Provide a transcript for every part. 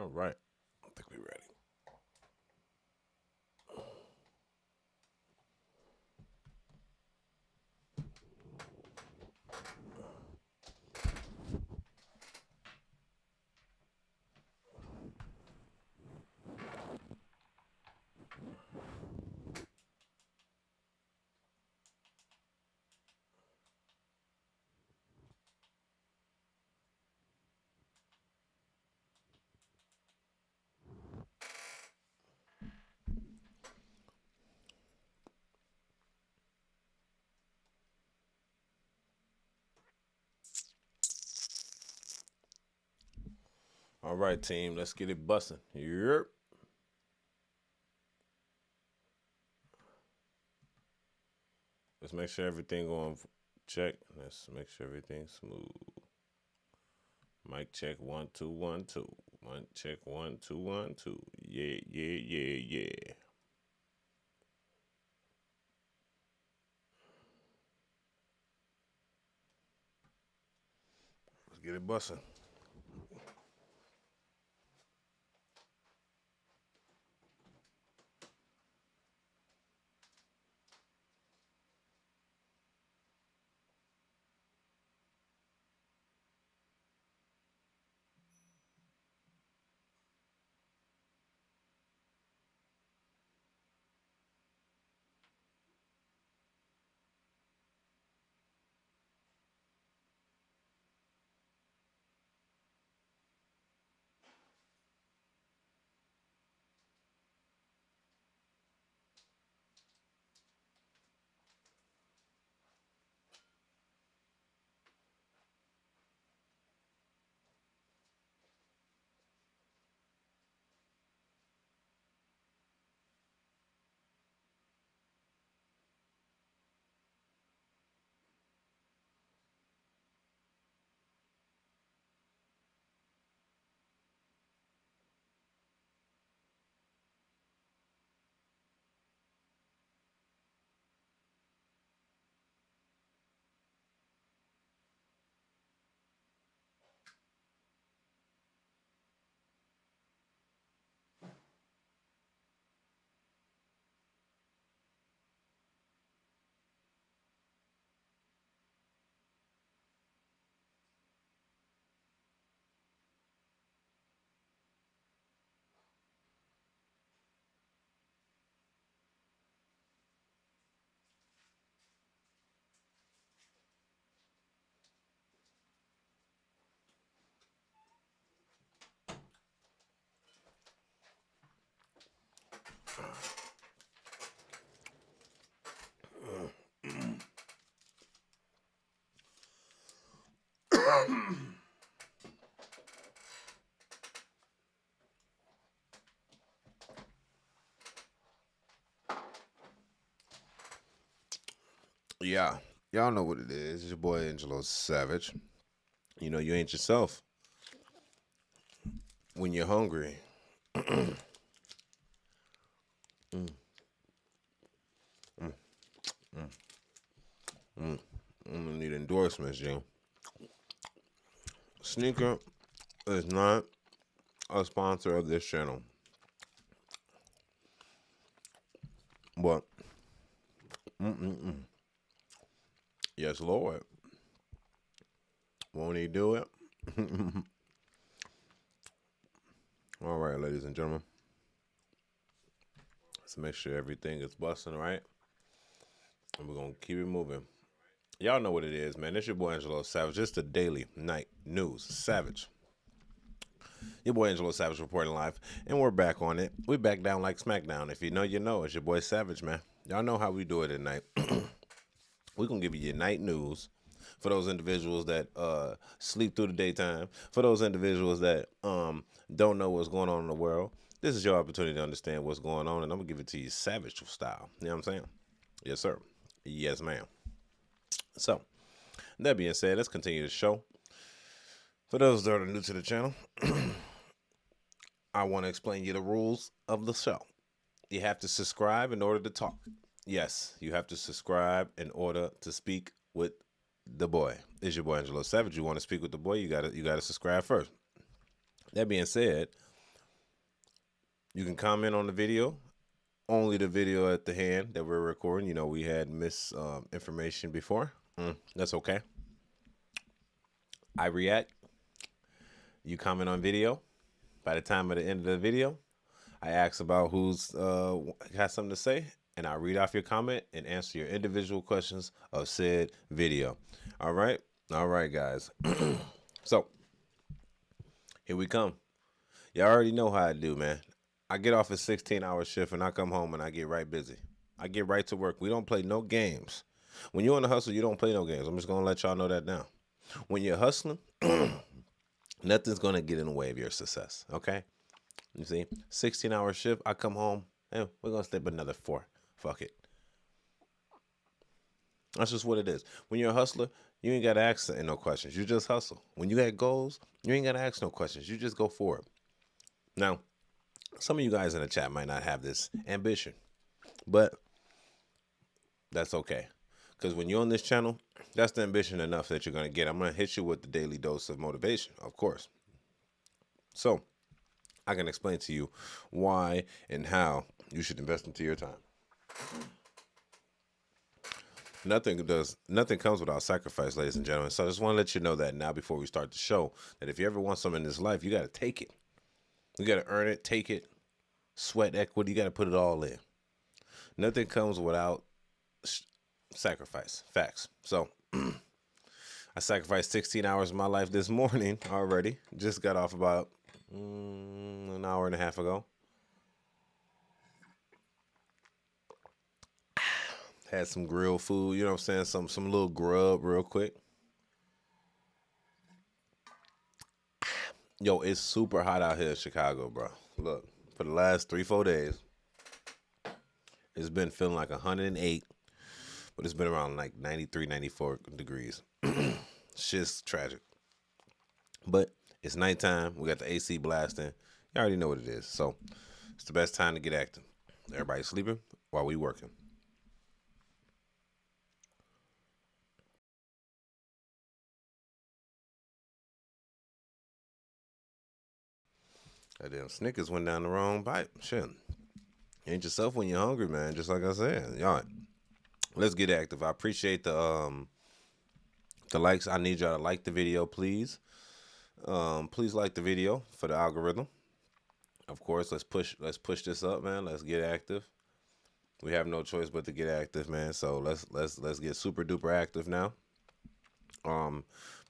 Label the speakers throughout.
Speaker 1: All right. I think we're ready. All right, team. Let's get it busting. Yep. Let's make sure everything going check. Let's make sure everything's smooth. Mic check 1 2 1 2. Mic check 1 2 1 2. Yeah, yeah, yeah, yeah. Let's get it busting. Yeah. Y'all know what it is. It's your boy Angelo Savage. You know, you ain't yourself when you're hungry. I'm gonna need endorsements, Jim. Sneaker is not a sponsor of this channel, but yes, Lord, won't He do it? All right, ladies and gentlemen, let's make sure everything is busting right, and we're gonna keep it moving. Y'all know what it is, man. It's your boy Angelo Savage. It's the Daily Night News Savage. Your boy Angelo Savage reporting live, and we're back on it. We back down like SmackDown. If you know, you know. It's your boy Savage, man. Y'all know how we do it at night. We're gonna give you your night news for those individuals that sleep through the daytime. For those individuals that don't know what's going on in the world, this is your opportunity to understand what's going on, and I'm gonna give it to you Savage style. You know what I'm saying? Yes, sir. Yes, ma'am. So that being said, let's continue the show. For those that are new to the channel, I want to explain you the rules of the show. You have to subscribe in order to talk. Yes, you have to subscribe in order to speak with the boy. It's your boy Angelo Savage. You want to speak with the boy, you gotta subscribe first. That being said, You can comment on the video, only the video at the hand that we're recording. You know, we had information before. That's okay. I react. You comment on video. By the time of the end of the video, I ask about who's has something to say, and I read off your comment and answer your individual questions of said video. All right, guys. So here we come. Y'all already know how I do, man. I get off a 16-hour shift and I come home and I get right busy. I get right to work. We don't play no games. When you're on the hustle, you don't play no games. I'm just gonna let y'all know that now. When you're hustling, nothing's gonna get in the way of your success. Okay? You see, 16-hour shift. I come home and we're gonna sleep another 4. Fuck it. That's just what it is. When you're a hustler, you ain't gotta ask no questions. You just hustle. When you got goals, you ain't gotta ask no questions. You just go for it. Now, some of you guys in the chat might not have this ambition, but that's okay. Because when you're on this channel, that's the ambition enough that you're going to get. I'm going to hit you with the daily dose of motivation, of course. So I can explain to you why and how you should invest into your time. Nothing comes without sacrifice, ladies and gentlemen. So I just want to let you know that now before we start the show, that if you ever want something in this life, you got to take it. You got to earn it, take it, sweat equity. You got to put it all in. Nothing comes without sacrifice. Facts. So I sacrificed 16 hours of my life this morning already. Just got off about an hour and a half ago. Had some grilled food, you know what I'm saying? Some little grub real quick. Yo, it's super hot out here in Chicago, bro. Look, for the last 3-4 days, it's been feeling like 108, but it's been around like 93, 94 degrees. Shit's tragic. But it's nighttime. We got the AC blasting. You already know what it is. So it's the best time to get active. Everybody's sleeping while we working. That damn Snickers went down the wrong pipe. Shit. Ain't yourself when you're hungry, man. Just like I said. Y'all, let's get active. I appreciate the likes. I need y'all to like the video, please. Please like the video for the algorithm. Of course, let's push this up, man. Let's get active. We have no choice but to get active, man. So let's get super duper active now.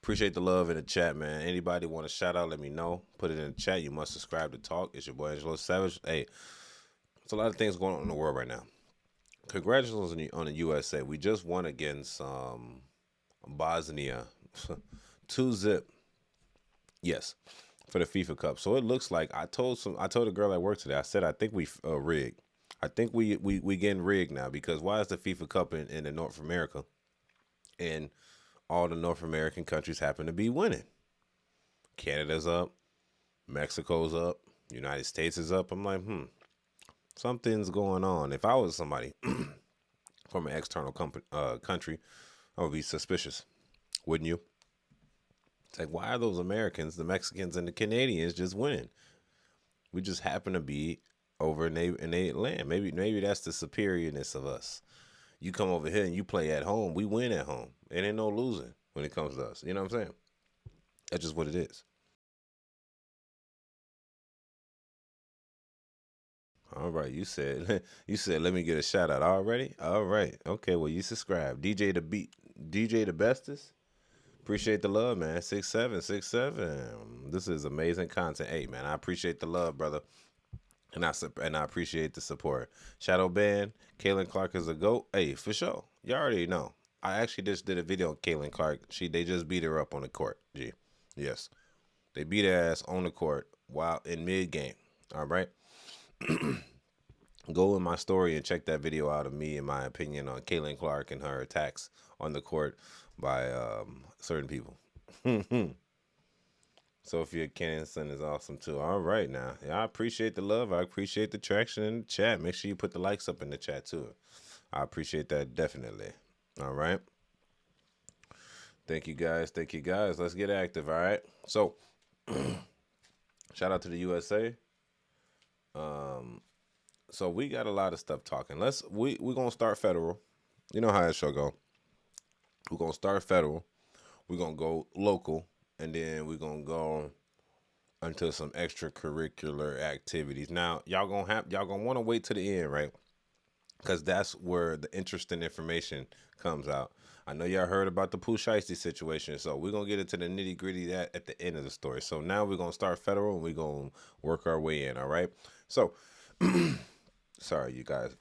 Speaker 1: Appreciate the love in the chat, man. Anybody want to shout out, let me know. Put it in the chat. You must subscribe to talk. It's your boy Angelo Savage. Hey, there's a lot of things going on in the world right now. Congratulations on the USA. We just won against Bosnia. 2-0. Yes, for the FIFA Cup. So it looks like I told a girl at work today. I said I think we rigged. I think we getting rigged now, because why is the FIFA Cup in the North America, and all the North American countries happen to be winning? Canada's up, Mexico's up, United States is up. I'm like, something's going on. If I was somebody from an external country, I would be suspicious, wouldn't you? It's like, why are those Americans, the Mexicans, and the Canadians just winning? We just happen to be over in their land. Maybe that's the superiorness of us. You come over here and you play at home. We win at home. It ain't no losing when it comes to us. You know what I'm saying? That's just what it is. All right, you said let me get a shout out already. All right, okay. Well, you subscribe, DJ the bestest. Appreciate the love, man. 6767. This is amazing content. Hey, man, I appreciate the love, brother. And I appreciate the support. Shadow Band, Kaylin Clark is a GOAT. Hey, for sure. You already know. I actually just did a video on Kaylin Clark. They just beat her up on the court. G. Yes. They beat her ass on the court while in mid game. All right. Go in my story and check that video out of me and my opinion on Kaylin Clark and her attacks on the court by certain people. Sophia Kennison is awesome too. All right now. Yeah, I appreciate the love. I appreciate the traction in the chat. Make sure you put the likes up in the chat too. I appreciate that definitely. All right. Thank you guys. Thank you guys. Let's get active. All right. So shout out to the USA. So we got a lot of stuff talking. We're gonna start federal. You know how that show go. We're gonna start federal. We're gonna go local, and then we're gonna go into some extracurricular activities. Now, y'all gonna want to wait to the end, right? Because that's where the interesting information comes out. I know y'all heard about the Pooh Shiesty situation, so we're gonna get into the nitty gritty that at the end of the story. So now we're gonna start federal, and we're gonna work our way in. All right. So, sorry, you guys.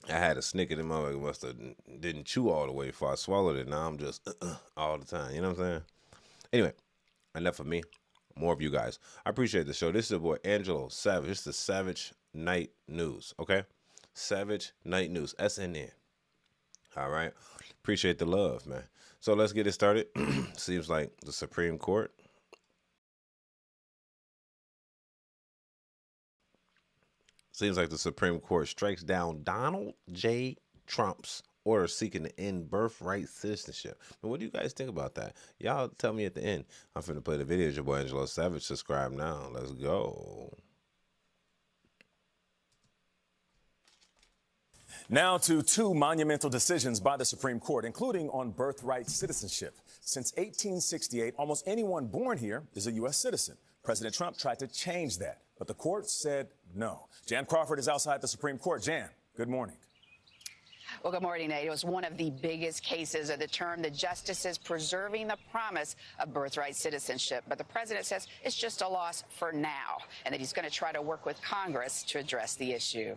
Speaker 1: I had a snicker. Them motherfucker must have didn't chew all the way before I swallowed it. Now I'm just all the time. You know what I'm saying? Anyway, enough of me. More of you guys. I appreciate the show. This is your boy Angelo Savage. This is the Savage Night News. Okay, Savage Night News. SNN. All right. Appreciate the love, man. So let's get it started. Seems like the Supreme Court. Seems like the Supreme Court strikes down Donald J. Trump's order seeking to end birthright citizenship. But what do you guys think about that? Y'all tell me at the end. I'm finna play the video. It's your boy Angelo Savage. Subscribe now. Let's go.
Speaker 2: Now to two monumental decisions by the Supreme Court, including on birthright citizenship. Since 1868, almost anyone born here is a U.S. citizen. President Trump tried to change that, but the court said no. Jan Crawford is outside the Supreme Court. Jan, good morning.
Speaker 3: Well, good morning, Nate. It was one of the biggest cases of the term, the justices preserving the promise of birthright citizenship. But the president says it's just a loss for now, and that he's going to try to work with Congress to address the issue.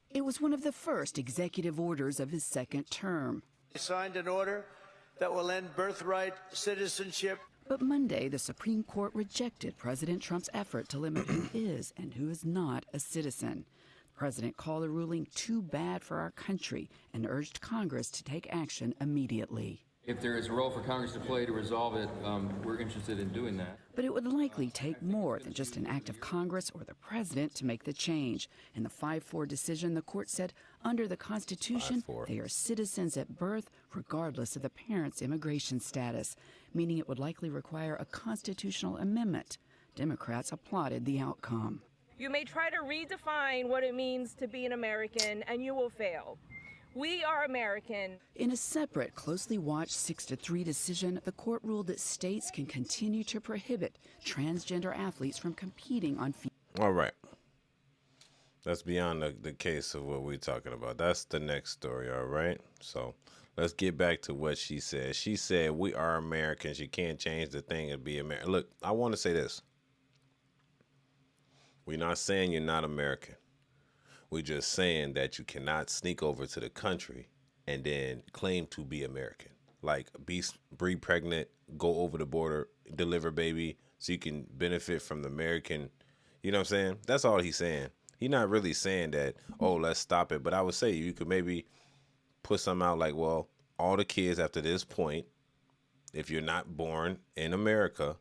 Speaker 4: It was one of the first executive orders of his second term.
Speaker 5: He signed an order that will end birthright citizenship.
Speaker 4: But Monday, the Supreme Court rejected President Trump's effort to limit who is and who is not a citizen. The president called the ruling too bad for our country and urged Congress to take action immediately.
Speaker 6: If there is a role for Congress to play to resolve it, we're interested in doing that.
Speaker 4: But it would likely take more than just an act of Congress or the president to make the change. In the 5-4 decision, the court said under the Constitution,
Speaker 1: 5-4.
Speaker 4: they are citizens at birth, regardless of the parent's immigration status, meaning it would likely require a constitutional amendment. Democrats applauded the outcome.
Speaker 7: You may try to redefine what it means to be an American, and you will fail. We are American.
Speaker 4: In a separate, closely watched 6-3 decision, the court ruled that states can continue to prohibit transgender athletes from competing on field.
Speaker 1: All right. That's beyond the case of what we're talking about. That's the next story, all right? So let's get back to what she said. She said, we are Americans. You can't change the thing and be American. Look, I want to say this. We're not saying you're not American. We're just saying that you cannot sneak over to the country and then claim to be American. Like, breed pregnant, go over the border, deliver baby, so you can benefit from the American. You know what I'm saying? That's all he's saying. He's not really saying that, oh, let's stop it. But I would say you could maybe put something out like, well, all the kids after this point, if you're not born in America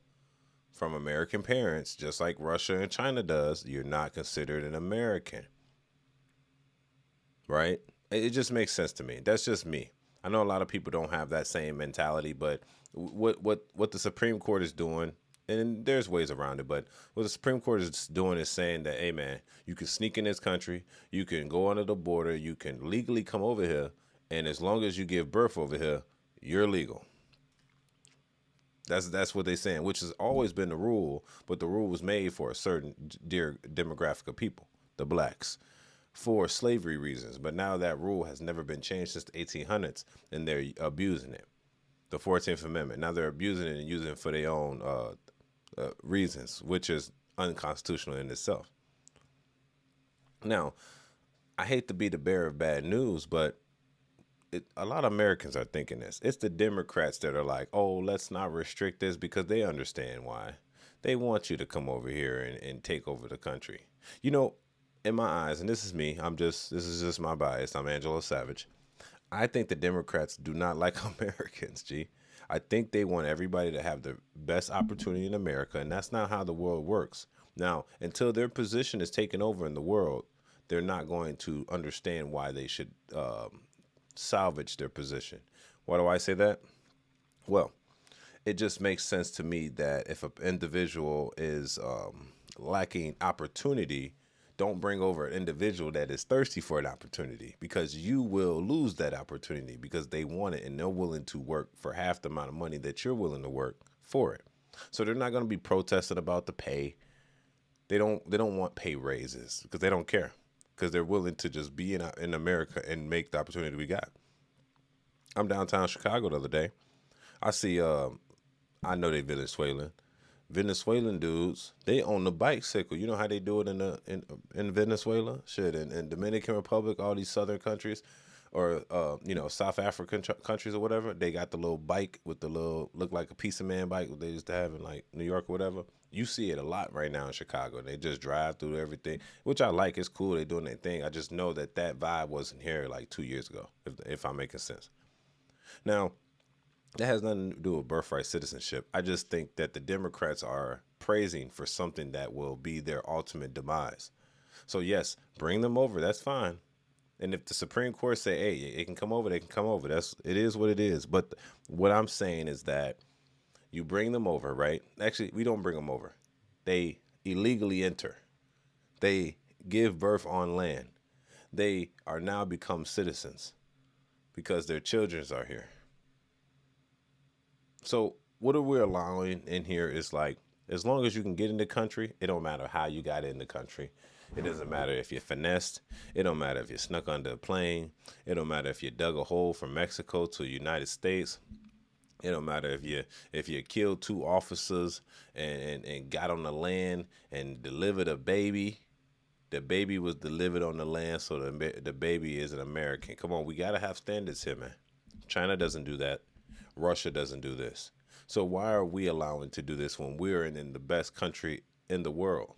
Speaker 1: from American parents, just like Russia and China does, you're not considered an American. Right? It just makes sense to me. That's just me. I know a lot of people don't have that same mentality, but what the Supreme Court is doing, and there's ways around it, but what the Supreme Court is doing is saying that, hey, man, you can sneak in this country, you can go under the border, you can legally come over here, and as long as you give birth over here, you're legal. That's what they're saying, which has always been the rule, but the rule was made for a certain demographic of people, the blacks, for slavery reasons. But now that rule has never been changed since the 1800s, and they're abusing it. The 14th Amendment. Now they're abusing it and using it for their own reasons, which is unconstitutional in itself. Now, I hate to be the bearer of bad news, but a lot of Americans are thinking this. It's the Democrats that are like, oh, let's not restrict this, because they understand why. They want you to come over here and take over the country. You know, in my eyes, and this is me, this is just my bias. I'm Angelo Savage. I think the Democrats do not like Americans, G. I think they want everybody to have the best opportunity in America, and that's not how the world works. Now, until their position is taken over in the world, they're not going to understand why they should salvage their position. Why do I say that? Well, it just makes sense to me that if an individual is lacking opportunity, don't bring over an individual that is thirsty for an opportunity, because you will lose that opportunity because they want it and they're willing to work for half the amount of money that you're willing to work for it. So they're not going to be protesting about the pay. They don't want pay raises because they don't care, because they're willing to just be in America and make the opportunity we got. I'm downtown Chicago the other day. I see, I know they Venezuelan dudes, they own the bicycle. You know how they do it in Venezuela? Shit, in Dominican Republic, all these southern countries, or South African countries or whatever. They got the little bike with the little, look like a piece of man bike they used to have in like New York or whatever. You see it a lot right now in Chicago. They just drive through everything, which I like. It's cool. They doing their thing. I just know that vibe wasn't here like 2 years ago, if I'm making sense. Now, that has nothing to do with birthright citizenship. I just think that the Democrats are praising for something that will be their ultimate demise. So yes, bring them over. That's fine. And if the Supreme Court say, hey, it can come over, they can come over. It is what it is. But what I'm saying is that you bring them over, right? Actually, we don't bring them over. They illegally enter. They give birth on land. They are now become citizens because their children are here. So what are we allowing in here is like, as long as you can get in the country, it don't matter how you got in the country. It doesn't matter if you finessed. It don't matter if you snuck under a plane. It don't matter if you dug a hole from Mexico to the United States. It don't matter if you killed 2 officers and got on the land and delivered a baby. The baby was delivered on the land, so the baby is an American. Come on, we got to have standards here, man. China doesn't do that. Russia doesn't do this. So why are we allowing to do this when we're in the best country in the world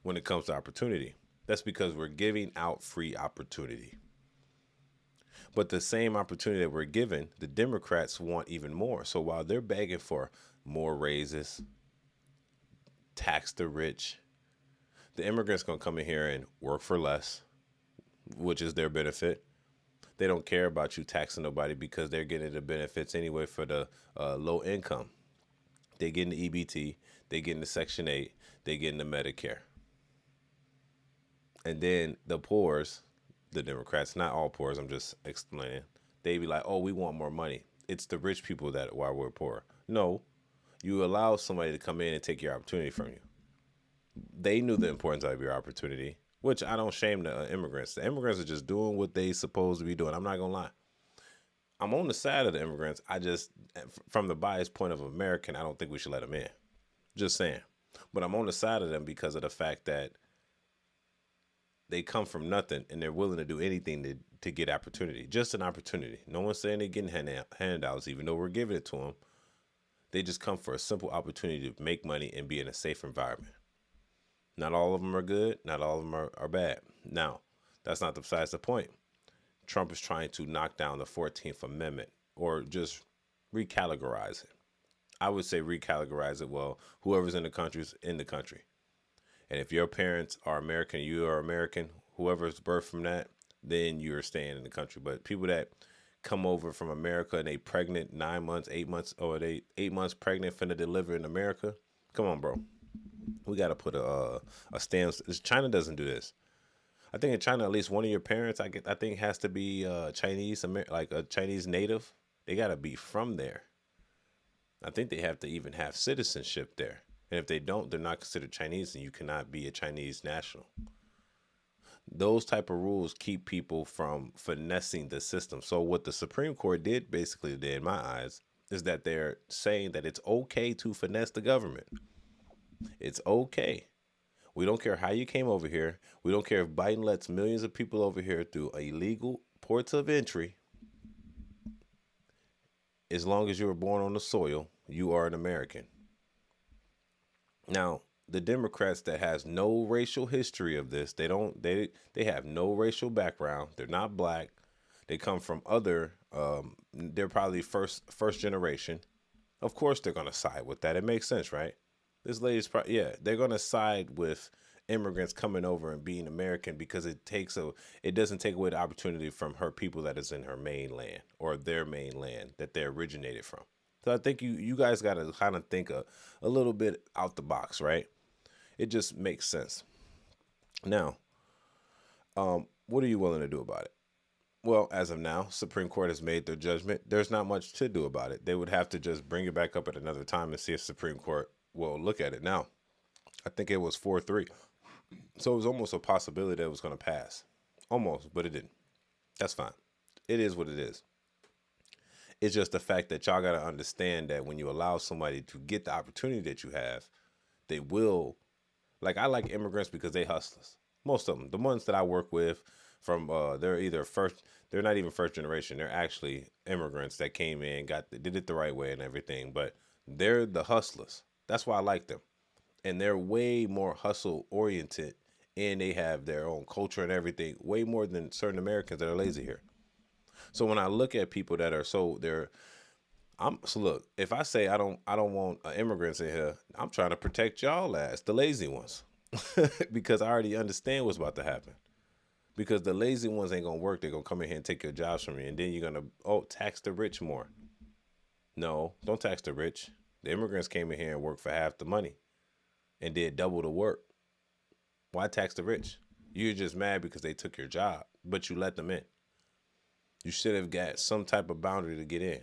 Speaker 1: when it comes to opportunity? That's because we're giving out free opportunity. But the same opportunity that we're given, the Democrats want even more. So while they're begging for more raises, tax the rich, the immigrants going to come in here and work for less, which is their benefit. They don't care about you taxing nobody because they're getting the benefits anyway for the low income. They getting the EBT, they getting the Section 8, they getting the Medicare. And then the poors, the Democrats, not all poors, I'm just explaining, they be like, oh, we want more money. It's the rich people that why we're poor. No, you allow somebody to come in and take your opportunity from you. They knew the importance of your opportunity, which I don't shame the immigrants. The immigrants are just doing what they supposed to be doing. I'm not going to lie. I'm on the side of the immigrants. I just, from the biased point of American, I don't think we should let them in. Just saying. But I'm on the side of them because of the fact that they come from nothing and they're willing to do anything to get opportunity. Just an opportunity. No one's saying they're getting handouts, even though we're giving it to them. They just come for a simple opportunity to make money and be in a safe environment. Not all of them are good. Not all of them are bad. Now, that's not besides the point. Trump is trying to knock down the 14th Amendment or just recategorize it. I would say recategorize it. Well, whoever's in the country is in the country. And if your parents are American, you are American, whoever's birthed from that, then you're staying in the country. But people that come over from America and they pregnant 9 months, 8 months, or they 8 months pregnant finna deliver in America, come on, bro. We got to put a stamp. China doesn't do this. I think in China, at least one of your parents, I think has to be Chinese, like a Chinese native. They got to be from there. I think they have to even have citizenship there. And if they don't, they're not considered Chinese, and you cannot be a Chinese national. Those type of rules keep people from finessing the system. So what the Supreme Court did, basically did, in my eyes, is that they're saying that it's okay to finesse the government. It's okay. We don't care how you came over here. We don't care if Biden lets millions of people over here through illegal ports of entry. As long as you were born on the soil, you are an American. Now, the Democrats that has no racial history of this, they have no racial background. They're not black. They come from other, they're probably first generation. Of course, they're going to side with that. It makes sense, right? This lady's they're going to side with immigrants coming over and being American because it doesn't take away the opportunity from her people that is in her mainland or their mainland that they originated from. So I think you guys got to kind of think a little bit out the box, right? It just makes sense. Now, What are you willing to do about it? Well, as of now, Supreme Court has made their judgment. There's not much to do about it. They would have to just bring it back up at another time and see if Supreme Court will look at it. Now, I think it was 4-3. So it was almost a possibility that it was going to pass. Almost, but it didn't. That's fine. It is what it is. It's just the fact that y'all got to understand that when you allow somebody to get the opportunity that you have, they will. Like, I like immigrants because they hustlers. Most of them. The ones that I work with from, they're either they're not even first generation. They're actually immigrants that came in, did it the right way and everything. But they're the hustlers. That's why I like them. And they're way more hustle oriented, and they have their own culture and everything, way more than certain Americans that are lazy here. So when I look at people that are so look, if I say I don't want immigrants in here, I'm trying to protect y'all as the lazy ones, because I already understand what's about to happen. Because the lazy ones ain't gonna work. They're gonna come in here and take your jobs from you, and then you're gonna tax the rich more. No, don't tax the rich. The immigrants came in here and worked for half the money and did double the work. Why tax the rich? You're just mad because they took your job, but you let them in. You should have got some type of boundary to get in.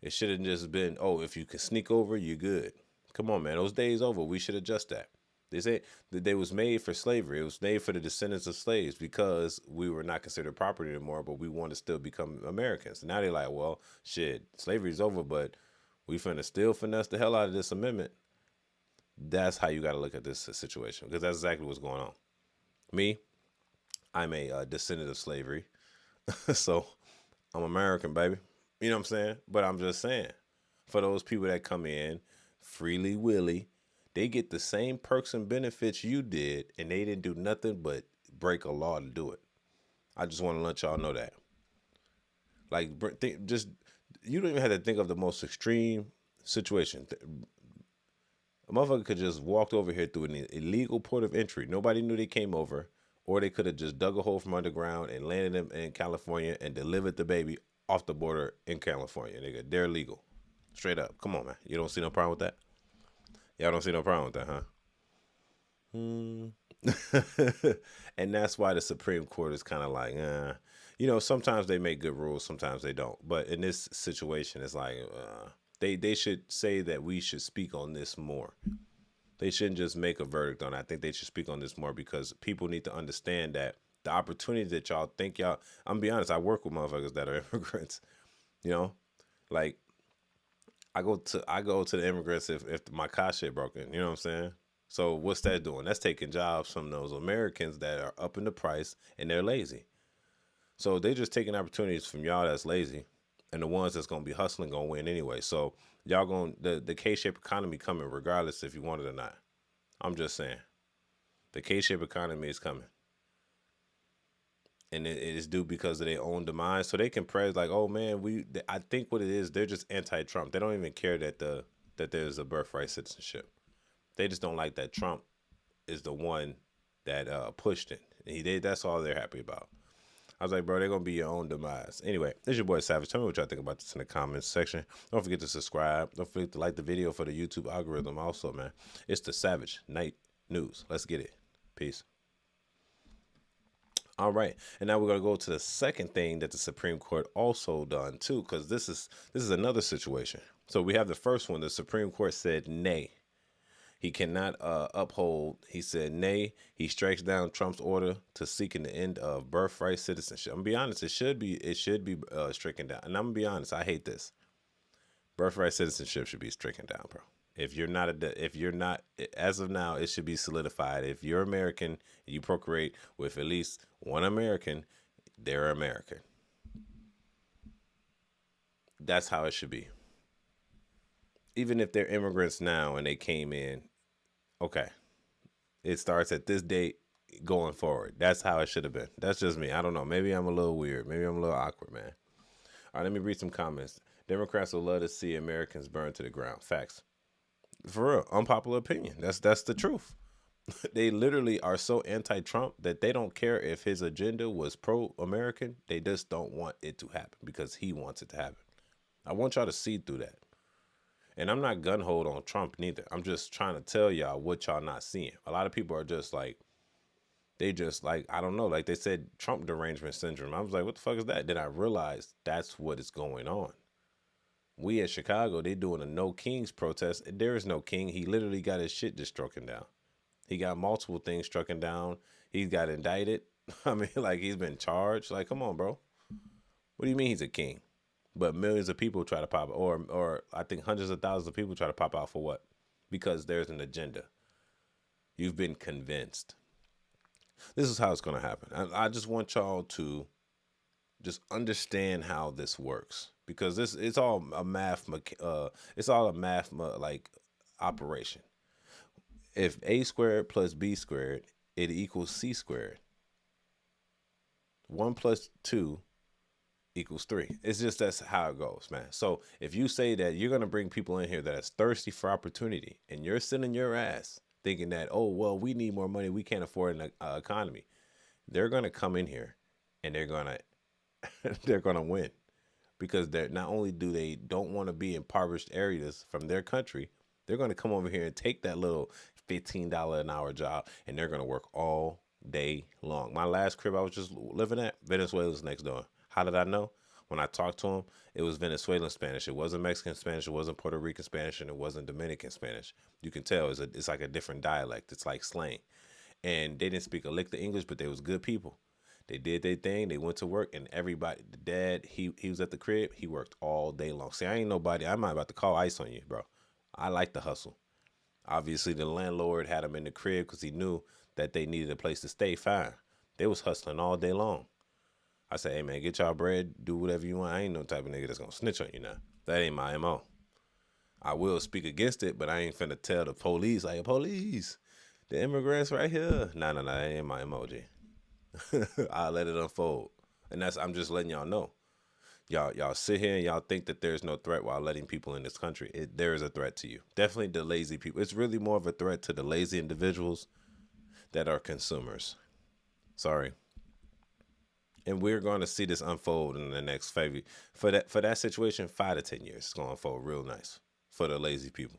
Speaker 1: It should have just been, oh, if you can sneak over, you're good. Come on, man. Those days over. We should adjust that. They say that they was made for slavery. It was made for the descendants of slaves because we were not considered property anymore, but we want to still become Americans. Now they're like, well, shit, slavery's over, but we finna still finesse the hell out of this amendment. That's how you got to look at this situation, because that's exactly what's going on. Me, I'm a descendant of slavery. So I'm American, baby. You know what I'm saying? But I'm just saying, for those people that come in freely willy, they get the same perks and benefits you did, and they didn't do nothing but break a law to do it. I just want to let y'all know that. Like, you don't even have to think of the most extreme situation. A motherfucker could just walked over here through an illegal port of entry. Nobody knew they came over. Or they could have just dug a hole from underground and landed them in California and delivered the baby off the border in California. Nigga, they're legal. Straight up. Come on, man. You don't see no problem with that? Y'all don't see no problem with that, huh? And that's why the Supreme Court is kind of like, you know, sometimes they make good rules, sometimes they don't. But in this situation, it's like they should say that we should speak on this more. They shouldn't just make a verdict on it. I think they should speak on this more, because people need to understand that the opportunity that y'all think I'm gonna be honest, I work with motherfuckers that are immigrants. You know, like I go to the immigrants if my car shit broken. You know what I'm saying? So what's that doing? That's taking jobs from those Americans that are up in the price and they're lazy. So they just taking opportunities from y'all that's lazy, and the ones that's gonna be hustling gonna win anyway. So y'all the K-shaped economy coming regardless if you want it or not. I'm just saying, the K-shaped economy is coming, and it is due because of their own demise. So they can praise like, oh man, I think what it is, they're just anti-Trump. They don't even care that there's a birthright citizenship. They just don't like that Trump is the one that pushed it. That's all they're happy about. I was like, bro, they're going to be your own demise. Anyway, this is your boy Savage. Tell me what y'all think about this in the comments section. Don't forget to subscribe. Don't forget to like the video for the YouTube algorithm also, man. It's the Savage Night News. Let's get it. Peace. All right. And now we're going to go to the second thing that the Supreme Court also done, too, because this is another situation. So we have the first one. The Supreme Court said nay. He cannot uphold. He said nay. He strikes down Trump's order to seeking the end of birthright citizenship. I'm gonna be honest. It should be stricken down. And I'm gonna be honest. I hate this. Birthright citizenship should be stricken down, bro. If you're not, as of now, it should be solidified. If you're American, you procreate with at least one American, they're American. That's how it should be. Even if they're immigrants now and they came in. Okay, it starts at this date going forward. That's how it should have been. That's just me. I don't know. Maybe I'm a little weird. Maybe I'm a little awkward, man. All right, let me read some comments. Democrats will love to see Americans burned to the ground. Facts. For real, unpopular opinion. That's the truth. They literally are so anti-Trump that they don't care if his agenda was pro-American. They just don't want it to happen because he wants it to happen. I want y'all to see through that. And I'm not gun-ho on Trump neither. I'm just trying to tell y'all what y'all not seeing. A lot of people are just like, They just like, I don't know, like they said Trump derangement syndrome. I was like, what the fuck is that? Then I realized that's what is going on. We at Chicago, they doing a no kings protest. There is no king. He literally got his shit just struck down. He got multiple things struck down. He got indicted. I mean, like he's been charged. Like, come on, bro. What do you mean he's a king? But millions of people try to pop, or I think hundreds of thousands of people try to pop out for what? Because there's an agenda. You've been convinced. This is how it's going to happen. I just want y'all to just understand how this works, because it's all a math like operation. If a squared plus b squared, it equals c squared. 1 plus 2 equals 3. It's just, that's how it goes, man. So if you say that you're going to bring people in here that is thirsty for opportunity, and you're sitting your ass thinking that, oh, well, we need more money, we can't afford an economy, they're going to come in here and they're going to win, because they're not only do they don't want to be in impoverished areas from their country, they're going to come over here and take that little $15 an hour job, and they're going to work all day long. My last crib I was just living at, Venezuela's next door. How did I know? When I talked to him, it was Venezuelan Spanish. It wasn't Mexican Spanish. It wasn't Puerto Rican Spanish, and it wasn't Dominican Spanish. You can tell it's like a different dialect. It's like slang. And they didn't speak a lick of English, but they was good people. They did their thing. They went to work, and everybody, the dad, he was at the crib. He worked all day long. See, I ain't nobody. I'm not about to call ice on you, bro. I like the hustle. Obviously, the landlord had him in the crib because he knew that they needed a place to stay. Fine. They was hustling all day long. I said, hey, man, get y'all bread. Do whatever you want. I ain't no type of nigga that's going to snitch on you now. That ain't my MO. I will speak against it, but I ain't finna tell the police, like, police, the immigrants right here. Nah, that ain't my MO, G. I'll let it unfold. And I'm just letting y'all know. Y'all sit here and y'all think that there's no threat while letting people in this country. There is a threat to you. Definitely the lazy people. It's really more of a threat to the lazy individuals that are consumers. Sorry. And we're going to see this unfold in the next 5 years. For that situation, 5 to 10 years, it's going to unfold real nice for the lazy people.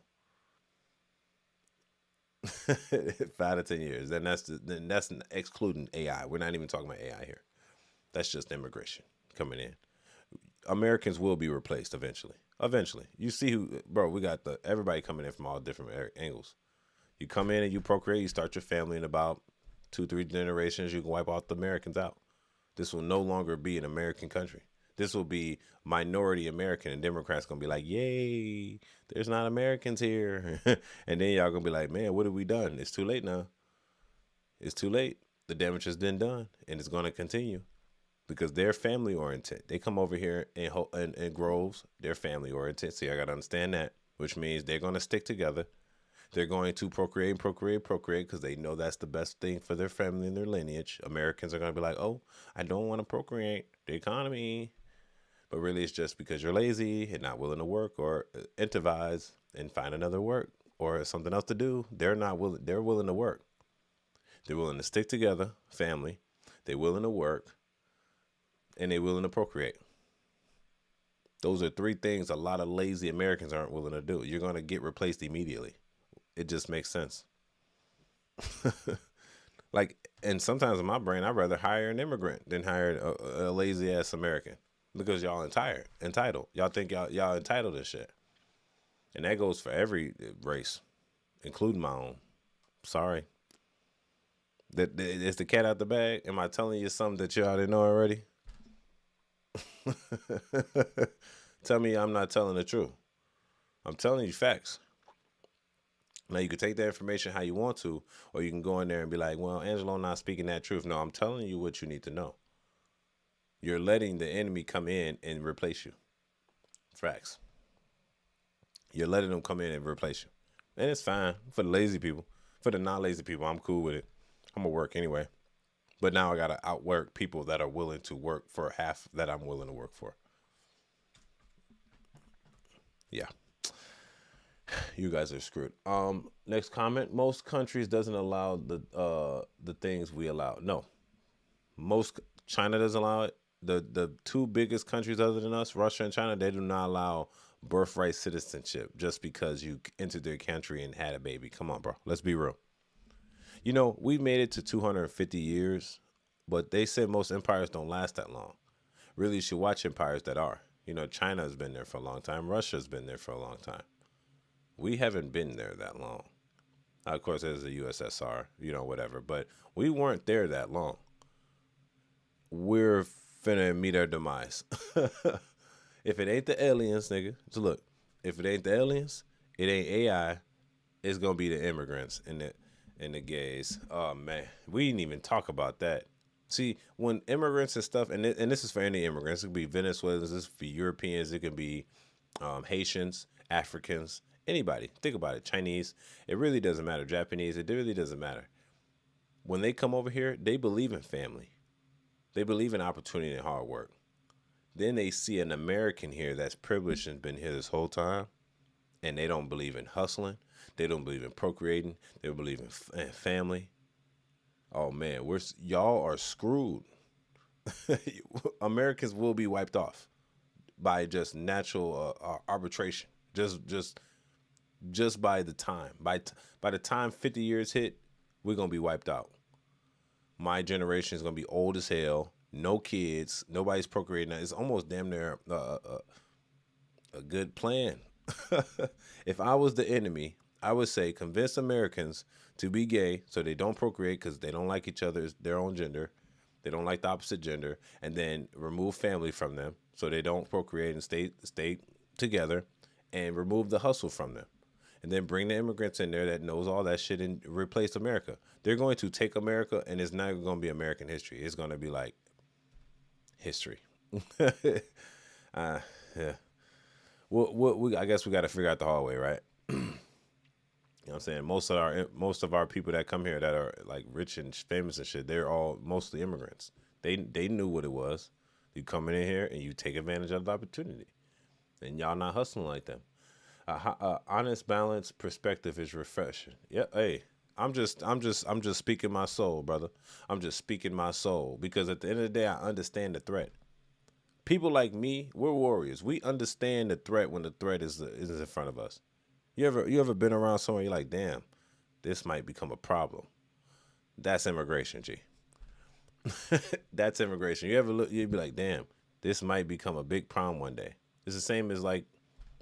Speaker 1: 5 to 10 years. Then that's excluding AI. We're not even talking about AI here. That's just immigration coming in. Americans will be replaced eventually. Eventually. You see we got everybody coming in from all different angles. You come in and you procreate, you start your family in about 2-3 generations, you can wipe out the Americans out. This will no longer be an American country. This will be minority American, and Democrats going to be like, yay, there's not Americans here. And then y'all going to be like, man, what have we done? It's too late now. It's too late. The damage has been done, and it's going to continue because they're family oriented. They come over here in Groves, they're family oriented. So I got to understand that, which means they're going to stick together. They're going to procreate because they know that's the best thing for their family and their lineage. Americans are going to be like, oh, I don't want to procreate, the economy. But really, it's just because you're lazy and not willing to work or improvise and find another work or something else to do. They're not willing. They're willing to work. They're willing to stick together, family. They're willing to work, and they're willing to procreate. Those are 3 things a lot of lazy Americans aren't willing to do. You're going to get replaced immediately. It just makes sense. Like, and sometimes in my brain, I'd rather hire an immigrant than hire a lazy ass American because y'all entitled. Y'all think y'all entitled to shit. And that goes for every race, including my own. Sorry. Is the cat out the bag? Am I telling you something that you already know already? Tell me I'm not telling the truth. I'm telling you facts. Now, you can take that information how you want to, or you can go in there and be like, well, Angelo not speaking that truth. No, I'm telling you what you need to know. You're letting the enemy come in and replace you. Facts. You're letting them come in and replace you. And it's fine for the lazy people. For the non-lazy people, I'm cool with it. I'm going to work anyway. But now I got to outwork people that are willing to work for half that I'm willing to work for. Yeah. You guys are screwed. Next comment. Most countries doesn't allow the things we allow. No. China doesn't allow it. The 2 biggest countries other than us, Russia and China, they do not allow birthright citizenship just because you entered their country and had a baby. Come on, bro. Let's be real. You know, we made it to 250 years, but they said most empires don't last that long. Really, you should watch empires that are. You know, China's been there for a long time. Russia's been there for a long time. We haven't been there that long. Of course, there's the USSR, you know, whatever. But we weren't there that long. We're finna meet our demise. If it ain't the aliens, nigga, so look, if it ain't the aliens, it ain't AI, it's gonna be the immigrants and the gays. Oh man, we didn't even talk about that. See, when immigrants and stuff, and this is for any immigrants, it could be Venezuelans, this could be Europeans, it could be Haitians, Africans, anybody. Think about it, Chinese. It really doesn't matter. Japanese, it really doesn't matter. When they come over here, they believe in family. They believe in opportunity and hard work. Then they see an American here that's privileged and been here this whole time, and they don't believe in hustling. They don't believe in procreating. They don't believe in family. Oh man, y'all are screwed. Americans will be wiped off by just natural arbitration. Just by the time. By the time 50 years hit, we're gonna be wiped out. My generation is gonna be old as hell. No kids. Nobody's procreating. It's almost damn near a good plan. If I was the enemy, I would say convince Americans to be gay so they don't procreate because they don't like each other's their own gender. They don't like the opposite gender. And then remove family from them so they don't procreate and stay together, and remove the hustle from them. And then bring the immigrants in there that knows all that shit and replace America. They're going to take America, and it's not going to be American history. It's going to be like history. Yeah. Well, I guess we got to figure out the hard way, right? You know what I'm saying? Most of our people that come here that are like rich and famous and shit, they're all mostly immigrants. They knew what it was. You come in here and you take advantage of the opportunity, and y'all not hustling like them. Honest, balanced perspective is refreshing. Yeah, hey, I'm just speaking my soul, brother. I'm just speaking my soul because at the end of the day, I understand the threat. People like me, we're warriors. We understand the threat when the threat is in front of us. You ever been around someone you're like, damn, this might become a problem? That's immigration, G. That's immigration. You ever look, you'd be like, damn, this might become a big problem one day. It's the same as like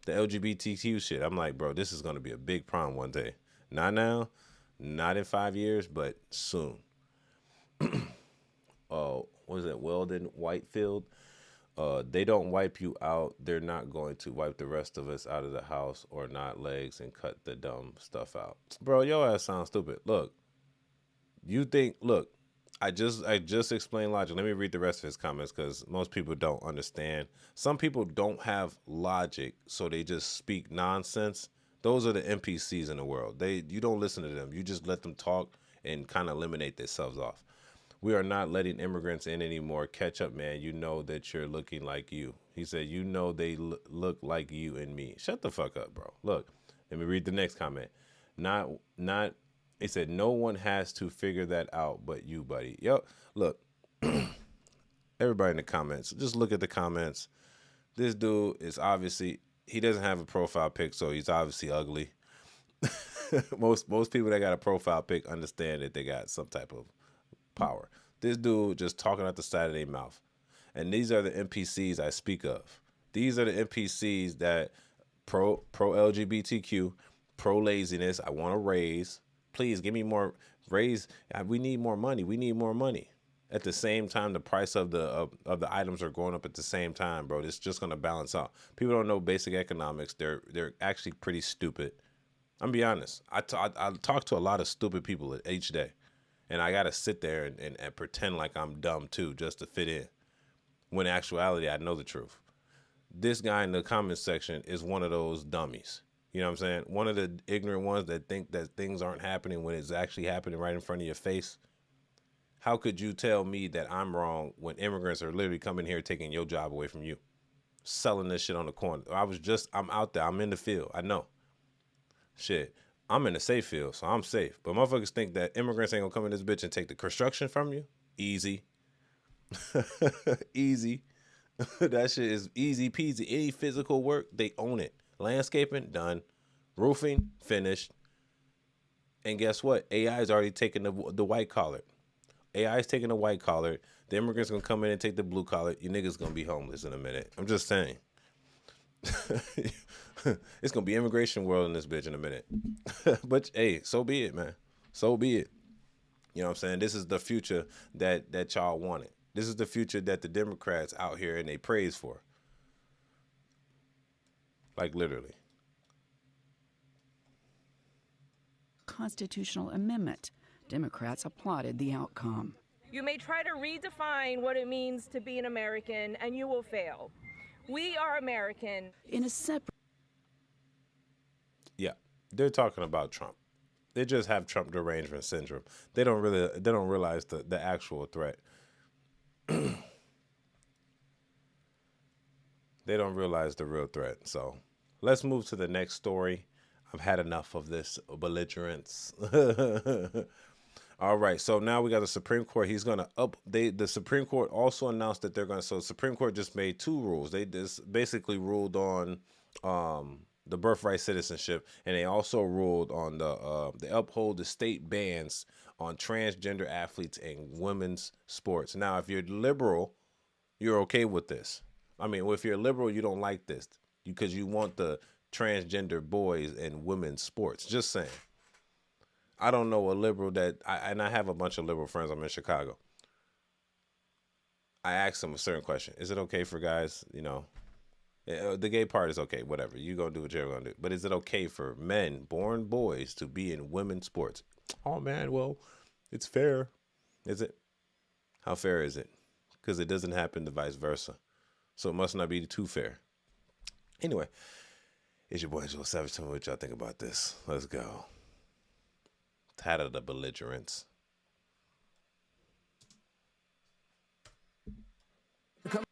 Speaker 1: the LGBTQ shit. I'm like, bro, this is going to be a big problem one day. Not now, not in 5 years, but soon. What was it? Weldon Whitefield. They don't wipe you out. They're not going to wipe the rest of us out of the house or not legs and cut the dumb stuff out. Bro, your ass sounds stupid. Look, I just explained logic. Let me read the rest of his comments because most people don't understand. Some people don't have logic, so they just speak nonsense. Those are the NPCs in the world. You don't listen to them. You just let them talk and kind of eliminate themselves off. We are not letting immigrants in anymore. Catch up, man. You know that you're looking like you. He said, you know they look like you and me. Shut the fuck up, bro. Look, let me read the next comment. He said, no one has to figure that out but you, buddy. Yo, look, everybody in the comments, just look at the comments. This dude is obviously, he doesn't have a profile pic, so he's obviously ugly. Most people that got a profile pic understand that they got some type of power. This dude just talking out the side of their mouth. And these are the NPCs I speak of. These are the NPCs that pro LGBTQ, pro laziness. I want to raise. Please give me more raise. We need more money. We need more money. At the same time, the price of the items are going up at the same time, bro. It's just gonna balance out. People don't know basic economics. They're actually pretty stupid. I'm gonna be honest. I talk to a lot of stupid people each day. And I got to sit there and pretend like I'm dumb, too, just to fit in. When in actuality, I know the truth. This guy in the comment section is one of those dummies. You know what I'm saying? One of the ignorant ones that think that things aren't happening when it's actually happening right in front of your face. How could you tell me that I'm wrong when immigrants are literally coming here taking your job away from you? Selling this shit on the corner. I'm out there. I'm in the field. I know. Shit. I'm in a safe field, so I'm safe. But motherfuckers think that immigrants ain't gonna come in this bitch and take the construction from you? Easy. Easy. That shit is easy peasy. Any physical work, they own it. Landscaping, done. Roofing, finished. And guess what? AI is already taking the white collar. AI is taking the white collar. The immigrants gonna come in and take the blue collar. You niggas gonna be homeless in a minute. I'm just saying. It's gonna be immigration world in this bitch in a minute. But hey, so be it, man. So be it. You know what I'm saying? This is the future that y'all wanted. This is the future that the Democrats out here and they praise for. Like literally.
Speaker 4: Constitutional amendment. Democrats applauded the outcome.
Speaker 7: You may try to redefine what it means to be an American, and you will fail. We are American.
Speaker 4: In a separate
Speaker 1: Yeah, they're talking about Trump. They just have Trump derangement syndrome. They don't realize the actual threat. They don't realize the real threat. So let's move to the next story. I've had enough of this belligerence. All right, so now we got the Supreme Court. He's gonna the Supreme Court also announced that they're gonna. So the Supreme Court just made two rules. They just basically ruled on the birthright citizenship, and they also ruled on they uphold the state bans on transgender athletes in women's sports. Now, if you're liberal, you're okay with this. I mean, if you're liberal, you don't like this because you want the transgender boys in women's sports. Just saying. I don't know a liberal and I have a bunch of liberal friends. I'm in Chicago. I asked them a certain question. Is it okay for guys, you know, the gay part is okay, whatever. You gonna do what you're gonna do. But is it okay for men, born boys, to be in women's sports? Oh man, well, it's fair. Is it? How fair is it? Because it doesn't happen the vice versa. So it must not be too fair. Anyway, it's your boy Joe Savage. Tell me what y'all think about this. Let's go. Tired of the belligerence.
Speaker 8: Coming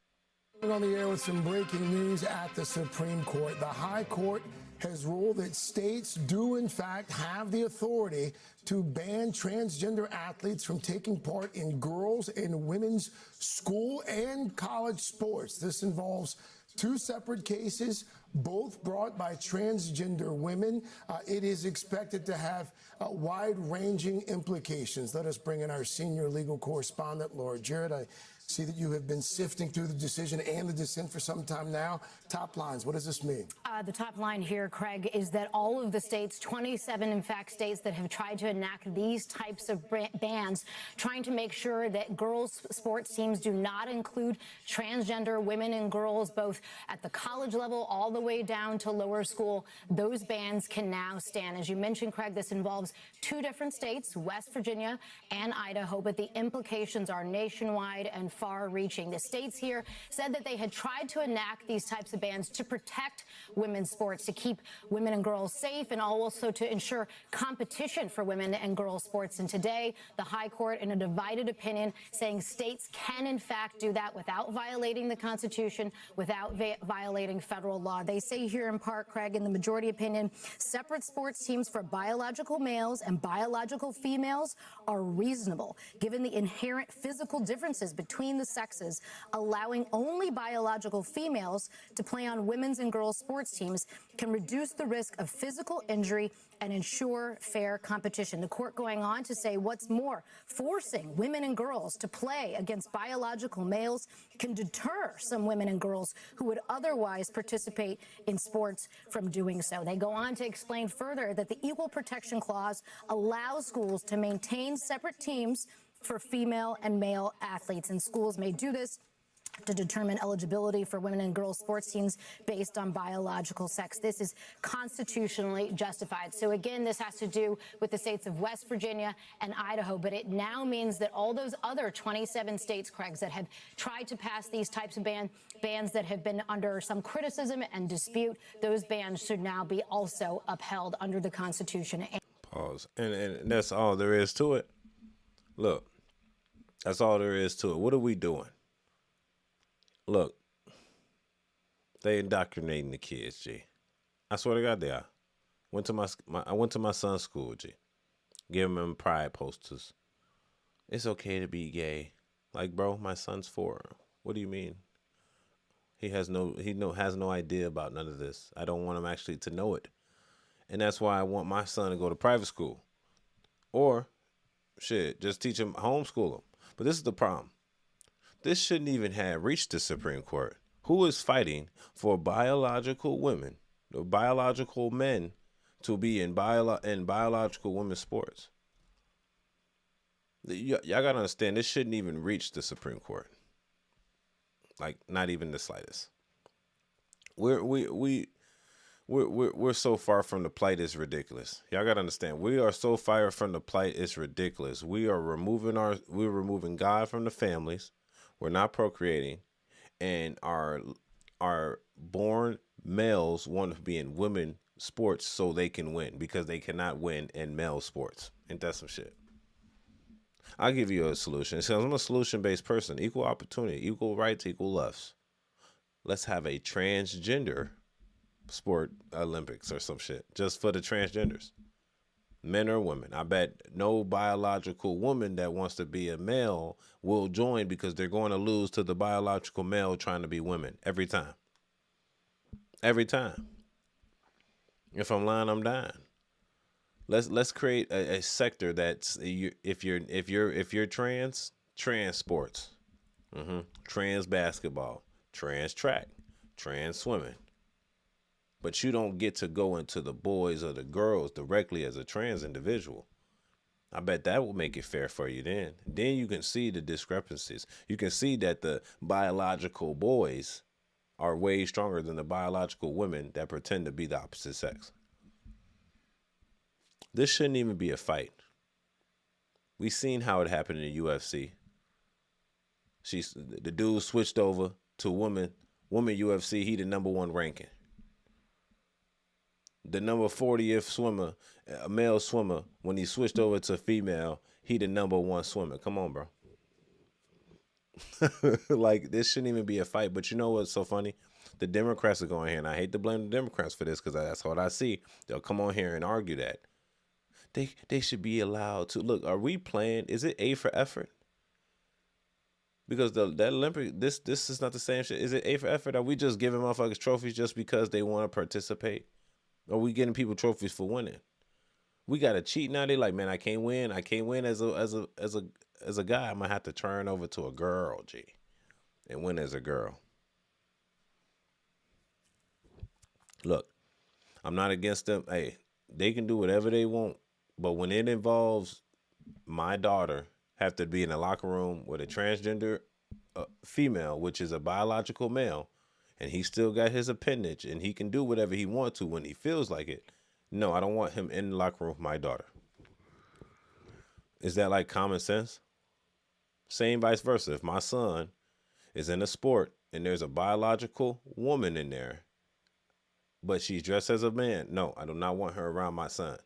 Speaker 8: on the air with some breaking news at the Supreme Court. The High Court has ruled that states do in fact have the authority to ban transgender athletes from taking part in girls' and women's school and college sports. This involves two separate cases, both brought by transgender women. It is expected to have wide-ranging implications. Let us bring in our senior legal correspondent, Laura Jarrett. I see that you have been sifting through the decision and the dissent for some time now. Top lines, what does this mean?
Speaker 9: The top line here, Craig, is that all of the states, 27 in fact states that have tried to enact these types of bans, trying to make sure that girls' sports teams do not include transgender women and girls, both at the college level all the way down to lower school. Those bans can now stand. As you mentioned, Craig, this involves two different states, West Virginia and Idaho, but the implications are nationwide and far-reaching. The states here said that they had tried to enact these types of bans to protect women's sports, to keep women and girls safe, and also to ensure competition for women and girls sports. And today, the High Court, in a divided opinion, saying states can in fact do that without violating the Constitution, without violating federal law. They say here in part, Craig, in the majority opinion, separate sports teams for biological males and biological females are reasonable, given the inherent physical differences between the sexes. Allowing only biological females to play on women's and girls' sports teams can reduce the risk of physical injury and ensure fair competition. The court going on to say what's more, forcing women and girls to play against biological males can deter some women and girls who would otherwise participate in sports from doing so. They go on to explain further that the Equal Protection Clause allows schools to maintain separate teams for female and male athletes, and schools may do this to determine eligibility for women and girls sports teams based on biological sex. This is constitutionally justified. So again, this has to do with the states of West Virginia and Idaho, but it now means that all those other 27 states, Craig, that have tried to pass these types of bans that have been under some criticism and dispute, those bans should now be also upheld under the Constitution.
Speaker 1: Pause. And that's all there is to it. Look, that's all there is to it. What are we doing? Look, they indoctrinating the kids, G. I swear to God, they are. I went to my son's school, G. Giving him pride posters. It's okay to be gay. Like, bro, my son's 4. What do you mean? He has no idea about none of this. I don't want him actually to know it. And that's why I want my son to go to private school. Or, shit, just teach them, homeschool them. But this is the problem. This shouldn't even have reached the Supreme Court. Who is fighting for biological women, or biological men, to be in biological women's sports? Y'all gotta understand, this shouldn't even reach the Supreme Court. Like, not even the slightest. We're so far from the plight, it's ridiculous. Y'all gotta understand, we are so far from the plight, it's ridiculous. We're removing God from the families. We're not procreating, and our born males want to be in women sports so they can win, because they cannot win in male sports. Ain't that some shit? I'll give you a solution. So I'm a solution-based person. Equal opportunity, equal rights, equal loves. Let's have a transgender sport Olympics or some shit, just for the transgenders, men or women. I bet no biological woman that wants to be a male will join, because they're going to lose to the biological male trying to be women every time. Every time. If I'm lying, I'm dying. Let's create a sector that's, if you're trans sports, trans basketball, trans track, trans swimming, but you don't get to go into the boys or the girls directly as a trans individual. I bet that will make it fair for you then. Then you can see the discrepancies. You can see that the biological boys are way stronger than the biological women that pretend to be the opposite sex. This shouldn't even be a fight. We seen how it happened in the UFC. The dude switched over to woman UFC. He the #1 ranking. The number 40th swimmer, a male swimmer, when he switched over to female, he the #1 swimmer. Come on, bro. Like, this shouldn't even be a fight. But you know what's so funny? The Democrats are going here, and I hate to blame the Democrats for this, because that's what I see. They'll come on here and argue that they should be allowed to. Look, are we playing? Is it A for effort? Because that Olympic, this is not the same shit. Is it A for effort? Are we just giving motherfuckers trophies just because they want to participate? Or are we getting people trophies for winning? We got to cheat now. They like, man, I can't win. I can't win as a guy. I'm gonna have to turn over to a girl, G, and win as a girl. Look, I'm not against them. Hey, they can do whatever they want, but when it involves my daughter have to be in a locker room with a transgender female, which is a biological male, and he still got his appendage and he can do whatever he wants to when he feels like it. No, I don't want him in the locker room with my daughter. Is that like common sense? Same vice versa. If my son is in a sport and there's a biological woman in there, but she's dressed as a man, no, I do not want her around my son.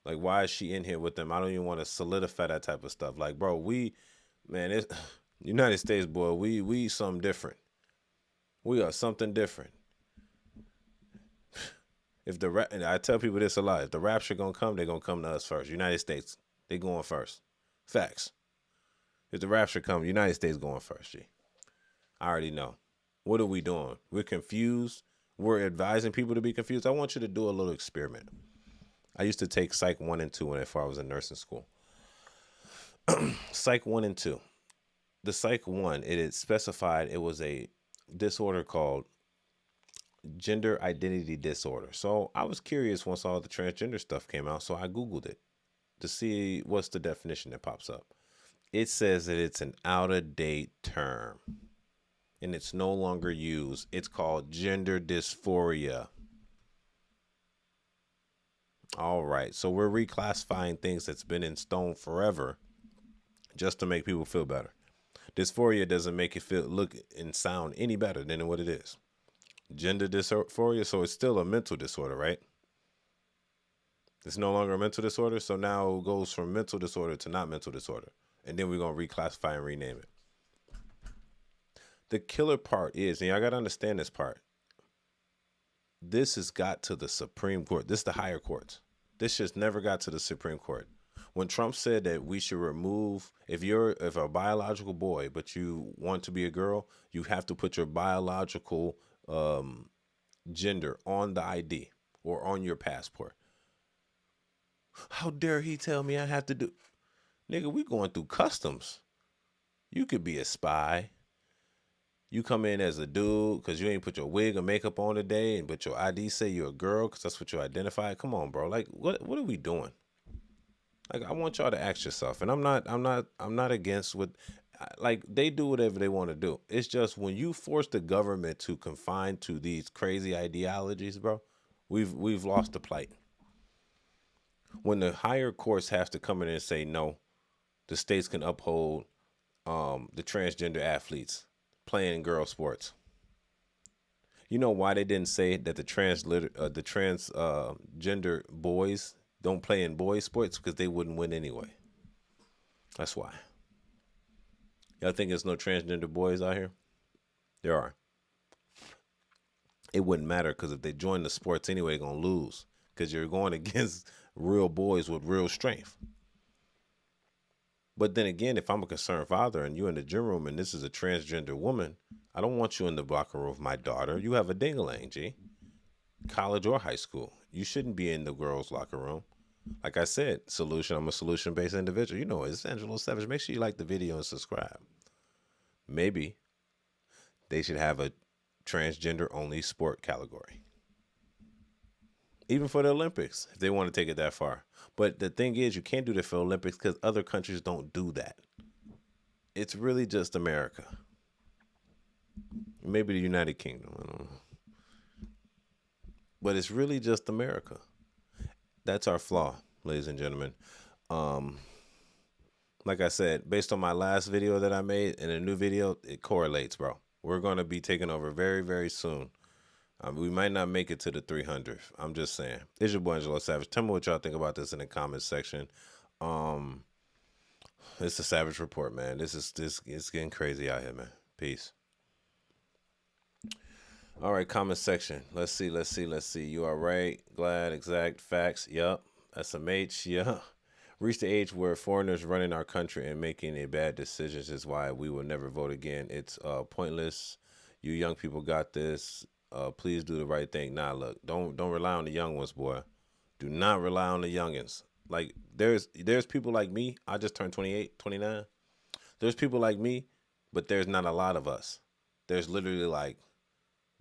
Speaker 1: Like, why is she in here with them? I don't even want to solidify that type of stuff. Like, bro, it's United States, boy, we something different. We are something different. And I tell people this a lot. If the rapture gonna come, they're gonna come to us first. United States, they going first. Facts. If the rapture comes, United States going first, G. I already know. What are we doing? We're confused. We're advising people to be confused. I want you to do a little experiment. I used to take Psych 1 and 2 if I was in nursing school. Psych 1 and 2. The Psych 1, it had specified it was a disorder called gender identity disorder. So I was curious once all the transgender stuff came out, so I Googled it to see what's the definition that pops up. It says that it's an out-of-date term, and it's no longer used. It's called gender dysphoria. All right, so we're reclassifying things that's been in stone forever just to make people feel better. Dysphoria doesn't make it look and sound any better than what it is. Gender dysphoria, so it's still a mental disorder, right? It's no longer a mental disorder, so now it goes from mental disorder to not mental disorder. And then we're going to reclassify and rename it. The killer part is, and y'all got to understand this part, this has got to the Supreme Court. This is the higher courts. This just never got to the Supreme Court. When Trump said that we should remove, if a biological boy, but you want to be a girl, you have to put your biological gender on the ID or on your passport. How dare he tell me I have to do? Nigga, we going through customs. You could be a spy. You come in as a dude because you ain't put your wig or makeup on today, but your ID say you're a girl because that's what you identify. Come on, bro. Like, what are we doing? Like, I want y'all to ask yourself, and I'm not against what, like, they do whatever they want to do. It's just when you force the government to confine to these crazy ideologies, bro, we've lost the plight. When the higher courts have to come in and say no, the states can uphold the transgender athletes playing girl sports. You know why they didn't say that the transgender boys don't play in boys sports? Because they wouldn't win anyway. That's why. Y'all think there's no transgender boys out here? There are. It wouldn't matter because if they join the sports anyway, they're going to lose because you're going against real boys with real strength. But then again, if I'm a concerned father and you're in the gym room and this is a transgender woman, I don't want you in the locker room with my daughter. You have a ding-a-ling, G. College or high school. You shouldn't be in the girls' locker room. Like I said, I'm a solution-based individual. You know, it's Angelo Savage. Make sure you like the video and subscribe. Maybe they should have a transgender-only sport category. Even for the Olympics, if they want to take it that far. But the thing is, you can't do that for Olympics because other countries don't do that. It's really just America. Maybe the United Kingdom. I don't know. But it's really just America. That's our flaw, ladies and gentlemen. Like I said, based on my last video that I made and a new video, it correlates, bro. We're going to be taking over very, very soon. We might not make it to the 300th. I'm just saying. It's your boy Angelo Savage. Tell me what y'all think about this in the comments section. It's a Savage Report, man. It's getting crazy out here, man. Peace. All right, comment section. Let's see. You are right. Glad, exact, facts. Yup. SMH. Yeah. Reach the age where foreigners running our country and making a bad decisions is why we will never vote again. It's pointless. You young people got this. Please do the right thing. Nah, look, don't rely on the young ones, boy. Do not rely on the youngins. Like, there's people like me. I just turned 28, 29. There's people like me, but there's not a lot of us. There's literally like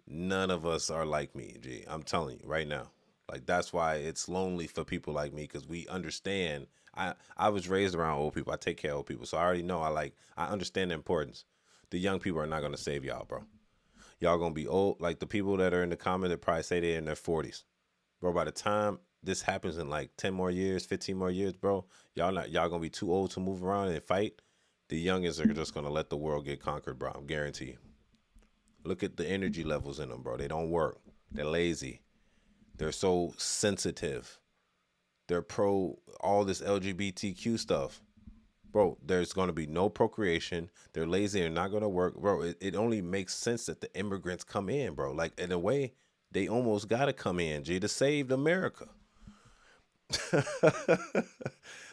Speaker 1: none of us are like me, G. I'm telling you right now. Like, that's why it's lonely for people like me, because we understand. I was raised around old people. I take care of old people. So I already know I understand the importance. The young people are not going to save y'all, bro. Y'all going to be old. Like the people that are in the comment that probably say they're in their 40s. Bro, by the time this happens in like 10 more years, 15 more years, bro, y'all going to be too old to move around and fight. The youngins are just going to let the world get conquered, bro. I guarantee you. Look at the energy levels in them, bro. They don't work. They're lazy. They're so sensitive. They're pro all this LGBTQ stuff. Bro, there's going to be no procreation. They're lazy. They're not going to work. Bro, it only makes sense that the immigrants come in, bro. Like, in a way, they almost got to come in, G, to save America.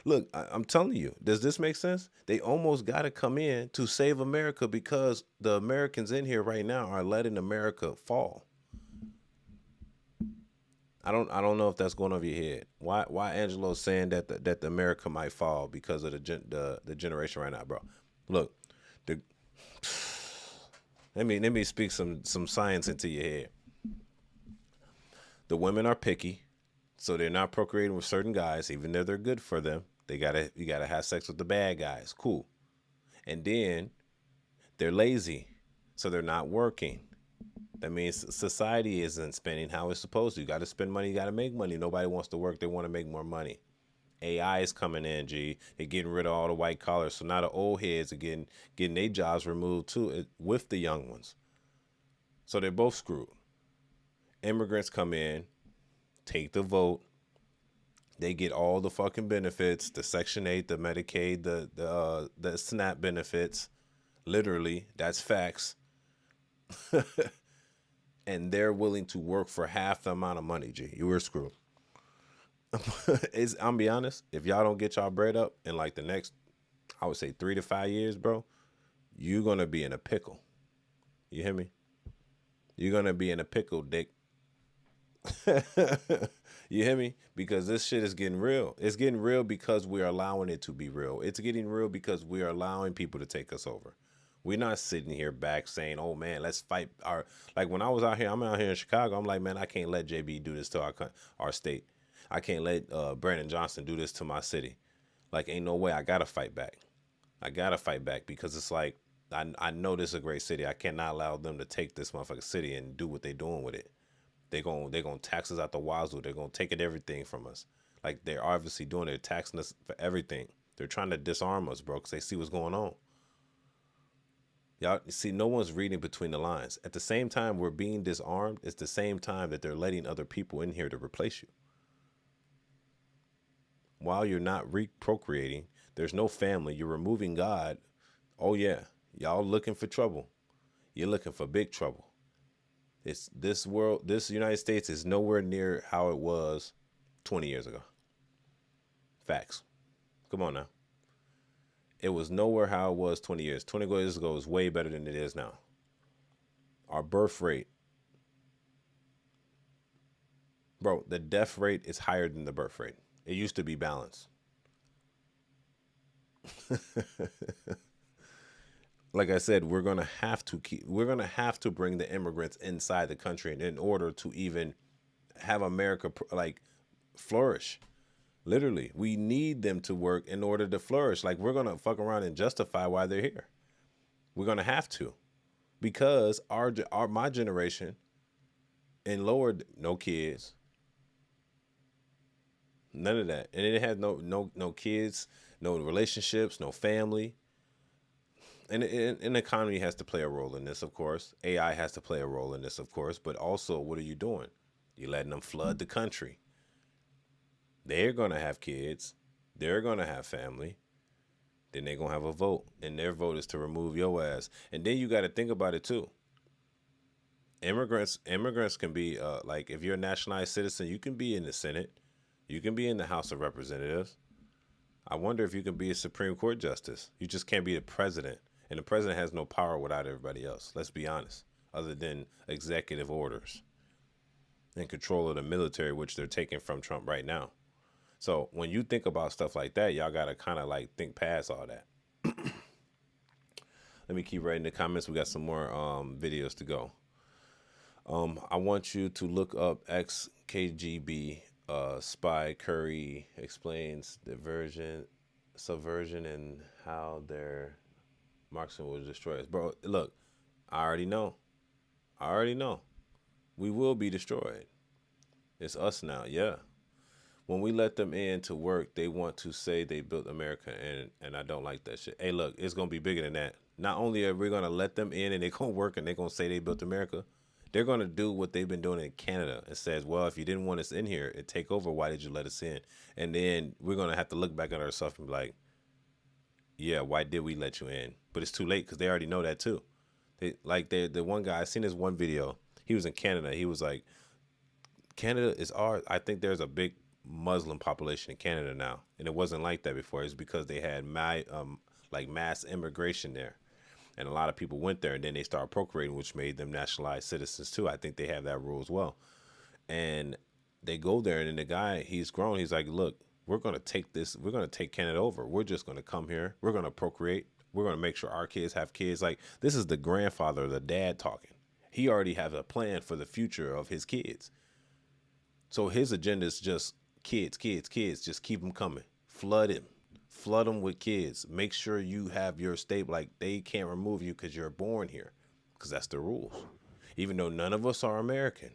Speaker 1: Look, I'm telling you, does this make sense? They almost got to come in to save America because the Americans in here right now are letting America fall. I don't know if that's going over your head. Why Angelo's saying that the America might fall because of the generation right now, bro? Look, let me speak some science into your head. The women are picky, so they're not procreating with certain guys, even though they're good for them. You gotta have sex with the bad guys. Cool. And then they're lazy, so they're not working. That means society isn't spending how it's supposed to. You got to spend money. You got to make money. Nobody wants to work. They want to make more money. AI is coming in, G. They're getting rid of all the white collars. So now the old heads are getting their jobs removed too with the young ones. So they're both screwed. Immigrants come in, take the vote. They get all the fucking benefits, the Section 8, the Medicaid, the SNAP benefits. Literally, that's facts. And they're willing to work for half the amount of money, G. You were screwed. I'm be honest, if y'all don't get y'all bread up in like the next, I would say 3 to 5 years, bro, you're going to be in a pickle. You hear me? You're going to be in a pickle, dick. You hear me? Because this shit is getting real. It's getting real because we're allowing it to be real. It's getting real because we are allowing people to take us over. We're not sitting here back saying, oh man, let's fight our, like when I was out here, I'm out here in Chicago. I'm like, man, I can't let JB do this to our state. I can't let Brandon Johnson do this to my city. Like, ain't no way. I got to fight back. I got to fight back because it's like, I know this is a great city. I cannot allow them to take this motherfucking city and do what they're doing with it. They're gonna tax us out the wazoo. They're gonna take everything from us. Like they're obviously doing. They're taxing us for everything. They're trying to disarm us, bro, because they see what's going on. Y'all see, no one's reading between the lines. At the same time we're being disarmed, it's the same time that they're letting other people in here to replace you. While you're not procreating, there's no family. You're removing God. Oh yeah, y'all looking for trouble. You're looking for big trouble. It's this world, this United States is nowhere near how it was 20 years ago. Facts. Come on now. It was nowhere how it was 20 years. 20 years ago was way better than it is now. Our birth rate. Bro, the death rate is higher than the birth rate. It used to be balanced. Like I said, we're going to have to bring the immigrants inside the country in order to even have America like flourish. Literally, we need them to work in order to flourish. Like we're going to fuck around and justify why they're here. We're going to have to, because my generation and lower, no kids, none of that. And it had no kids, no relationships, no family. And the economy has to play a role in this, of course. AI has to play a role in this, of course. But also, what are you doing? You're letting them flood the country. They're going to have kids. They're going to have family. Then they're going to have a vote. And their vote is to remove your ass. And then you got to think about it, too. Immigrants can be, like, if you're a nationalized citizen, you can be in the Senate. You can be in the House of Representatives. I wonder if you can be a Supreme Court justice. You just can't be the president. And the president has no power without everybody else. Let's be honest. Other than executive orders and control of the military, which they're taking from Trump right now. So when you think about stuff like that, y'all got to kind of like think past all that. Let me keep writing the comments. We got some more videos to go. I want you to look up ex-KGB spy Curry explains subversion and how their Marxism will destroy us. Bro, look, I already know. We will be destroyed. It's us now, yeah. When we let them in to work, they want to say they built America, and I don't like that shit. Hey, look, it's going to be bigger than that. Not only are we going to let them in and they're going to work and they're going to say they built America, they're going to do what they've been doing in Canada and says, well, if you didn't want us in here and take over, why did you let us in? And then we're going to have to look back at ourselves and be like, yeah, why did we let you in? But it's too late because they already know that too. The one guy, I seen this one video. He was in Canada. He was like, Canada is ours. I think there's a big Muslim population in Canada now. And it wasn't like that before. It's because they had mass immigration there. And a lot of people went there and then they started procreating, which made them nationalized citizens too. I think they have that rule as well. And they go there and then the guy, he's grown. He's like, look, we're going to take this. We're going to take Canada over. We're just going to come here. We're going to procreate. We're going to make sure our kids have kids. Like, this is the grandfather, the dad talking. He already has a plan for the future of his kids. So his agenda is just kids. Just keep them coming. Flood them with kids. Make sure you have your state. Like, they can't remove you because you're born here, because that's the rules. Even though none of us are American.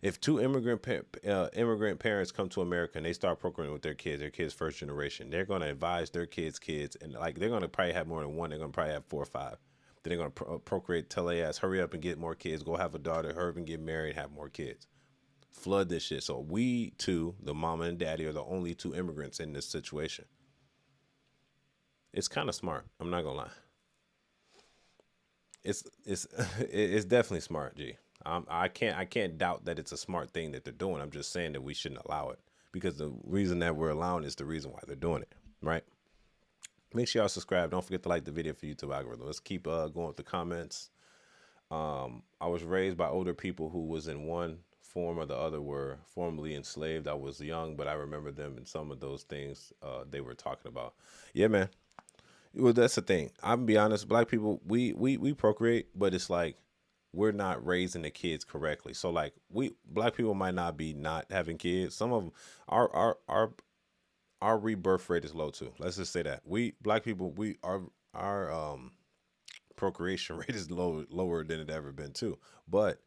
Speaker 1: If two immigrant parents come to America and they start procreating with their kids first generation, they're going to advise their kids, and like they're going to probably have more than one. They're going to probably have 4 or 5. Then they're going to procreate, tell their ass, hurry up and get more kids, go have a daughter, hurry up and get married, have more kids. Flood this shit. So we two, the mama and daddy, are the only 2 immigrants in this situation. It's kind of smart. I'm not going to lie. It's definitely smart, G. I can't doubt that it's a smart thing that they're doing. I'm just saying that we shouldn't allow it, because the reason that we're allowing is the reason why they're doing it, right? Make sure y'all subscribe. Don't forget to like the video for YouTube algorithm. Let's keep going with the comments. I was raised by older people who was in one form or the other were formerly enslaved. I was young, but I remember them and some of those things they were talking about. Yeah, man. Well, that's the thing. I'm gonna be honest. Black people, we procreate, but it's like we're not raising the kids correctly. So like black people might not be not having kids. Some of them, our rebirth rate is low too. Let's just say that black people our procreation rate is lower than it ever been too. But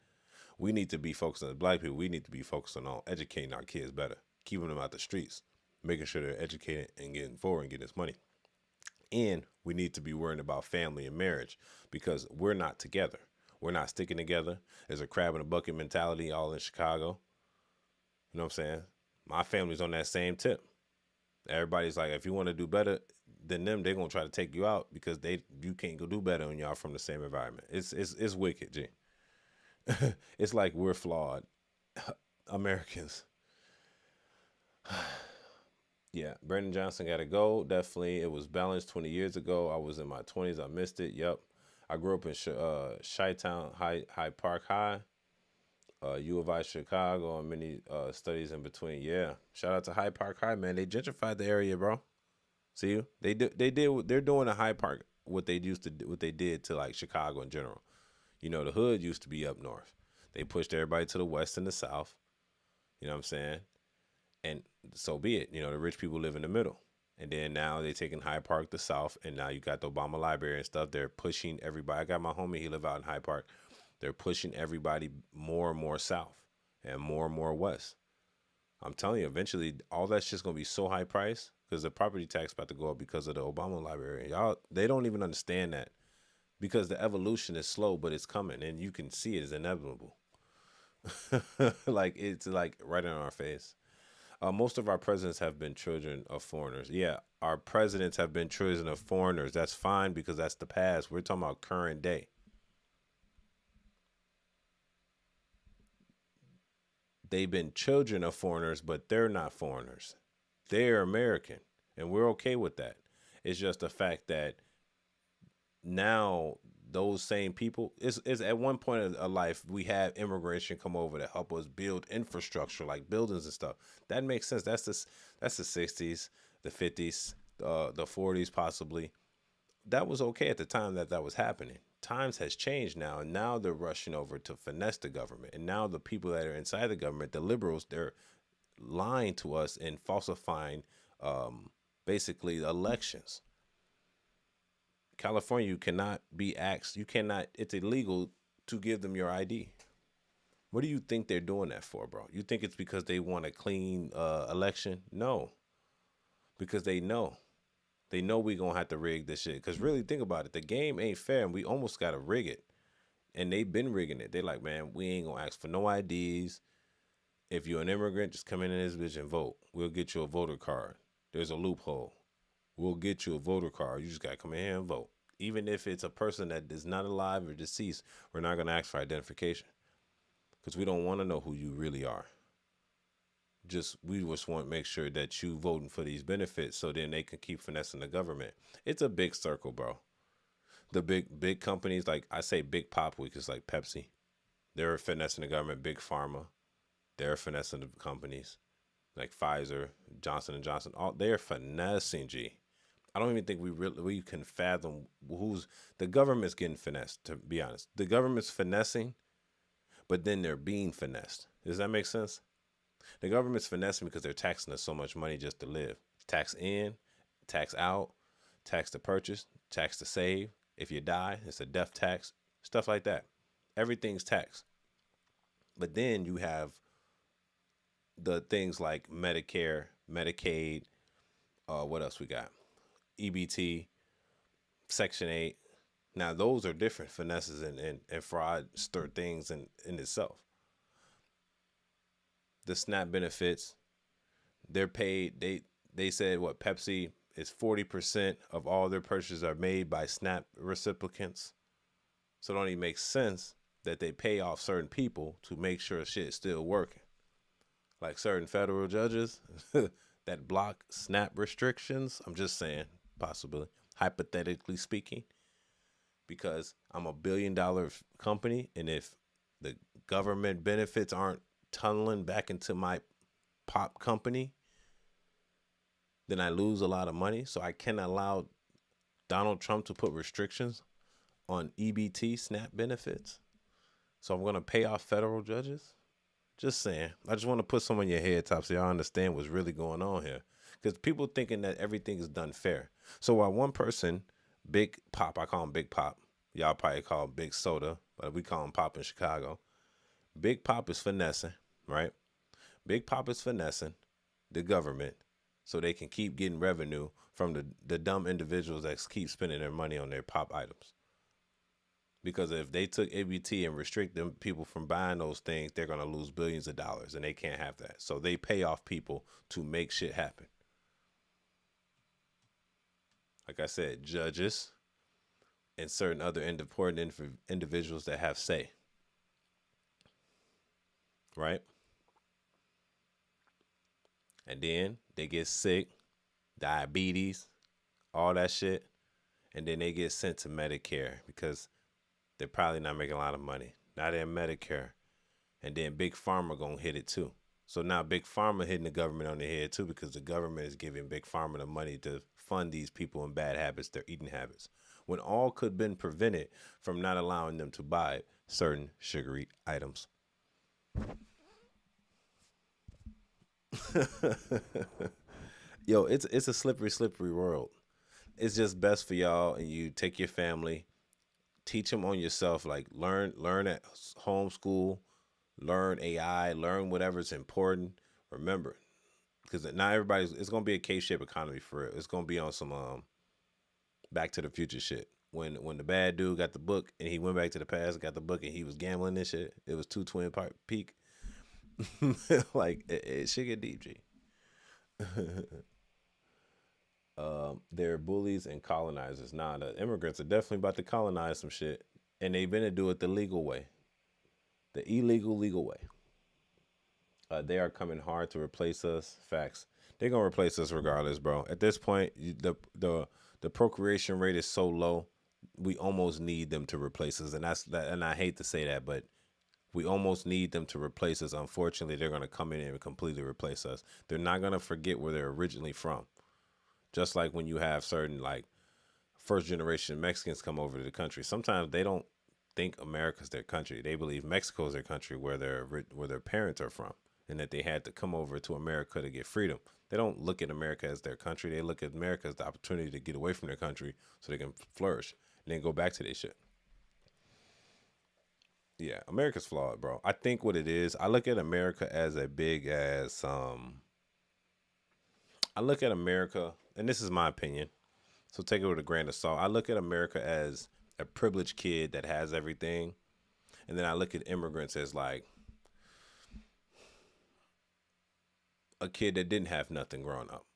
Speaker 1: we need to be focused on black people. We need to be focusing on educating our kids better, keeping them out the streets, making sure they're educated and getting forward and getting this money. And we need to be worrying about family and marriage because we're not together. We're not sticking together. There's a crab in a bucket mentality all in Chicago. You know what I'm saying? My family's on that same tip. Everybody's like, if you want to do better than them, they're going to try to take you out because you can't go do better when y'all from the same environment. It's wicked, G. It's like we're flawed Americans. Yeah, Brandon Johnson got to go. Definitely. It was balanced 20 years ago. I was in my 20s. I missed it. Yep. I grew up in Chi-Town, Hyde Park High, U of I Chicago, and many studies in between. Yeah. Shout out to Hyde Park High, man. They gentrified the area, bro. See you? They're doing a Hyde Park what they did to like Chicago in general. You know, the hood used to be up north. They pushed everybody to the west and the south. You know what I'm saying? And so be it. You know, the rich people live in the middle. And then now they're taking Hyde Park to south. And now you got the Obama Library and stuff. They're pushing everybody. I got my homie, he live out in Hyde Park. They're pushing everybody more and more south and more west. I'm telling you, eventually all that's just going to be so high priced because the property tax about to go up because of the Obama Library. They don't even understand that because the evolution is slow, but it's coming. And you can see it is inevitable. Like it's like right in our face. Most of our presidents have been children of foreigners. Yeah, our presidents have been children of foreigners. That's fine because that's the past. We're talking about current day. They've been children of foreigners, but they're not foreigners. They're American, and we're okay with that. It's just the fact that now those same people is at one point of life we have immigration come over to help us build infrastructure like buildings and stuff. That makes sense. That's the 60s, the 50s, the 40s possibly. That was okay at the time that was happening. Times has changed now, and now they're rushing over to finesse the government. And now the people that are inside the government, the liberals, they're lying to us and falsifying basically elections. California, you cannot be asked, it's illegal to give them your ID. What do you think they're doing that for, bro? You think it's because they want a clean election? No. Because they know. They know we're going to have to rig this shit. Because really, think about it. The game ain't fair, and we almost got to rig it. And they've been rigging it. They're like, man, we ain't going to ask for no IDs. If you're an immigrant, just come in this bitch and vote. We'll get you a voter card. There's a loophole. We'll get you a voter card. You just got to come in here and vote. Even if it's a person that is not alive or deceased, we're not going to ask for identification. Because we don't want to know who you really are. We just want to make sure that you voting for these benefits so then they can keep finessing the government. It's a big circle, bro. The big companies, like I say big pop week, is like Pepsi. They're finessing the government. Big Pharma, they're finessing the companies. Like Pfizer, Johnson & Johnson, they're finessing, G. I don't even think we can fathom the government's getting finessed, to be honest. The government's finessing, but then they're being finessed. Does that make sense? The government's finessing because they're taxing us so much money just to live. Tax in, tax out, tax to purchase, tax to save. If you die, it's a death tax, stuff like that. Everything's taxed. But then you have the things like Medicare, Medicaid, what else we got? EBT, Section 8. Now, those are different finesses and fraudster things in itself. The SNAP benefits, they're paid. They said what Pepsi is 40% of all their purchases are made by SNAP recipients. So it only makes sense that they pay off certain people to make sure shit's still working. Like certain federal judges that block SNAP restrictions. I'm just saying, possibly, hypothetically speaking, because I'm $1 billion company, and if the government benefits aren't tunneling back into my pop company, then I lose a lot of money. So I can't allow Donald Trump to put restrictions on EBT SNAP benefits. So I'm going to pay off federal judges. Just saying. I just want to put some on your head top so y'all understand what's really going on here. Because people thinking that everything is done fair. So while one person, Big Pop, I call him Big Pop. Y'all probably call him Big Soda, but we call him Pop in Chicago. Big Pop is finessing, right? Big Pop is finessing the government so they can keep getting revenue from the dumb individuals that keep spending their money on their pop items. Because if they took ABT and restrict them people from buying those things, they're going to lose billions of dollars, and they can't have that. So they pay off people to make shit happen. Like I said, judges and certain other important individuals that have say. Right? And then they get sick, diabetes, all that shit. And then they get sent to Medicare because they're probably not making a lot of money. Now they're in Medicare. And then Big Pharma gonna hit it too. So now Big Pharma hitting the government on the head too, because the government is giving Big Pharma the money to fund these people in bad habits, their eating habits, when all could have been prevented from not allowing them to buy certain sugary items. Yo, it's a slippery world. It's just best for y'all, and you take your family, teach them on yourself, like learn at homeschool, learn AI, learn whatever's important. Remember, because not everybody's, it's gonna be a K-shaped economy for it. It's gonna be on some Back to the Future shit. When the bad dude got the book and he went back to the past, got the book, and he was gambling and shit. It was 2 Twin Peak. Like it should get deep, G. They're bullies and colonizers. Nah, the immigrants are definitely about to colonize some shit, and they've been to do it the legal way, the illegal legal way. They are coming hard to replace us. Facts. They're gonna replace us regardless, bro. At this point, the procreation rate is so low, we almost need them to replace us, and that's that. And I hate to say that, but we almost need them to replace us. Unfortunately, they're gonna come in and completely replace us. They're not gonna forget where they're originally from. Just like when you have certain like first generation Mexicans come over to the country, sometimes they don't think America's their country. They believe Mexico is their country, where their parents are from, and that they had to come over to America to get freedom. They don't look at America as their country. They look at America as the opportunity to get away from their country so they can flourish and then go back to their shit. Yeah, America's flawed, bro. I think what it is, I look at America as a big as I look at America, and this is my opinion, so take it with a grain of salt. I look at America as a privileged kid that has everything, and then I look at immigrants as like a kid that didn't have nothing growing up.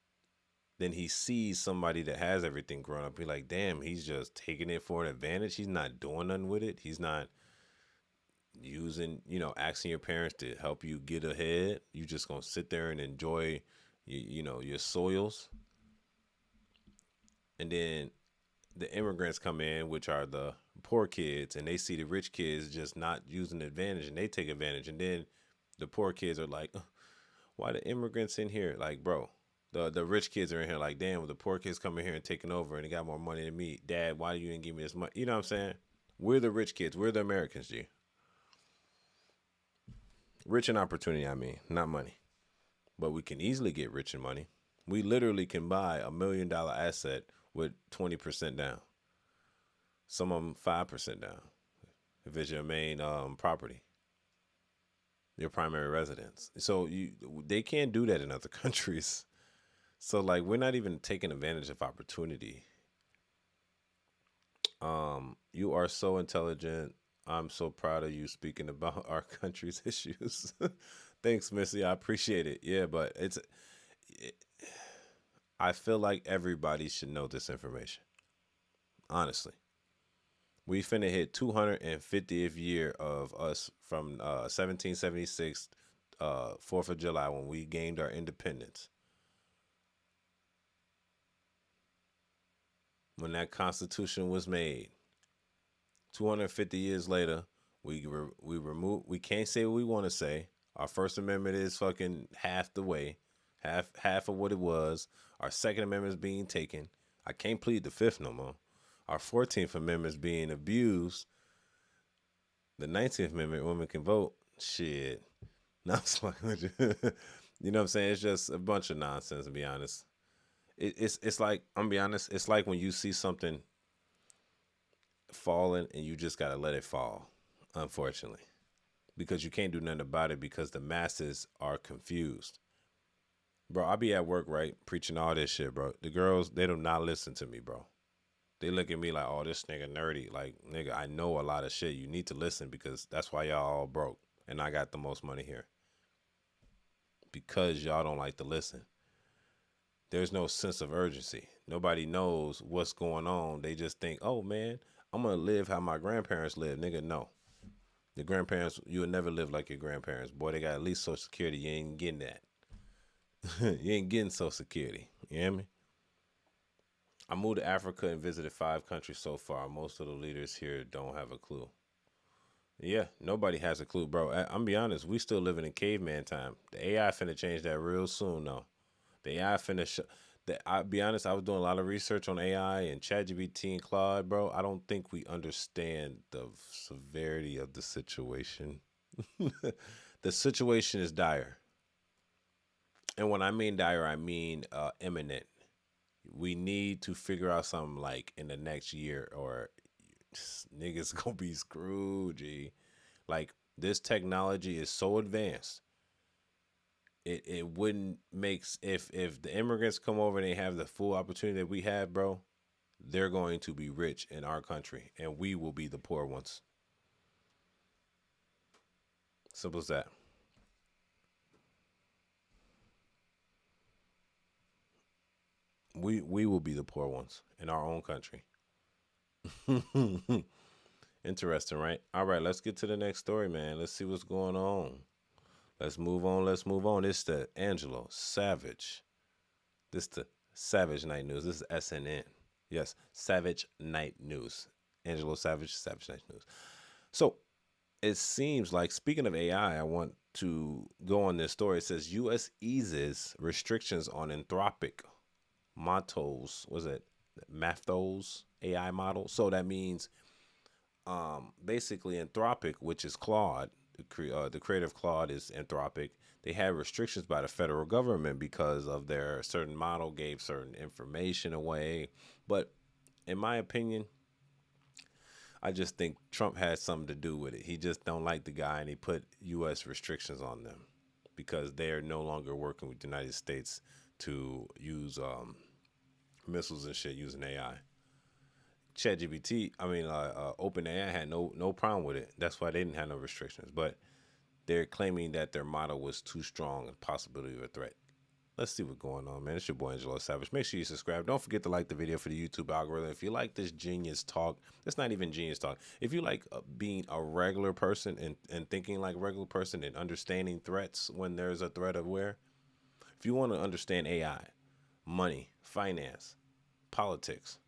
Speaker 1: Then he sees somebody that has everything growing up. He's like, damn, he's just taking it for an advantage. He's not doing nothing with it. He's not using, asking your parents to help you get ahead. You just gonna sit there and enjoy, your soils. And then the immigrants come in, which are the poor kids, and they see the rich kids just not using advantage, and they take advantage. And then the poor kids are like, why the immigrants in here? Like, bro, the rich kids are in here like, damn, well, the poor kids coming here and taking over, and they got more money than me. Dad, why you didn't give me this money? You know what I'm saying? We're the rich kids. We're the Americans, G. Rich in opportunity, I mean, not money. But we can easily get rich in money. We literally can buy $1 million asset with 20% down. Some of them 5% down. If it's your main property, your primary residence. So they can't do that in other countries. So like, we're not even taking advantage of opportunity. You are so intelligent. I'm so proud of you speaking about our country's issues. Thanks, Missy. I appreciate it. Yeah, but I feel like everybody should know this information. Honestly. We finna hit 250th year of us from 1776, 4th of July, when we gained our independence. When that Constitution was made. 250 years later, we can't say what we want to say. Our First Amendment is fucking half the way, half of what it was. Our Second Amendment is being taken. I can't plead the Fifth no more. Our 14th Amendment is being abused. The 19th Amendment, women can vote. Shit. No, it's like, you know what I'm saying? It's just a bunch of nonsense, to be honest. It's like, I'm gonna be honest, it's like when you see something falling and you just gotta let it fall, unfortunately. Because you can't do nothing about it because the masses are confused. Bro, I be at work, right, preaching all this shit, bro. The girls, they do not listen to me, bro. They look at me like, oh, this nigga nerdy. Like, nigga, I know a lot of shit. You need to listen because that's why y'all all broke. And I got the most money here. Because y'all don't like to listen. There's no sense of urgency. Nobody knows what's going on. They just think, oh, man, I'm going to live how my grandparents lived. Nigga, no. The grandparents, you would never live like your grandparents. Boy, they got at least Social Security. You ain't getting that. You ain't getting Social Security. You hear me? I moved to Africa and visited 5 countries so far. Most of the leaders here don't have a clue. Yeah, nobody has a clue, bro. I'm be honest, we still living in caveman time. The AI finna change that real soon, though. The AI finna I'll be honest, I was doing a lot of research on AI and ChatGPT and Claude, bro. I don't think we understand the severity of the situation. The situation is dire. And when I mean dire, I mean imminent. We need to figure out something like in the next year or niggas gonna be screwed, G. Like, this technology is so advanced. It wouldn't make, if the immigrants come over and they have the full opportunity that we have, bro, they're going to be rich in our country and we will be the poor ones. Simple as that. We will be the poor ones in our own country. Interesting, right? All right, let's get to the next story, man. Let's see what's going on. Let's move on. This is the Angelo Savage. This is the Savage Night News. This is SNN. Yes, Savage Night News. Angelo Savage, Savage Night News. So it seems like, speaking of AI, I want to go on this story. It says U.S. eases restrictions on Anthropic Mathos, Mathos AI model. So that means basically Anthropic, which is Claude, the creator of Claude is Anthropic. They had restrictions by the federal government because of their certain model gave certain information away. But in my opinion, I just think Trump had something to do with it. He just don't like the guy, and he put U.S. restrictions on them because they are no longer working with the United States to use missiles and shit using AI. ChatGPT, OpenAI had no problem with it. That's why they didn't have no restrictions. But they're claiming that their model was too strong and possibility of a threat. Let's see what's going on, man. It's your boy Angelo Savage. Make sure you subscribe. Don't forget to like the video for the YouTube algorithm. If you like this genius talk, it's not even genius talk. If you like being a regular person and thinking like a regular person and understanding threats when there's a threat aware, if you want to understand AI, money, finance, politics,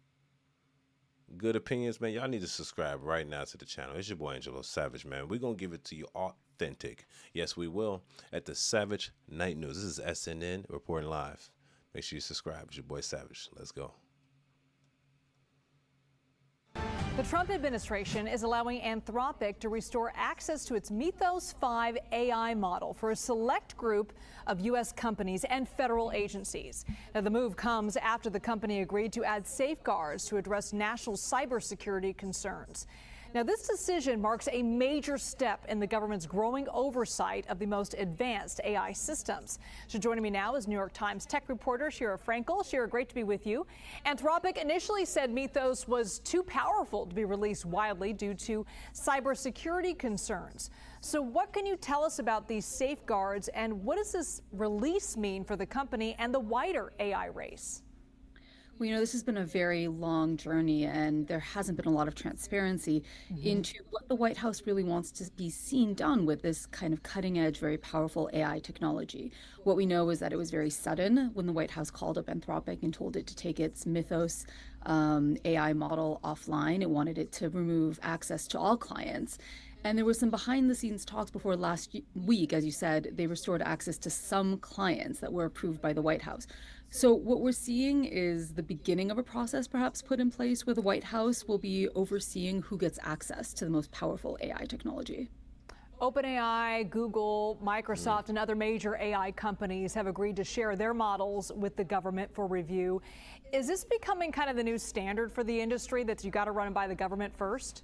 Speaker 1: good opinions, man, y'all need to subscribe right now to the channel. It's your boy Angelo Savage, man. We're going to give it to you authentic. Yes, we will, at the Savage Night News. This is SNN reporting live. Make sure you subscribe. It's your boy Savage. Let's go.
Speaker 10: The Trump administration is allowing Anthropic to restore access to its Mythos 5 AI model for a select group of U.S. companies and federal agencies. Now, the move comes after the company agreed to add safeguards to address national cybersecurity concerns. Now, this decision marks a major step in the government's growing oversight of the most advanced AI systems. So joining me now is New York Times tech reporter Shira Frankel. Shira, great to be with you. Anthropic initially said Mythos was too powerful to be released widely due to cybersecurity concerns. So what can you tell us about these safeguards, and what does this release mean for the company and the wider AI race?
Speaker 11: Well, you know, this has been a very long journey, and there hasn't been a lot of transparency into what the White House really wants to be seen done with this kind of cutting-edge, very powerful AI technology. What we know is that it was very sudden when the White House called up Anthropic and told it to take its Mythos AI model offline. It wanted it to remove access to all clients. And there were some behind the scenes talks before last week, as you said, they restored access to some clients that were approved by the White House. So what we're seeing is the beginning of a process perhaps put in place where the White House will be overseeing who gets access to the most powerful AI technology.
Speaker 10: OpenAI, Google, Microsoft, and other major AI companies have agreed to share their models with the government for review. Is this becoming kind of the new standard for the industry, that you got to run it by the government first?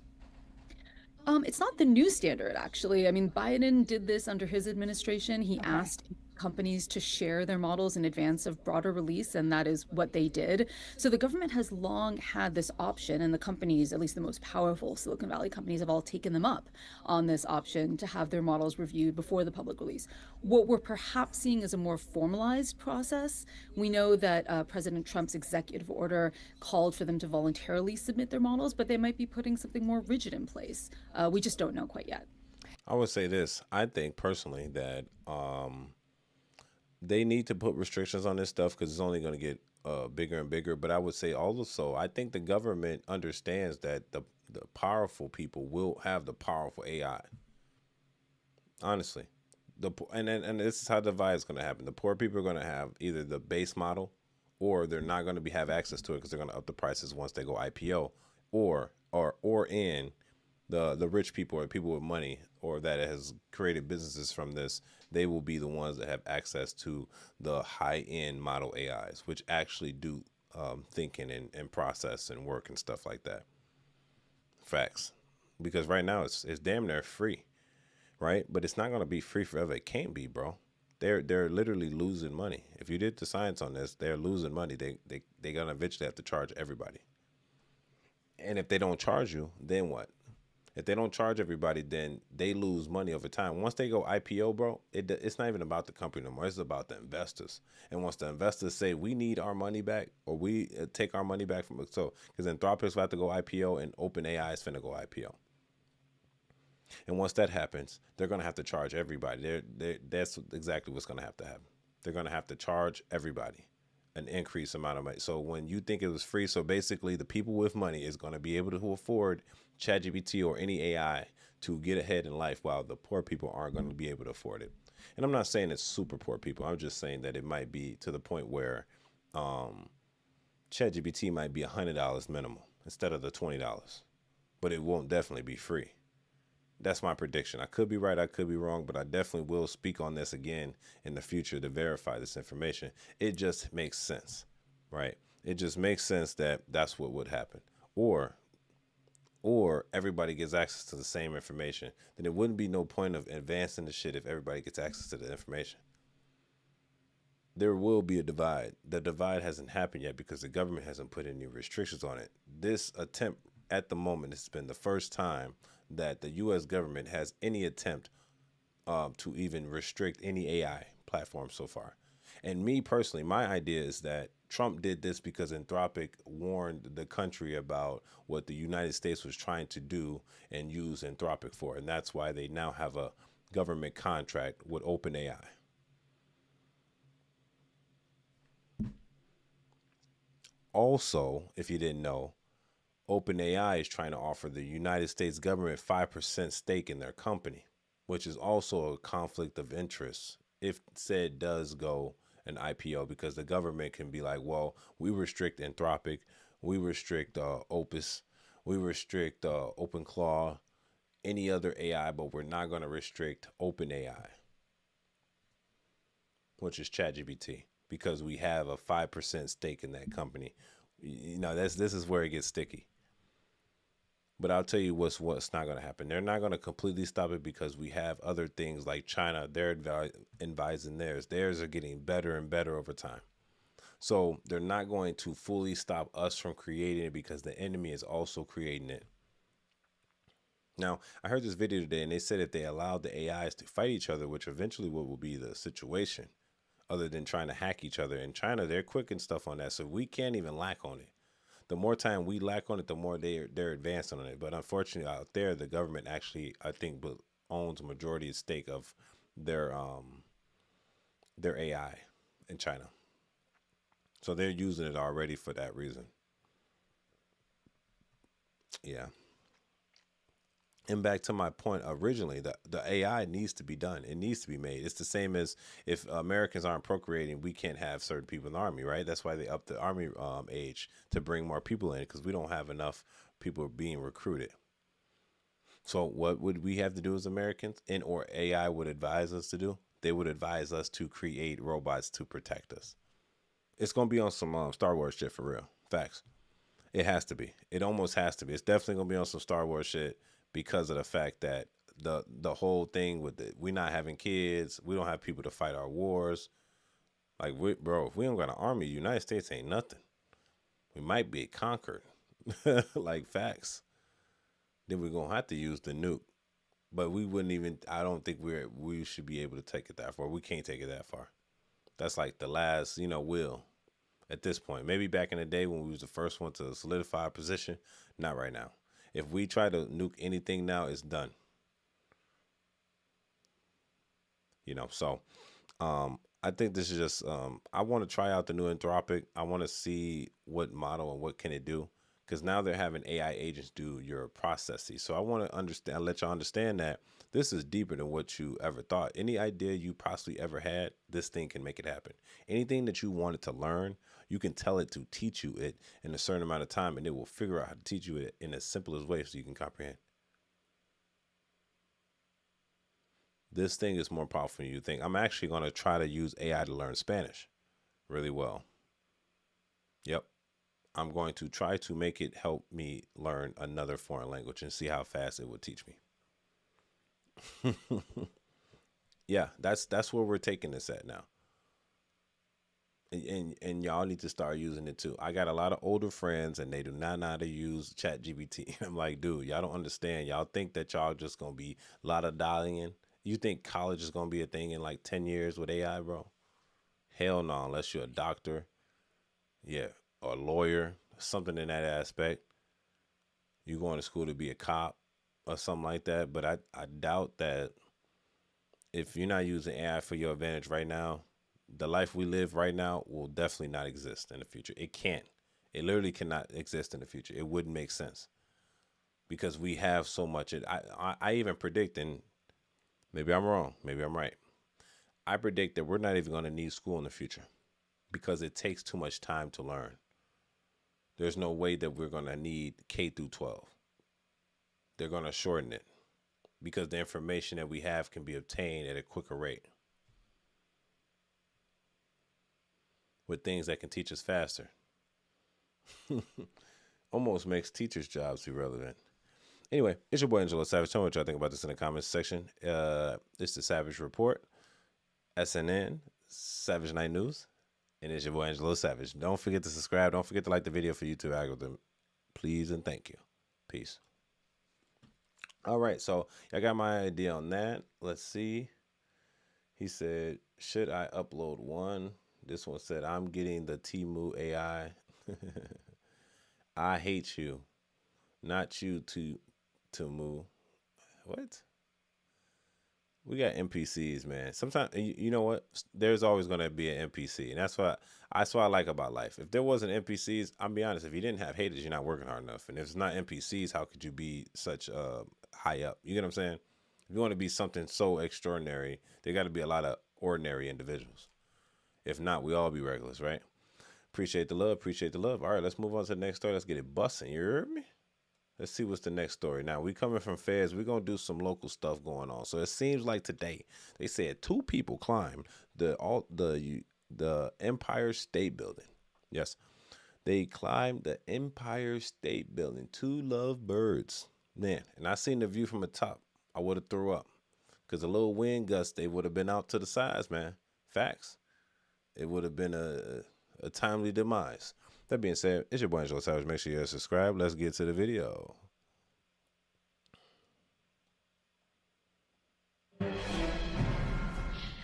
Speaker 11: It's not the new standard, actually. I mean, Biden did this under his administration. He asked companies to share their models in advance of broader release, and that is what they did. So the government has long had this option, and the companies, at least the most powerful Silicon Valley companies, have all taken them up on this option to have their models reviewed before the public release. What we're perhaps seeing is a more formalized process. We know that President Trump's executive order called for them to voluntarily submit their models, but they might be putting something more rigid in place. We just don't know quite yet.
Speaker 1: I would say this. I think personally that they need to put restrictions on this stuff because it's only going to get bigger and bigger. But I would say also, I think the government understands that the powerful people will have the powerful AI. Honestly, and this is how the divide is going to happen. The poor people are going to have either the base model, or they're not going to have access to it because they're going to up the prices once they go IPO, or in the rich people or people with money or that has created businesses from this, they will be the ones that have access to the high-end model AIs, which actually do thinking and process and work and stuff like that. Facts. Because right now it's damn near free, right? But it's not going to be free forever. It can't be, bro. They're literally losing money. If you did the science on this, they're losing money. They're going to eventually have to charge everybody. And if they don't charge you, then what? If they don't charge everybody, then they lose money over time. Once they go IPO, bro, it's not even about the company no more. It's about the investors. And once the investors say, we need our money back, or we take our money back from it, so because Anthropic's about to go IPO and OpenAI is finna go IPO. And once that happens, they're going to have to charge everybody. That's exactly what's going to happen. They're going to have to charge everybody an increased amount of money. So when you think it was free, so basically the people with money is going to be able to afford ChatGPT or any AI to get ahead in life, while the poor people aren't going to be able to afford it. And I'm not saying it's super poor people. I'm just saying that it might be to the point where ChatGPT might be $100 minimum instead of the $20, but it won't definitely be free. That's my prediction. I could be right, I could be wrong, but I definitely will speak on this again in the future to verify this information. It just makes sense, right? It just makes sense that that's what would happen. Or everybody gets access to the same information. Then it wouldn't be no point of advancing the shit if everybody gets access to the information. There will be a divide. The divide hasn't happened yet because the government hasn't put any restrictions on it. This attempt at the moment has been the first time that the U.S. government has any attempt to even restrict any AI platform so far. And me personally, my idea is that Trump did this because Anthropic warned the country about what the United States was trying to do and use Anthropic for. And that's why they now have a government contract with OpenAI. Also, if you didn't know, OpenAI is trying to offer the United States government 5% stake in their company, which is also a conflict of interest if said does go an IPO, because the government can be like, well, we restrict Anthropic, we restrict Opus, we restrict OpenClaw, any other AI, but we're not going to restrict OpenAI, which is ChatGPT, because we have a 5% stake in that company. You know, this is where it gets sticky. But I'll tell you what's not going to happen. They're not going to completely stop it because we have other things like China. They're advising theirs. Theirs are getting better and better over time. So they're not going to fully stop us from creating it because the enemy is also creating it. Now, I heard this video today and they said if they allowed the AIs to fight each other, which eventually what will be the situation, other than trying to hack each other. In China, they're quick and stuff on that. So we can't even lack on it. The more time we lack on it, the more they're advancing on it. But unfortunately, out there, the government actually, I think, owns a majority of stake of their AI in China. So they're using it already for that reason. Yeah. And back to my point originally, the AI needs to be done. It needs to be made. It's the same as if Americans aren't procreating, we can't have certain people in the army, right? That's why they upped the army age to bring more people in, because we don't have enough people being recruited. So what would we have to do as Americans, and or AI would advise us to do? They would advise us to create robots to protect us. It's going to be on some Star Wars shit for real. Facts. It has to be. It almost has to be. It's definitely going to be on some Star Wars shit because of the fact that the whole thing with we not having kids, we don't have people to fight our wars. Like, bro, if we don't got an army, the United States ain't nothing. We might be conquered. Like, facts. Then we're going to have to use the nuke. But we wouldn't even, I don't think we should be able to take it that far. We can't take it that far. That's like the last, will at this point. Maybe back in the day when we was the first one to solidify a position. Not right now. If we try to nuke anything now, it's done. So I think this is just, I want to try out the new Anthropic. I want to see what model and what can it do. Because now they're having AI agents do your processes. So I want to let y'all understand that this is deeper than what you ever thought. Any idea you possibly ever had, this thing can make it happen. Anything that you wanted to learn, you can tell it to teach you it in a certain amount of time, and it will figure out how to teach you it in as simple as way so you can comprehend. This thing is more powerful than you think. I'm actually going to try to use AI to learn Spanish really well. Yep. I'm going to try to make it help me learn another foreign language and see how fast it would teach me. Yeah, that's where we're taking this at now. And y'all need to start using it too. I got a lot of older friends and they do not know how to use ChatGPT. I'm like, dude, y'all don't understand. Y'all think that y'all just going to be a lot of dialing in. You think college is going to be a thing in like 10 years with AI, bro? Hell no, unless you're a doctor. Yeah. Or a lawyer, something in that aspect. You going to school to be a cop or something like that. But I doubt that if you're not using AI for your advantage right now, the life we live right now will definitely not exist in the future. It can't. It literally cannot exist in the future. It wouldn't make sense because we have so much. I even predict, and maybe I'm wrong, maybe I'm right. I predict that we're not even going to need school in the future because it takes too much time to learn. There's no way that we're going to need K through 12. They're going to shorten it because the information that we have can be obtained at a quicker rate with things that can teach us faster. Almost makes teachers' jobs irrelevant. Anyway, it's your boy Angelo Savage. Tell me what y'all think about this in the comments section. It's the Savage Report, SNN, Savage Night News. And it's your boy Angelo Savage. Don't forget to subscribe. Don't forget to like the video for YouTube algorithm. Please and thank you. Peace. All right, so I got my idea on that. Let's see. He said, should I upload one? This one said, I'm getting the Temu AI. I hate you. Not you, Temu. What? We got NPCs, man. Sometimes, you know what? There's always going to be an NPC. And that's what I like about life. If there wasn't NPCs, I'll be honest, if you didn't have haters, you're not working hard enough. And if it's not NPCs, how could you be such high up? You get what I'm saying? If you want to be something so extraordinary, there got to be a lot of ordinary individuals. If not, we all be regulars, right? Appreciate the love. Appreciate the love. All right, let's move on to the next story. Let's get it busting. You heard me? Let's see what's the next story. Now, we coming from Feds. We're going to do some local stuff going on. So it seems like today, they said 2 people climbed the Empire State Building. Yes, they climbed the Empire State Building. 2 lovebirds. Man, and I seen the view from the top. I would have threw up. Because a little wind gust, they would have been out to the sides, man. Facts. It would have been a timely demise. That being said, it's your boy Angelo Savage. Make sure you subscribe. Let's get to the video.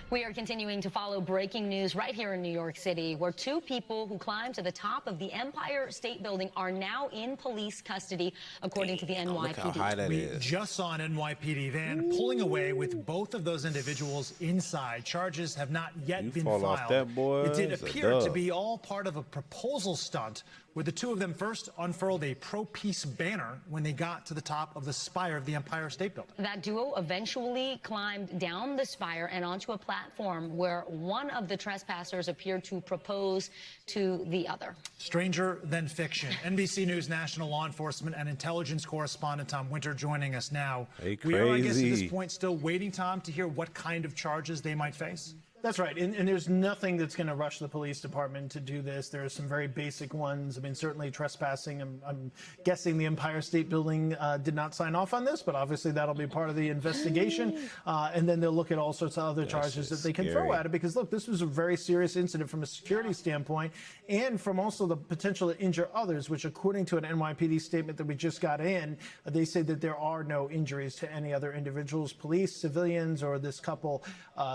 Speaker 12: We are continuing to follow breaking news right here in New York City, where 2 people who climbed to the top of the Empire State Building are now in police custody, according to the NYPD.
Speaker 1: Look how high that is.
Speaker 13: We just saw an NYPD van pulling away with both of those individuals inside. Charges have not yet been filed.
Speaker 1: Off that, boy.
Speaker 13: It did appear to be all part of a proposal stunt where the two of them first unfurled a pro-peace banner when they got to the top of the spire of the Empire State Building.
Speaker 12: That duo eventually climbed down the spire and onto a platform where one of the trespassers appeared to propose to the other.
Speaker 13: Stranger than fiction. NBC News national law enforcement and intelligence correspondent Tom Winter joining us now.
Speaker 1: Hey,
Speaker 13: we are, I guess, at this
Speaker 1: crazy.
Speaker 13: point still waiting, Tom, to hear what kind of charges they might face.
Speaker 14: That's right. And there's nothing that's going to rush the police department to do this. There are some very basic ones. I mean, certainly trespassing. I'm guessing the Empire State Building did not sign off on this, but obviously that'll be part of the investigation. And then they'll look at all sorts of other charges that they can throw at it. Because, look, this was a very serious incident from a security standpoint and from also the potential to injure others, which according to an NYPD statement that we just got in, they say that there are no injuries to any other individuals, police, civilians, or this couple,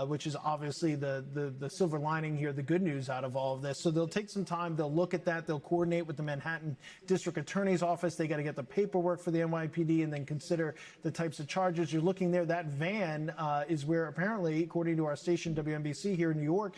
Speaker 14: which is obviously the silver lining here, the good news out of all of this. So they'll take some time. They'll look at that. They'll coordinate with the Manhattan District Attorney's Office. They got to get the paperwork for the NYPD and then consider the types of charges. You're looking there. That van is where apparently, according to our station WNBC here in New York,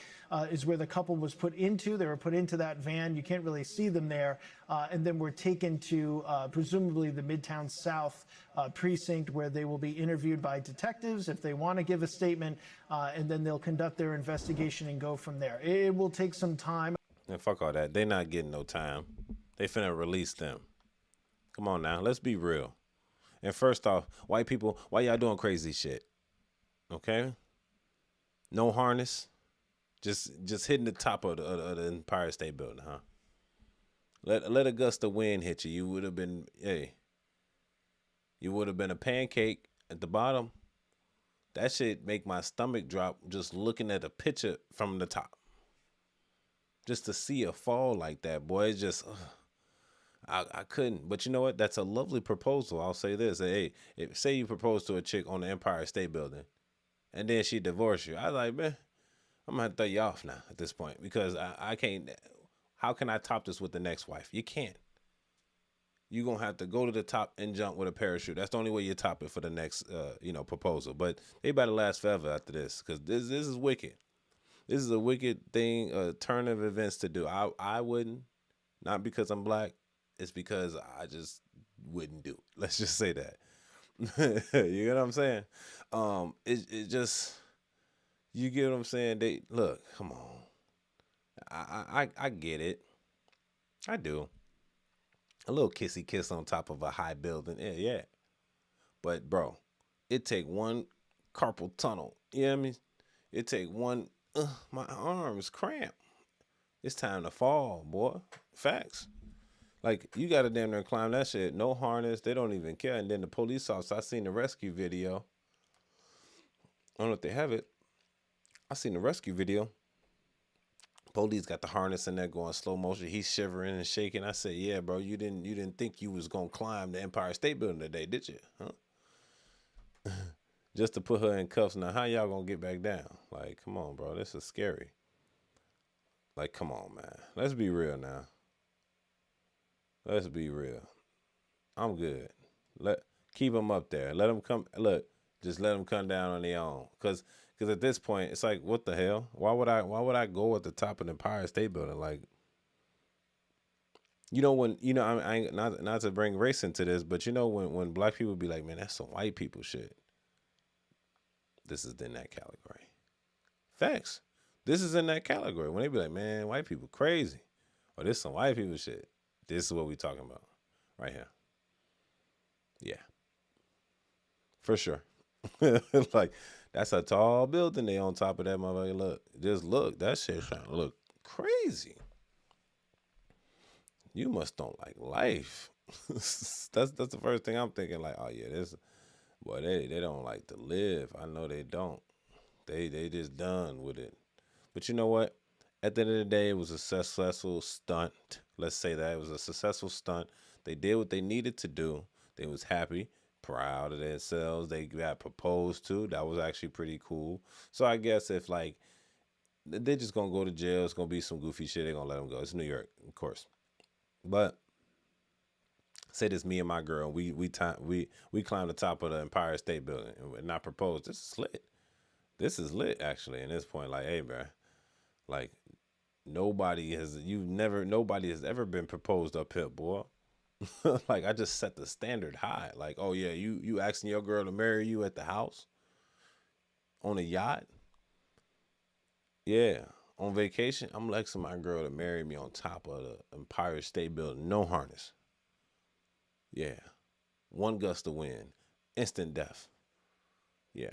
Speaker 14: is where the couple was put into. They were put into that van. You can't really see them there. And then were taken to presumably the Midtown South precinct, where they will be interviewed by detectives if they want to give a statement, and then they'll conduct their investigation and go from there. It will take some time.
Speaker 1: And fuck all that. They not getting no time. They finna release them. Come on now, let's be real. And first off, white people, why y'all doing crazy shit? Okay? No harness. Just hitting the top of the Empire State Building, huh? Let a gust of wind hit you. You would have been, you would have been a pancake at the bottom. That shit make my stomach drop just looking at a picture from the top. Just to see a fall like that, boy, it's just, I couldn't. But you know what? That's a lovely proposal. I'll say this. Hey, say you propose to a chick on the Empire State Building, and then she divorce you. I was like, man, I'm going to have to throw you off now at this point, because I can't. How can I top this with the next wife? You can't. You're going to have to go to the top and jump with a parachute. That's the only way you top it for the next, proposal. But they better last forever after this, because this is wicked. This is a wicked thing, a turn of events to do. I wouldn't, not because I'm black. It's because I just wouldn't do it. Let's just say that. You get what I'm saying? It just, you get what I'm saying? They look, come on. I get it. I do. A little kissy kiss on top of a high building. Yeah. But bro, it take one carpal tunnel. You know what I mean? It take one, my arms cramp. It's time to fall, boy. Facts. Like, you got to damn near climb that shit. No harness. They don't even care. And then the police officer, I seen the rescue video. I don't know if they have it. I seen the rescue video. Police got the harness in there going slow motion. He's shivering and shaking. I said, yeah, bro, you didn't think you was going to climb the Empire State Building today, did you? Huh? Just to put her in cuffs. Now, how y'all going to get back down? Like, come on, bro. This is scary. Like, come on, man. Let's be real now. Let's be real. I'm good. Keep them up there. Let them come. Look, just let them come down on their own. Because at this point, it's like, what the hell? Why would I go at the top of the Empire State Building? Like, I ain't, not to bring race into this, but when black people be like, man, that's some white people shit. This is in that category. Facts. This is in that category. When they be like, man, white people crazy. Or this some white people shit. This is what we talking about right here. Yeah. For sure. Like, that's a tall building. They on top of that motherfucker. Look, that shit trying to look crazy. You must don't like life. That's the first thing I'm thinking. Like, oh yeah, they don't like to live. I know they don't. They just done with it. But you know what? At the end of the day, it was a successful stunt. Let's say that it was a successful stunt. They did what they needed to do. They was happy, proud of themselves. They got proposed to. That was actually pretty cool. So I guess if like they're just gonna go to jail, it's gonna be some goofy shit. They're gonna let them go. It's New York, of course. But say this, me and my girl, we climbed the top of the Empire State Building and I proposed. This is lit. This is lit actually. At this point, like, hey, bro, like, nobody has ever been proposed up here, boy. Like, I just set the standard high. Like, oh yeah, you asking your girl to marry you at the house? On a yacht? Yeah. On vacation? I'm asking my girl to marry me on top of the Empire State Building. No harness. Yeah. One gust of wind. Instant death. Yeah.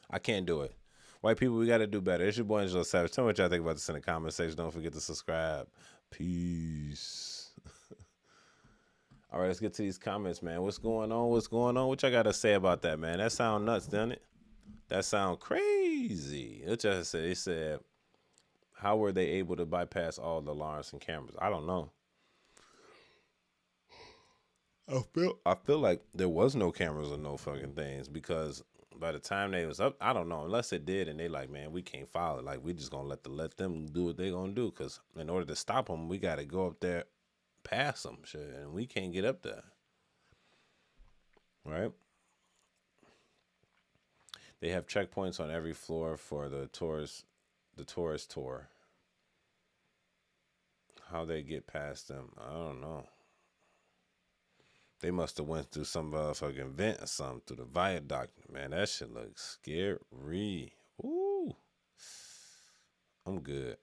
Speaker 1: I can't do it. White people, we got to do better. It's your boy Angelo Savage. Tell me what y'all think about this in the comment section. Don't forget to subscribe. Peace. All right, let's get to these comments, man. What's going on? What's going on? What y'all got to say about that, man? That sound nuts, doesn't it? That sound crazy. What y'all said? They said, how were they able to bypass all the alarms and cameras? I don't know. I feel like there was no cameras or no fucking things, because by the time they was up, I don't know, unless it did, and they like, man, we can't follow it. Like, we just gonna let them do what they gonna do, because in order to stop them, we got to go up there past them, shit, and we can't get up there, right? They have checkpoints on every floor for the tourist tour. How they get past them, I don't know. They must have went through some fucking vent or something through the viaduct. Man, that shit looks scary. Ooh. I'm good.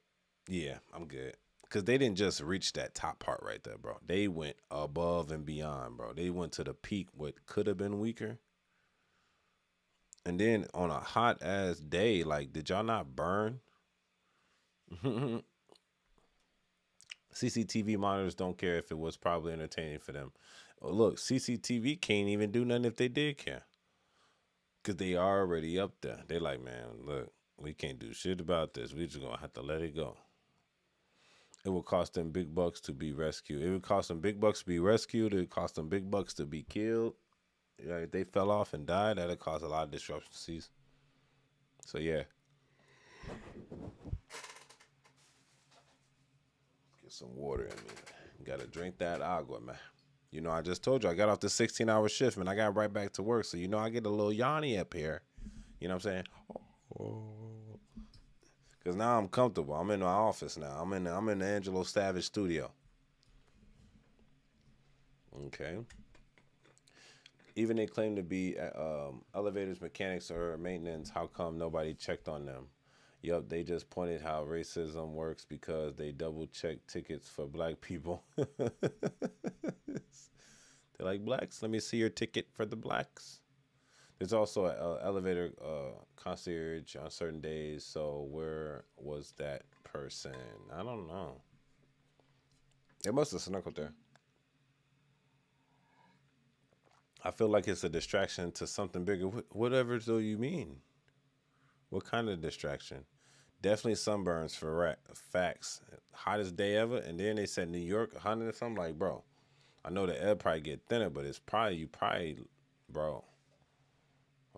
Speaker 1: Yeah, I'm good. Because they didn't just reach that top part right there, bro. They went above and beyond, bro. They went to the peak, what could have been weaker. And then on a hot-ass day, like, did y'all not burn? CCTV monitors don't care if it was probably entertaining for them. Look, CCTV can't even do nothing if they did care, because they already up there. They like, man, look, we can't do shit about this. We just gonna have to let it go. It will cost them big bucks to be rescued. It would cost them big bucks to be rescued. It would cost them big bucks to be killed. Yeah, if they fell off and died, that'd cause a lot of disruptions. So yeah. Get some water in me. Gotta drink that agua, man. You know, I just told you, I got off the 16-hour shift, man. I got right back to work. So, you know, I get a little yawny up here. You know what I'm saying? Because now I'm comfortable. I'm in my office now. I'm in the Angelo Savage studio. Okay. Even they claim to be elevators, mechanics, or maintenance. How come nobody checked on them? Yup, they just pointed how racism works because they double-check tickets for black people. They're like, blacks, let me see your ticket for the blacks. There's also an elevator concierge on certain days, so where was that person? I don't know. They must have snuck up there. I feel like it's a distraction to something bigger. Whatever do you mean? What kind of distraction? Definitely sunburns for facts. Hottest day ever. And then they said New York, 100 or something. Like, bro, I know the air probably get thinner, but it's probably, bro.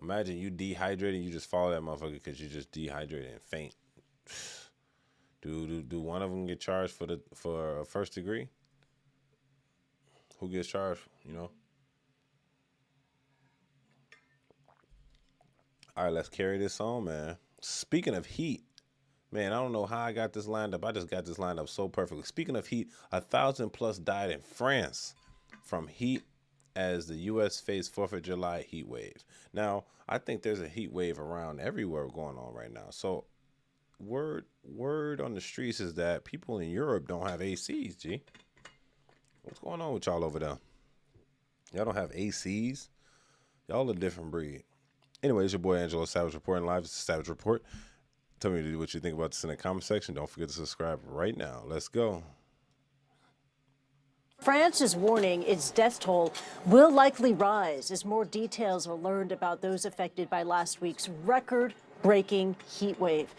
Speaker 1: Imagine you dehydrated, you just follow that motherfucker because you just dehydrated and faint. Do one of them get charged for a first degree? Who gets charged, you know? All right, let's carry this on, man. Speaking of heat, man, I don't know how I got this lined up. I just got this lined up so perfectly. Speaking of heat, 1,000+ died in France from heat as the U.S. faced 4th of July heat wave. Now, I think there's a heat wave around everywhere going on right now. So, word on the streets is that people in Europe don't have ACs, G. What's going on with y'all over there? Y'all don't have ACs? Y'all a different breed. Anyway, it's your boy Angelo Savage reporting live. It's the Savage Report. Tell me what you think about this in the comment section. Don't forget to subscribe right now. Let's go.
Speaker 15: France is warning its death toll will likely rise as more details are learned about those affected by last week's record-breaking heat wave.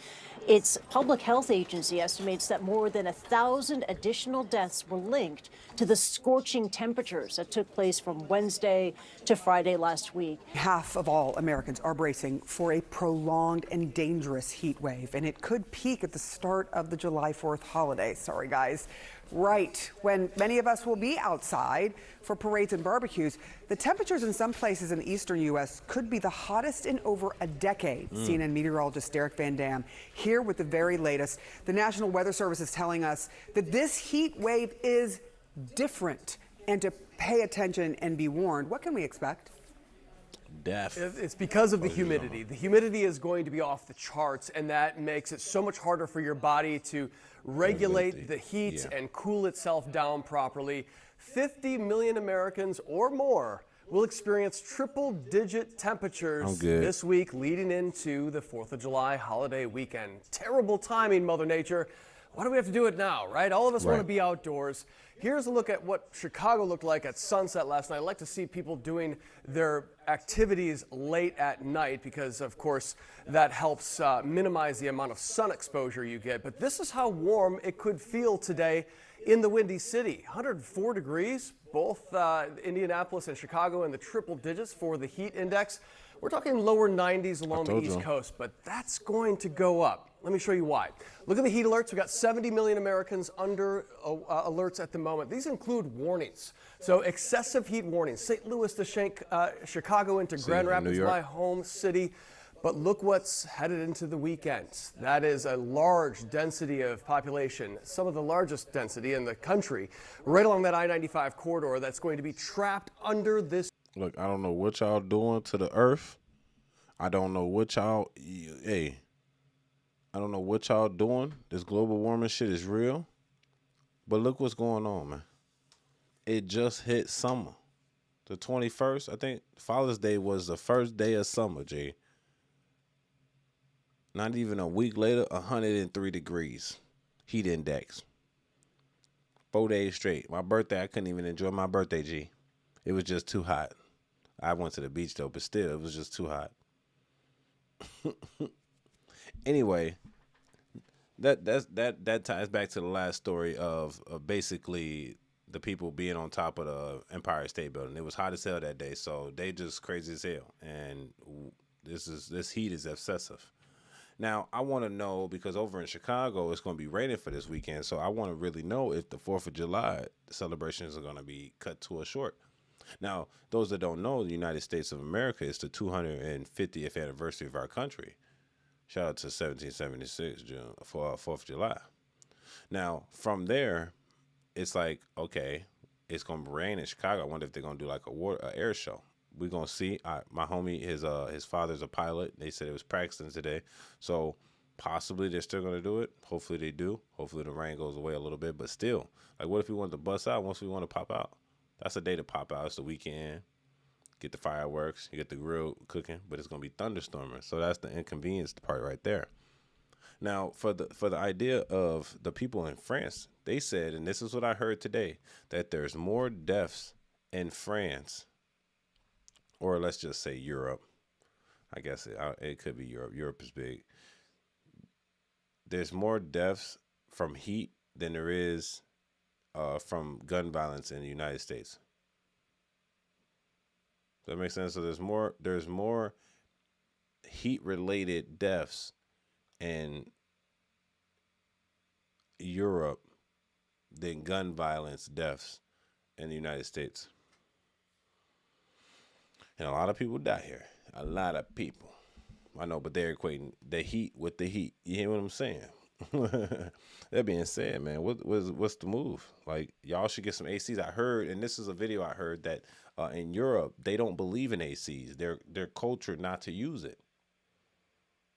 Speaker 15: Its public health agency estimates that more than 1,000 additional deaths were linked to the scorching temperatures that took place from Wednesday to Friday last week.
Speaker 16: Half of all Americans are bracing for a prolonged and dangerous heat wave, and it could peak at the start of the July 4th holiday. Sorry, guys. Right. When many of us will be outside for parades and barbecues, the temperatures in some places in the eastern U.S. could be the hottest in over a decade. CNN meteorologist Derek Van Dam here with the very latest. The National Weather Service is telling us that this heat wave is different and to pay attention and be warned. What can we expect?
Speaker 1: Death.
Speaker 17: It's because of the humidity. The humidity is going to be off the charts, and that makes it so much harder for your body to regulate the heat and cool itself down properly. 50 million Americans or more will experience triple-digit temperatures this week leading into the 4th of July holiday weekend. Terrible timing, Mother Nature. Why do we have to do it now, right? All of us want to be outdoors. Here's a look at what Chicago looked like at sunset last night. I like to see people doing their activities late at night because, of course, that helps minimize the amount of sun exposure you get. But this is how warm it could feel today in the Windy City. 104 degrees, both Indianapolis and Chicago in the triple digits for the heat index. We're talking lower 90s along the East Coast, but that's going to go up. Let me show you why. Look at the heat alerts. We've got 70 million Americans under alerts at the moment. These include warnings. So excessive heat warnings. St. Louis to Chicago into Grand Rapids, my home city. But look what's headed into the weekend. That is a large density of population, some of the largest density in the country, right along that I-95 corridor that's going to be trapped under this.
Speaker 1: Look, I don't know what y'all doing to the earth. I don't know what y'all, I don't know what y'all doing. This global warming shit is real. But look what's going on, man. It just hit summer. The 21st, I think Father's Day was the first day of summer, G. Not even a week later, 103 degrees. Heat index. 4 days straight. My birthday, I couldn't even enjoy my birthday, G. It was just too hot. I went to the beach, though, but still, it was just too hot. Anyway, that ties back to the last story of basically the people being on top of the Empire State Building. It was hot as hell that day, so they just crazy as hell, and this heat is excessive. Now, I want to know, because over in Chicago, it's going to be raining for this weekend, so I want to really know if the 4th of July celebrations are going to be cut to a short. Now, those that don't know, the United States of America is the 250th anniversary of our country. Shout out to 1776, June, for 4th of July. Now, from there, it's like, okay, it's going to rain in Chicago. I wonder if they're going to do like a air show. We're going to see. My homie, his father's a pilot. They said it was practicing today. So possibly they're still going to do it. Hopefully they do. Hopefully the rain goes away a little bit. But still, like, what if we want to bust out once we want to pop out? That's a day to pop out. It's the weekend. Get the fireworks. You get the grill cooking. But it's going to be thunderstorming. So that's the inconvenience part right there. Now, for the idea of the people in France, they said, and this is what I heard today, that there's more deaths in France, or let's just say Europe. I guess it could be Europe. Europe is big. There's more deaths from heat than there is from gun violence in the United States. Does that make sense? So there's more heat-related deaths in Europe than gun violence deaths in the United States. And a lot of people die here. A lot of people. I know, but they're equating the heat with the heat. You hear what I'm saying? That being said, man, what's the move? Like, y'all should get some ACs. I heard, and this is a video I heard, that in Europe, they don't believe in ACs. They're cultured not to use it.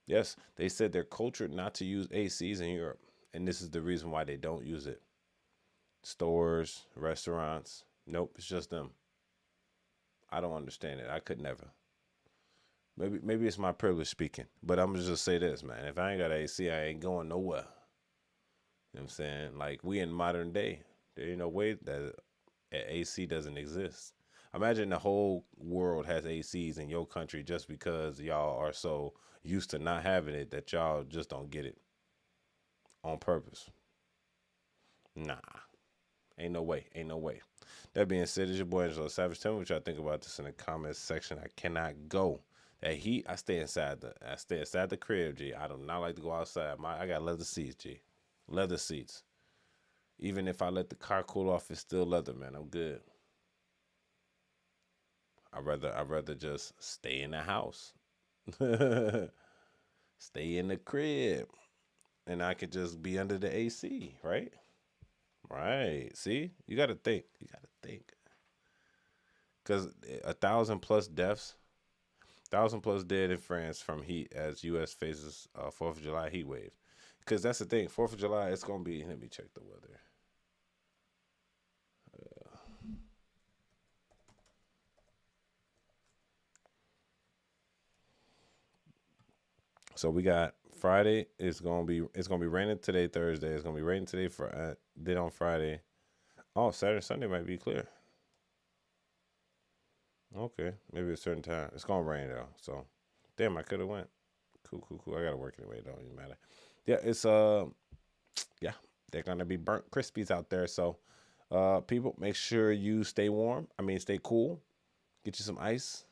Speaker 1: Yes, they said they're cultured not to use ACs in Europe. And this is the reason why they don't use it. Stores, restaurants. Nope, it's just them. I don't understand it. I could never. Maybe it's my privilege speaking. But I'm going to just say this, man. If I ain't got an AC, I ain't going nowhere. You know what I'm saying? Like, we in modern day. There ain't no way that AC doesn't exist. Imagine the whole world has ACs in your country just because y'all are so used to not having it that y'all just don't get it on purpose. Nah. Ain't no way. Ain't no way. That being said, it's your boy Angelo Savage. Tell me what y'all think about this in the comments section. I cannot go. That heat, I stay inside the crib, G. I do not like to go outside. I got leather seats, G. Leather seats. Even if I let the car cool off, it's still leather, man. I'm good. I'd rather just stay in the house. Stay in the crib. And I could just be under the AC, right? Right. See? You got to think. You got to think. Because 1,000+ deaths, 1,000+ dead in France from heat as U.S. faces 4th of July heat wave. Because that's the thing. 4th of July, it's going to be, let me check the weather. So we got Friday. It's gonna be raining today, Thursday. It's gonna be raining today for then on Friday. Oh, Saturday, Sunday might be clear. Okay, maybe a certain time. It's gonna rain though. So, damn, I could have went. Cool. I gotta work anyway. Don't even matter. Yeah, it's yeah, they're gonna be burnt crispies out there. So, people, make sure you stay warm. I mean, stay cool. Get you some ice.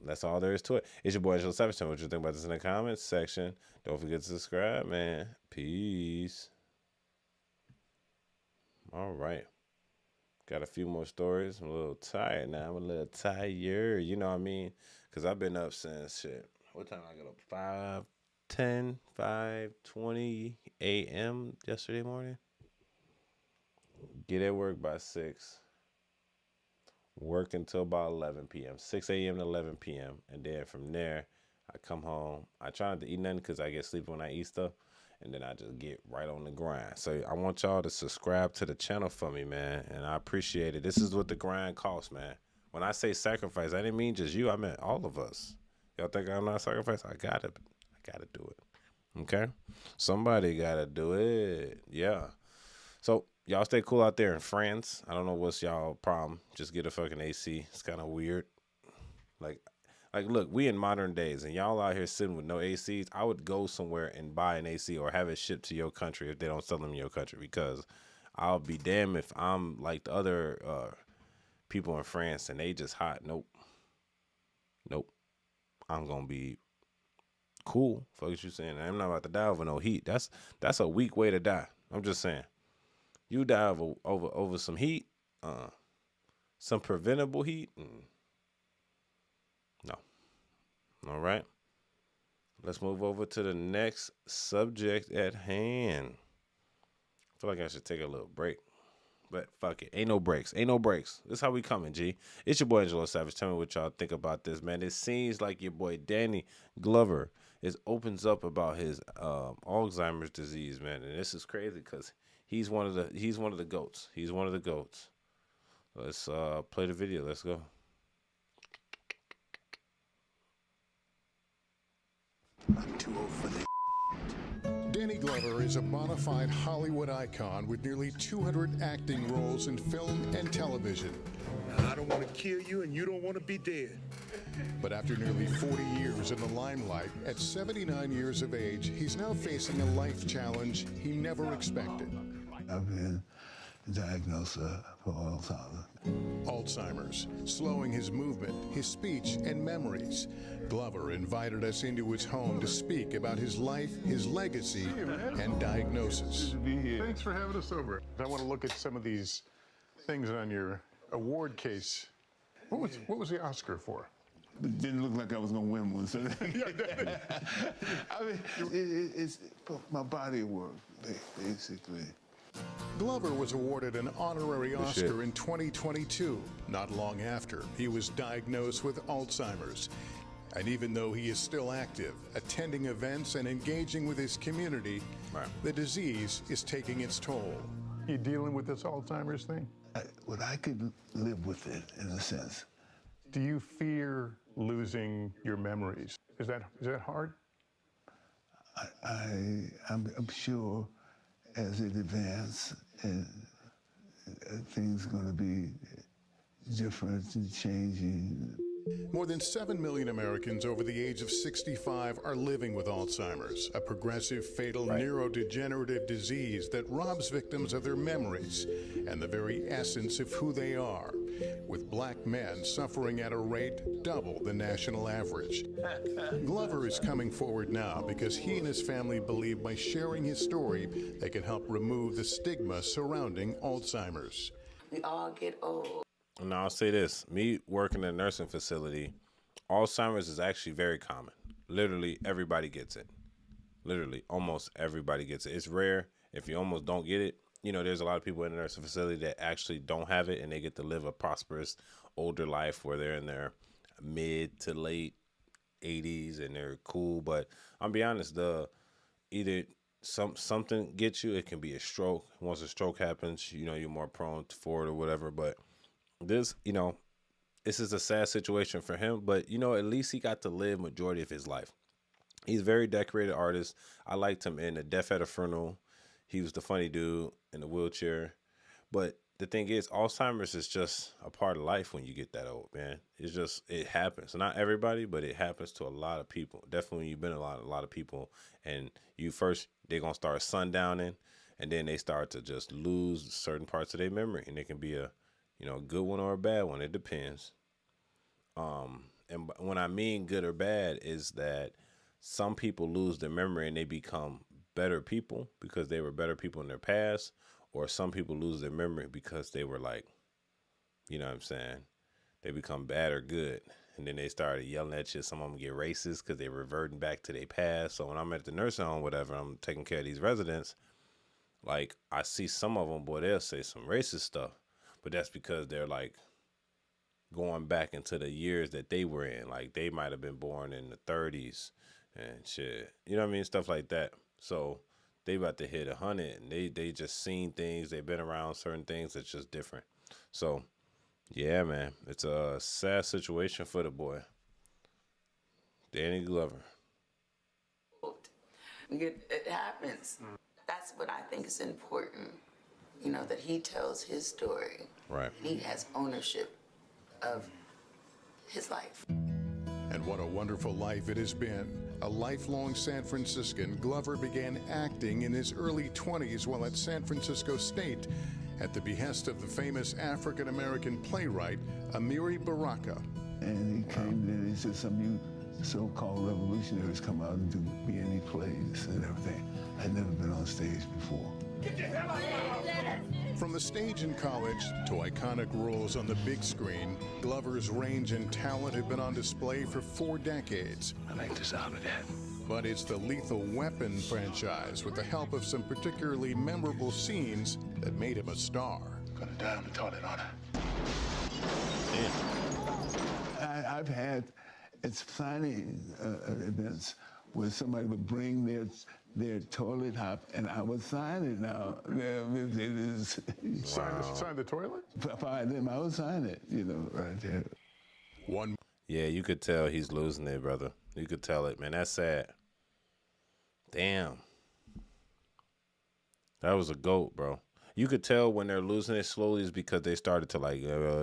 Speaker 1: That's all there is to it. It's your boy Angelo Savage. Tell me what you think about this in the comments section. Don't forget to subscribe, man. Peace. All right. Got a few more stories. I'm a little tired now. I'm a little tired. You know what I mean? Because I've been up since shit. What time I got up? 5:10, 5:20 a.m. yesterday morning. Get at work by 6. Work until about 11 p.m. 6 a.m. to 11 p.m. And then from there, I come home. I try not to eat nothing because I get sleepy when I eat stuff. And then I just get right on the grind. So I want y'all to subscribe to the channel for me, man. And I appreciate it. This is what the grind costs, man. When I say sacrifice, I didn't mean just you. I meant all of us. Y'all think I'm not sacrificing? I gotta do it. Okay? Somebody gotta do it. Yeah. So y'all stay cool out there in France. I don't know what's y'all problem. Just get a fucking AC. It's kind of weird. Like, look, we in modern days, and y'all out here sitting with no ACs. I would go somewhere and buy an AC or have it shipped to your country if they don't sell them in your country, because I'll be damned if I'm like the other people in France and they just hot. Nope. I'm gonna be cool. Fuck what you saying? I'm not about to die over no heat. That's a weak way to die. I'm just saying. You die over some heat, some preventable heat. No. All right. Let's move over to the next subject at hand. I feel like I should take a little break. But fuck it. Ain't no breaks. This is how we coming, G. It's your boy Angelo Savage. Tell me what y'all think about this, man. It seems like your boy Danny Glover opens up about his Alzheimer's disease, man. And this is crazy because he's one of the goats. He's one of the goats. Let's play the video. Let's go.
Speaker 18: I'm too old for this. Danny Glover is a bona fide Hollywood icon with nearly 200 acting roles in film and television.
Speaker 19: I don't want to kill you and you don't want to be dead.
Speaker 18: But after nearly 40 years in the limelight, at 79 years of age, he's now facing a life challenge he never expected.
Speaker 20: I've been diagnosed for
Speaker 18: Alzheimer's, slowing his movement, his speech, and memories. Glover invited us into his home to speak about his life, his legacy, and diagnosis.
Speaker 19: Thanks for having us over. I want to look at some of these things on your award case. What was the Oscar for?
Speaker 20: It didn't look like I was going to win one. So I mean, it's my body of work, basically.
Speaker 18: Glover was awarded an honorary Oscar in 2022, not long after he was diagnosed with Alzheimer's. And even though he is still active, attending events and engaging with his community, the disease is taking its toll.
Speaker 19: You dealing with this Alzheimer's thing?
Speaker 20: I could live with it in a sense.
Speaker 19: Do you fear losing your memories? Is that hard?
Speaker 20: I'm sure as it advances, things are going to be different and changing.
Speaker 18: More than 7 million Americans over the age of 65 are living with Alzheimer's, a progressive, fatal neurodegenerative disease that robs victims of their memories and the very essence of who they are. With black men suffering at a rate double the national average. Glover is coming forward now because he and his family believe by sharing his story, they can help remove the stigma surrounding Alzheimer's.
Speaker 21: We all get old.
Speaker 1: Now, I'll say this. Me working in a nursing facility, Alzheimer's is actually very common. Literally, everybody gets it. Literally, almost everybody gets it. It's rare if you almost don't get it. You know, there's a lot of people in the nursing facility that actually don't have it, and they get to live a prosperous, older life where they're in their mid to late 80s and they're cool. But I'll be honest, either something gets you, it can be a stroke. Once a stroke happens, you know, you're more prone for it or whatever. But this, you know, this is a sad situation for him. But, you know, at least he got to live majority of his life. He's a very decorated artist. I liked him in The Death at a Funeral. He was the funny dude in the wheelchair. But the thing is, Alzheimer's is just a part of life when you get that old, man. It's just, it happens. Not everybody, but it happens to a lot of people. Definitely when you've been a lot of people, and they're going to start sundowning, and then they start to just lose certain parts of their memory. And it can be a, you know, a good one or a bad one. It depends. And when I mean good or bad is that some people lose their memory and they become better people because they were better people in their past, or some people lose their memory because they were like, you know what I'm saying, they become bad or good, and then they started yelling at you. Some of them get racist because they're reverting back to their past. So when I'm at the nursing home, whatever, I'm taking care of these residents, like I see some of them, boy, they'll say some racist stuff, but that's because they're like going back into the years that they were in. Like they might have been born in the 30s and shit, you know what I mean, stuff like that. So they about to hit 100, and they just seen things, they've been around certain things that's just different. So yeah, man, it's a sad situation for the boy, Danny Glover.
Speaker 21: It happens. That's what I think is important, you know, that he tells his story.
Speaker 1: Right.
Speaker 21: He has ownership of his life.
Speaker 18: And what a wonderful life it has been. A lifelong San Franciscan, Glover began acting in his early 20s while at San Francisco State at the behest of the famous African-American playwright Amiri Baraka.
Speaker 20: And he came there and he said, some of you so-called revolutionaries come out and do B&E plays and everything. I'd never been on stage before.
Speaker 18: From the stage in college to iconic roles on the big screen, Glover's range and talent have been on display for 4 decades.
Speaker 20: I like the sound of that.
Speaker 18: But it's the Lethal Weapon franchise, with the help of some particularly memorable scenes, that made him a star.
Speaker 20: Gonna die on the toilet, aren't I? I've had signing events where somebody would bring their toilet hop, and I would sign it now.
Speaker 19: Sign the toilet?
Speaker 20: By them, I would sign it, you know, right there.
Speaker 1: Yeah, you could tell he's losing it, brother. You could tell it, man. That's sad. Damn. That was a GOAT, bro. You could tell when they're losing it slowly is because they started to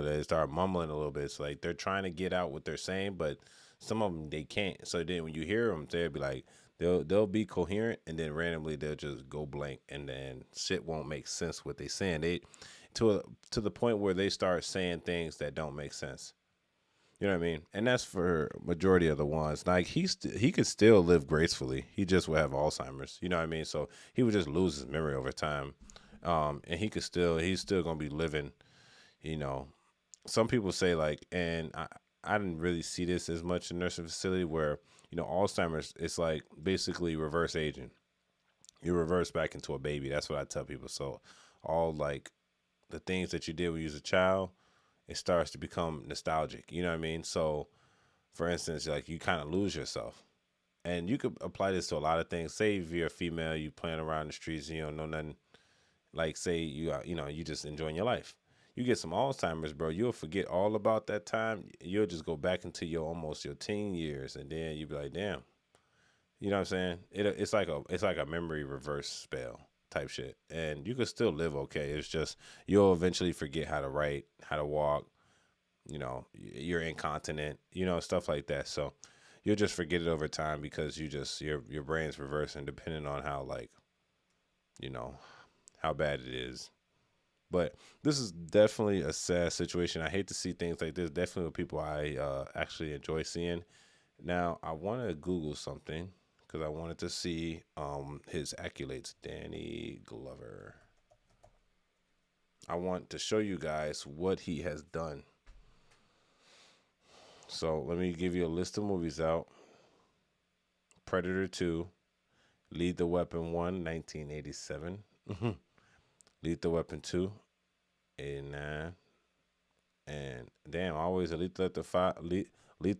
Speaker 1: they start mumbling a little bit. It's like they're trying to get out what they're saying, but some of them they can't. So then when you hear them, they'll be like, they'll be coherent, and then randomly they'll just go blank, and then shit won't make sense what they're saying. They to the point where they start saying things that don't make sense. You know what I mean? And that's for majority of the ones. Like he could still live gracefully. He just would have Alzheimer's. You know what I mean? So he would just lose his memory over time. And he's still gonna be living. You know, some people say like, and I didn't really see this as much in nursing facility where, you know, Alzheimer's, it's like basically reverse aging. You reverse back into a baby. That's what I tell people. So all like the things that you did when you was a child, it starts to become nostalgic. You know what I mean? So for instance, like you kind of lose yourself, and you could apply this to a lot of things. Say if you're a female, you playing around the streets and you don't know nothing. Like say you just enjoying your life. You get some Alzheimer's, bro, you'll forget all about that time. You'll just go back into your teen years, and then you'll be like, damn. You know what I'm saying? It's like a memory reverse spell type shit. And you can still live okay. It's just you'll eventually forget how to write, how to walk, you know, you're incontinent, you know, stuff like that. So you'll just forget it over time because your brain's reversing depending on how, like, you know, how bad it is. But this is definitely a sad situation. I hate to see things like this. Definitely with people I actually enjoy seeing. Now, I want to Google something because I wanted to see his accolades. Danny Glover. I want to show you guys what he has done. So let me give you a list of movies out. Predator 2, Lethal Weapon 1, 1987. Lethal Weapon 2, 89. And damn, always a Lethal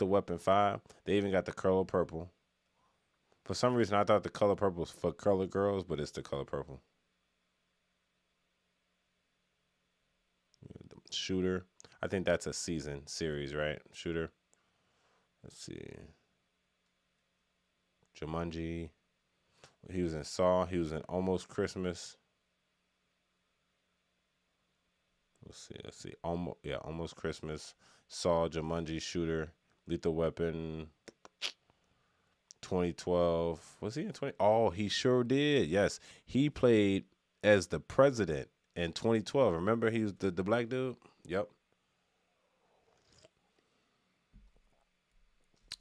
Speaker 1: Weapon 5. They even got the color purple. For some reason, I thought the color purple was for colored girls, but it's the color purple. Shooter. I think that's a series, right? Shooter. Let's see. Jumanji. He was in Saw. He was in Almost Christmas. Let's see. Almost Christmas. Saw, Jumanji, Shooter, Lethal Weapon. 2012. Was he in 20? Oh, he sure did. Yes, he played as the president in 2012. Remember, he was the black dude. Yep.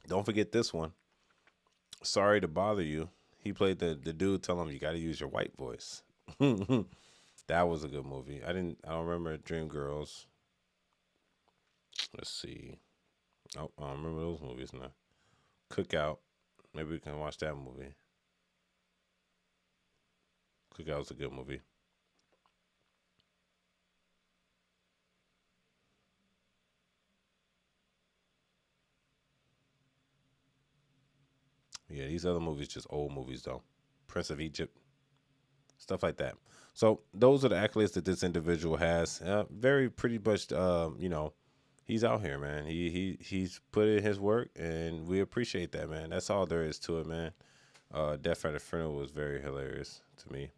Speaker 1: Don't forget this one. Sorry to Bother You. He played the dude telling him you got to use your white voice. That was a good movie. I don't remember Dreamgirls. Let's see. Oh, I don't remember those movies now. Cookout. Maybe we can watch that movie. Cookout was a good movie. Yeah, these other movies just old movies though. Prince of Egypt, stuff like that. So those are the accolades that this individual has. Very pretty much, you know, he's out here, man. He's put in his work, and we appreciate that, man. That's all there is to it, man. Death at a Funeral was very hilarious to me.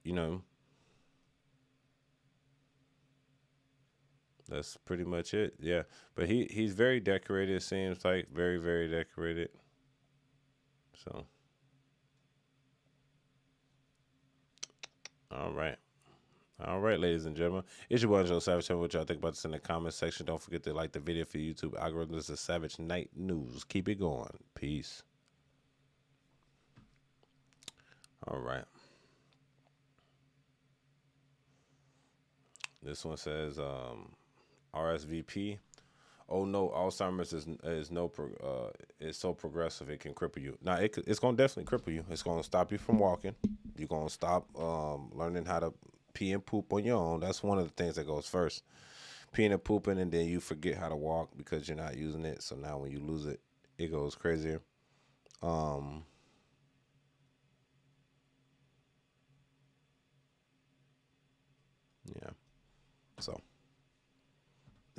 Speaker 1: You know, that's pretty much it. Yeah, but he's very decorated. It seems like very, very decorated. So, all right, ladies and gentlemen. It's your boy Joe Savage. Tell me what y'all think about this in the comment section. Don't forget to like the video for YouTube algorithm. This is Savage Night News. Keep it going. Peace. All right. This one says RSVP. Oh no, Alzheimer's is so progressive it can cripple you. Now it's gonna definitely cripple you. It's gonna stop you from walking. You're gonna stop learning how to pee and poop on your own. That's one of the things that goes first. Peeing and pooping, and then you forget how to walk because you're not using it. So now when you lose it, it goes crazier. Yeah. So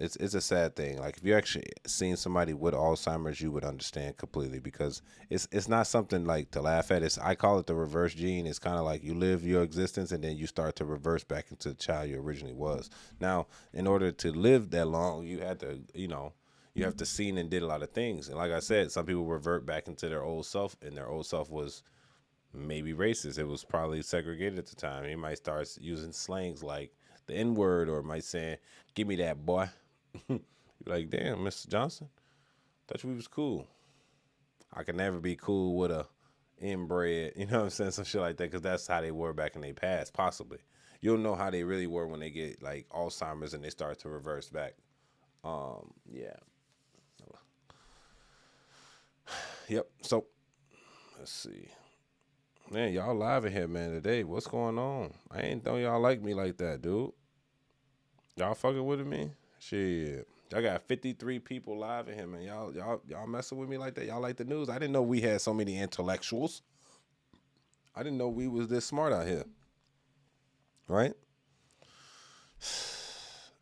Speaker 1: it's a sad thing. Like if you actually seen somebody with Alzheimer's, you would understand completely, because it's not something like to laugh at. I call it the reverse gene. It's kind of like you live your existence and then you start to reverse back into the child you originally was. Now, in order to live that long, you have to seen and did a lot of things. And like I said, some people revert back into their old self, and their old self was maybe racist. It was probably segregated at the time. He might start using slangs like the N-word, or might say, "Give me that, boy." You're like, damn, Mr. Johnson, thought we was cool. I could never be cool with a inbred, you know what I'm saying? Some shit like that, because that's how they were back in their past, possibly. You'll know how they really were when they get like Alzheimer's and they start to reverse back. Yeah. Yep. So let's see. Man, y'all live in here, man, today. What's going on? I ain't know y'all like me like that, dude. Y'all fucking with me? Shit. Y'all got 53 people live in here, man. Y'all messing with me like that? Y'all like the news? I didn't know we had so many intellectuals. I didn't know we was this smart out here. Right?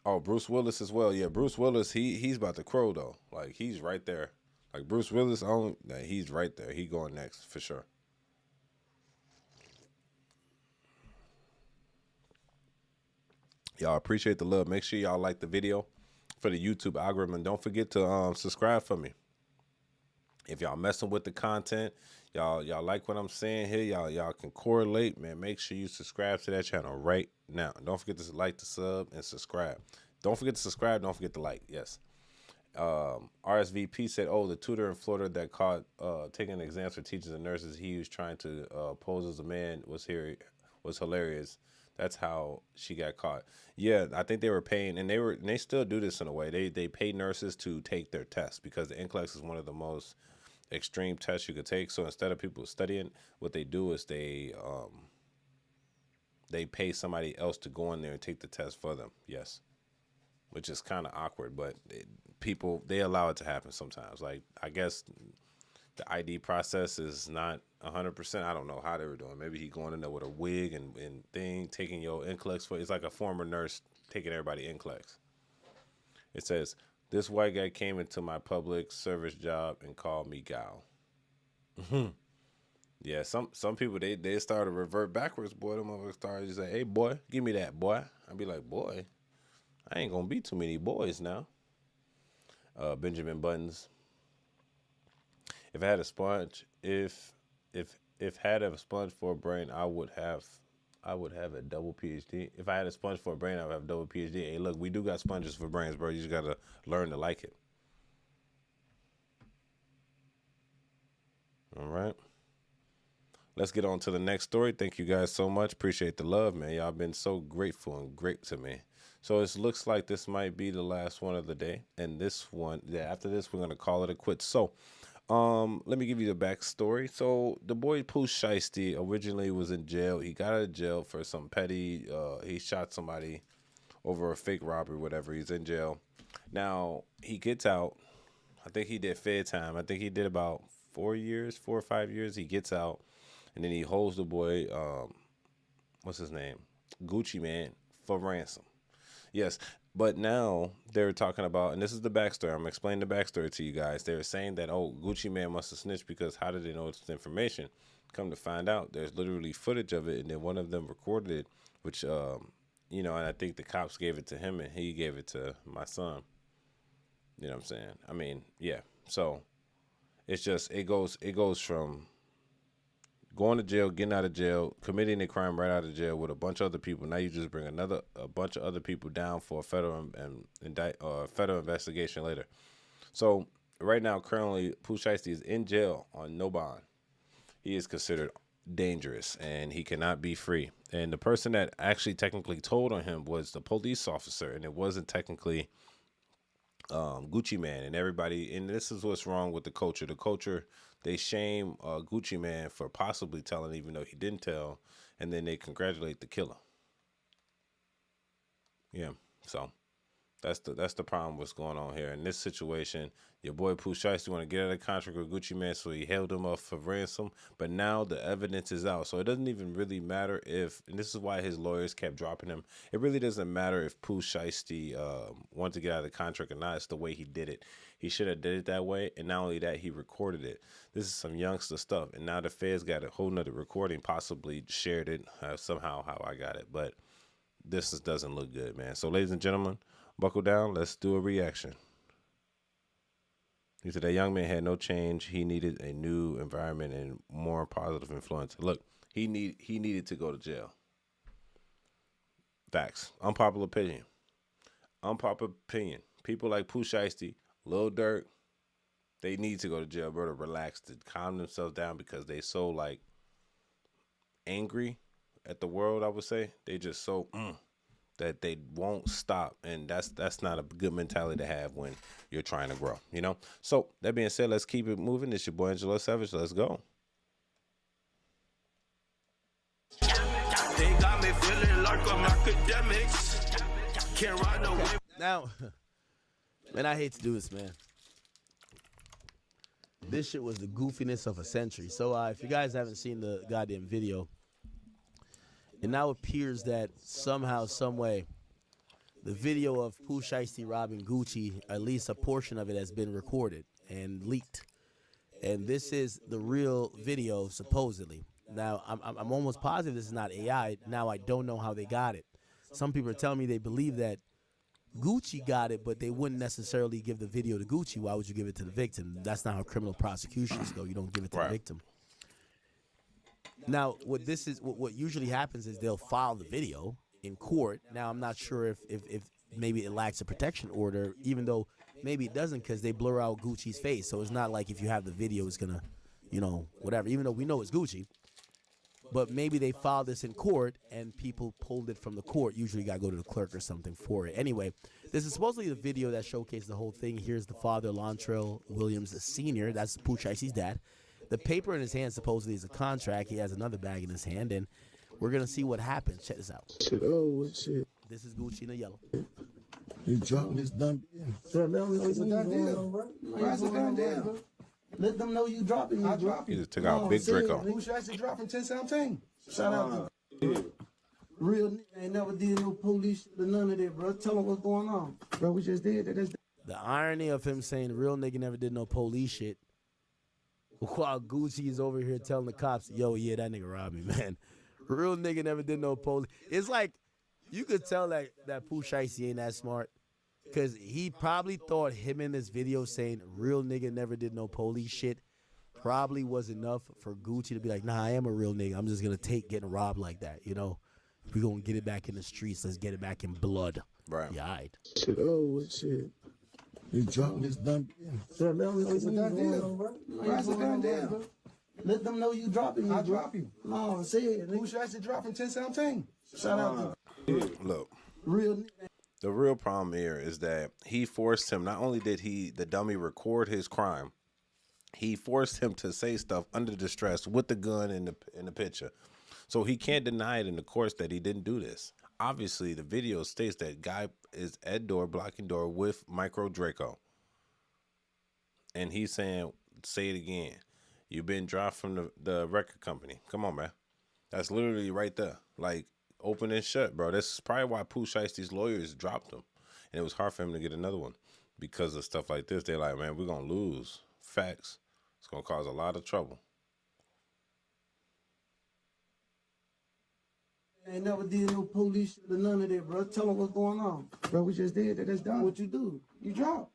Speaker 1: Oh, Bruce Willis as well. Yeah, Bruce Willis, he's about to crow though. Like he's right there. Like Bruce Willis, he's right there. He going next for sure. Y'all appreciate the love. Make sure y'all like the video for the YouTube algorithm. And don't forget to subscribe for me. If y'all messing with the content, Y'all like what I'm saying here? Y'all can correlate, man. Make sure you subscribe to that channel right now. Don't forget to like, the sub, and subscribe. Don't forget to subscribe. Don't forget to like. Yes. RSVP said, "Oh, the tutor in Florida that caught taking exams for teachers and nurses. He was trying to pose as a man. Was hilarious. That's how she got caught." Yeah, I think they were paying, and they still do this in a way. They pay nurses to take their tests because the NCLEX is one of the most extreme tests you could take. So instead of people studying, what they do is they pay somebody else to go in there and take the test for them. Yes, which is kind of awkward, but people, they allow it to happen sometimes. Like, I guess the ID process is not 100%. I don't know how they were doing. Maybe he going in there with a wig and thing, taking your NCLEX for. It's like a former nurse taking everybody NCLEX. It says, "This white guy came into my public service job and called me gal." Yeah, some people they start to revert backwards, boy. Them motherfuckers started to say, "Hey, boy, give me that, boy." I'd be like, "Boy, I ain't gonna be too many boys now." Benjamin Buttons. If I had a sponge, if had a sponge for a brain, I would have a double PhD. If I had a sponge for a brain, I would have a double PhD. Hey, look, we do got sponges for brains, bro. You just gotta learn to like it. All right. Let's get on to the next story. Thank you guys so much. Appreciate the love, man. Y'all been so grateful and great to me. So it looks like this might be the last one of the day. And this one, after this, we're going to call it a quit. So let me give you the backstory. So the boy Pooh Shiesty originally was in jail. He got out of jail for some petty, he shot somebody over a fake robbery, whatever. He's in jail. Now, he gets out. I think he did fair time. I think he did about 4 or 5 years. He gets out. And then he holds the boy, what's his name? Gucci Mane for ransom. Yes, but now they're talking about, and this is the backstory. I'm explaining the backstory to you guys. They're saying that, oh, Gucci Mane must have snitched because how did they know it's information? Come to find out, there's literally footage of it, and then one of them recorded it, which, and I think the cops gave it to him, and he gave it to my son. You know what I'm saying? I mean, yeah. So it's just, it goes from going to jail, getting out of jail, committing a crime right out of jail with a bunch of other people. Now you just bring a bunch of other people down for a federal federal investigation later. So right now, currently, Pooh Shiesty is in jail on no bond. He is considered dangerous and he cannot be free. And the person that actually technically told on him was the police officer, and it wasn't technically Gucci Mane. And everybody, and this is what's wrong with the culture. The culture, they shame Gucci Mane for possibly telling, even though he didn't tell, and then they congratulate the killer. Yeah, so that's the problem. What's going on here in this situation? Your boy Pooh Shiesty want to get out of contract with Gucci Mane, so he held him up for ransom. But now the evidence is out, so it doesn't even really matter if. And this is why his lawyers kept dropping him. It really doesn't matter if Pooh Shiesty wanted to get out of the contract or not. It's the way he did it. He should have did it that way, and not only that, he recorded it. This is some youngster stuff, and now the feds got a whole nother recording, possibly shared it somehow how I got it, but this doesn't look good, man. So, ladies and gentlemen, buckle down. Let's do a reaction. He said that young man had no change. He needed a new environment and more positive influence. Look, he needed to go to jail. Facts. Unpopular opinion. Unpopular opinion. People like Pooh Shiesty, Lil Durk, they need to go to jail, bro, to relax, to calm themselves down, because they so like angry at the world. I would say they just so that they won't stop, and that's not a good mentality to have when you're trying to grow, you know. So that being said, let's keep it moving. It's your boy Angelo Savage. Let's go.
Speaker 2: They got me feeling like I'm academics. Can't ride no way.
Speaker 22: Now, man, I hate to do this, man. This shit was the goofiness of a century. So if you guys haven't seen the goddamn video, it now appears that somehow, some way, the video of Pooh Shiesty robbing Gucci, at least a portion of it, has been recorded and leaked. And this is the real video, supposedly. Now, I'm almost positive this is not AI. Now, I don't know how they got it. Some people are telling me they believe that Gucci got it, but they wouldn't necessarily give the video to Gucci. Why would you give it to the victim? That's not how criminal prosecutions go. You don't give it to the victim. Now, what usually happens is they'll file the video in court. Now, I'm not sure if maybe it lacks a protection order, even though maybe it doesn't, because they blur out Gucci's face. So it's not like if you have the video, it's gonna, whatever. Even though we know it's Gucci, but maybe they filed this in court and people pulled it from the court. Usually, you gotta go to the clerk or something for it. Anyway, this is supposedly the video that showcased the whole thing. Here's the father, Lontrell Williams Sr. That's Pooh Shiesty's dad. The paper in his hand supposedly is a contract. He has another bag in his hand, and we're gonna see what happens. Check this out.
Speaker 20: Shit.
Speaker 22: This is Gucci in the yellow.
Speaker 20: You dropping this dumb bitch. Bro, let them know it's a done deal, bro. It's a done deal. Let them know you dropping. I drop
Speaker 1: He just took out Big Draco.
Speaker 20: Pooh Shiesty dropping 10-17. Shout out to real nigga ain't never did no police shit or none of that, bro. Tell them what's going on. Bro, we just did that.
Speaker 22: The irony of him saying real nigga never did no police shit, while Gucci is over here telling the cops, yo, yeah, that nigga robbed me, man. Real nigga never did no police. It's like, you could tell that Pooh Shiesty ain't that smart, because he probably thought him in this video saying real nigga never did no police shit probably was enough for Gucci to be like, nah, I am a real nigga. I'm just going to take getting robbed like that, If we're going to get it back in the streets, let's get it back in blood.
Speaker 1: Right.
Speaker 22: Yeah, all right.
Speaker 20: Shit. You dropping this dumb bitch. Bro, let them know it's a done deal, bro. It's a done deal. Let them know you dropping. I drop you. No, say it. Pooh Shiesty dropping 10-17. Shout out to
Speaker 1: Look,
Speaker 20: real nigga.
Speaker 1: the real problem here is that he forced him. Not only did the dummy record his crime, he forced him to say stuff under distress with the gun in the picture. So he can't deny it in the courts that he didn't do this. Obviously, the video states that guy is at door, blocking door with Micro Draco. And he's saying, say it again. You've been dropped from the record company. Come on, man. That's literally right there. Like, open and shut, bro. That's probably why Pooh Shiesty's lawyers dropped him. And it was hard for him to get another one. Because of stuff like this, they're like, man, we're going to lose. Facts. It's going to cause a lot of trouble.
Speaker 20: Ain't never did no police shit or none of that, bro. Tell them what's going on. Bro, we just did that. That's done. What you do? You drop.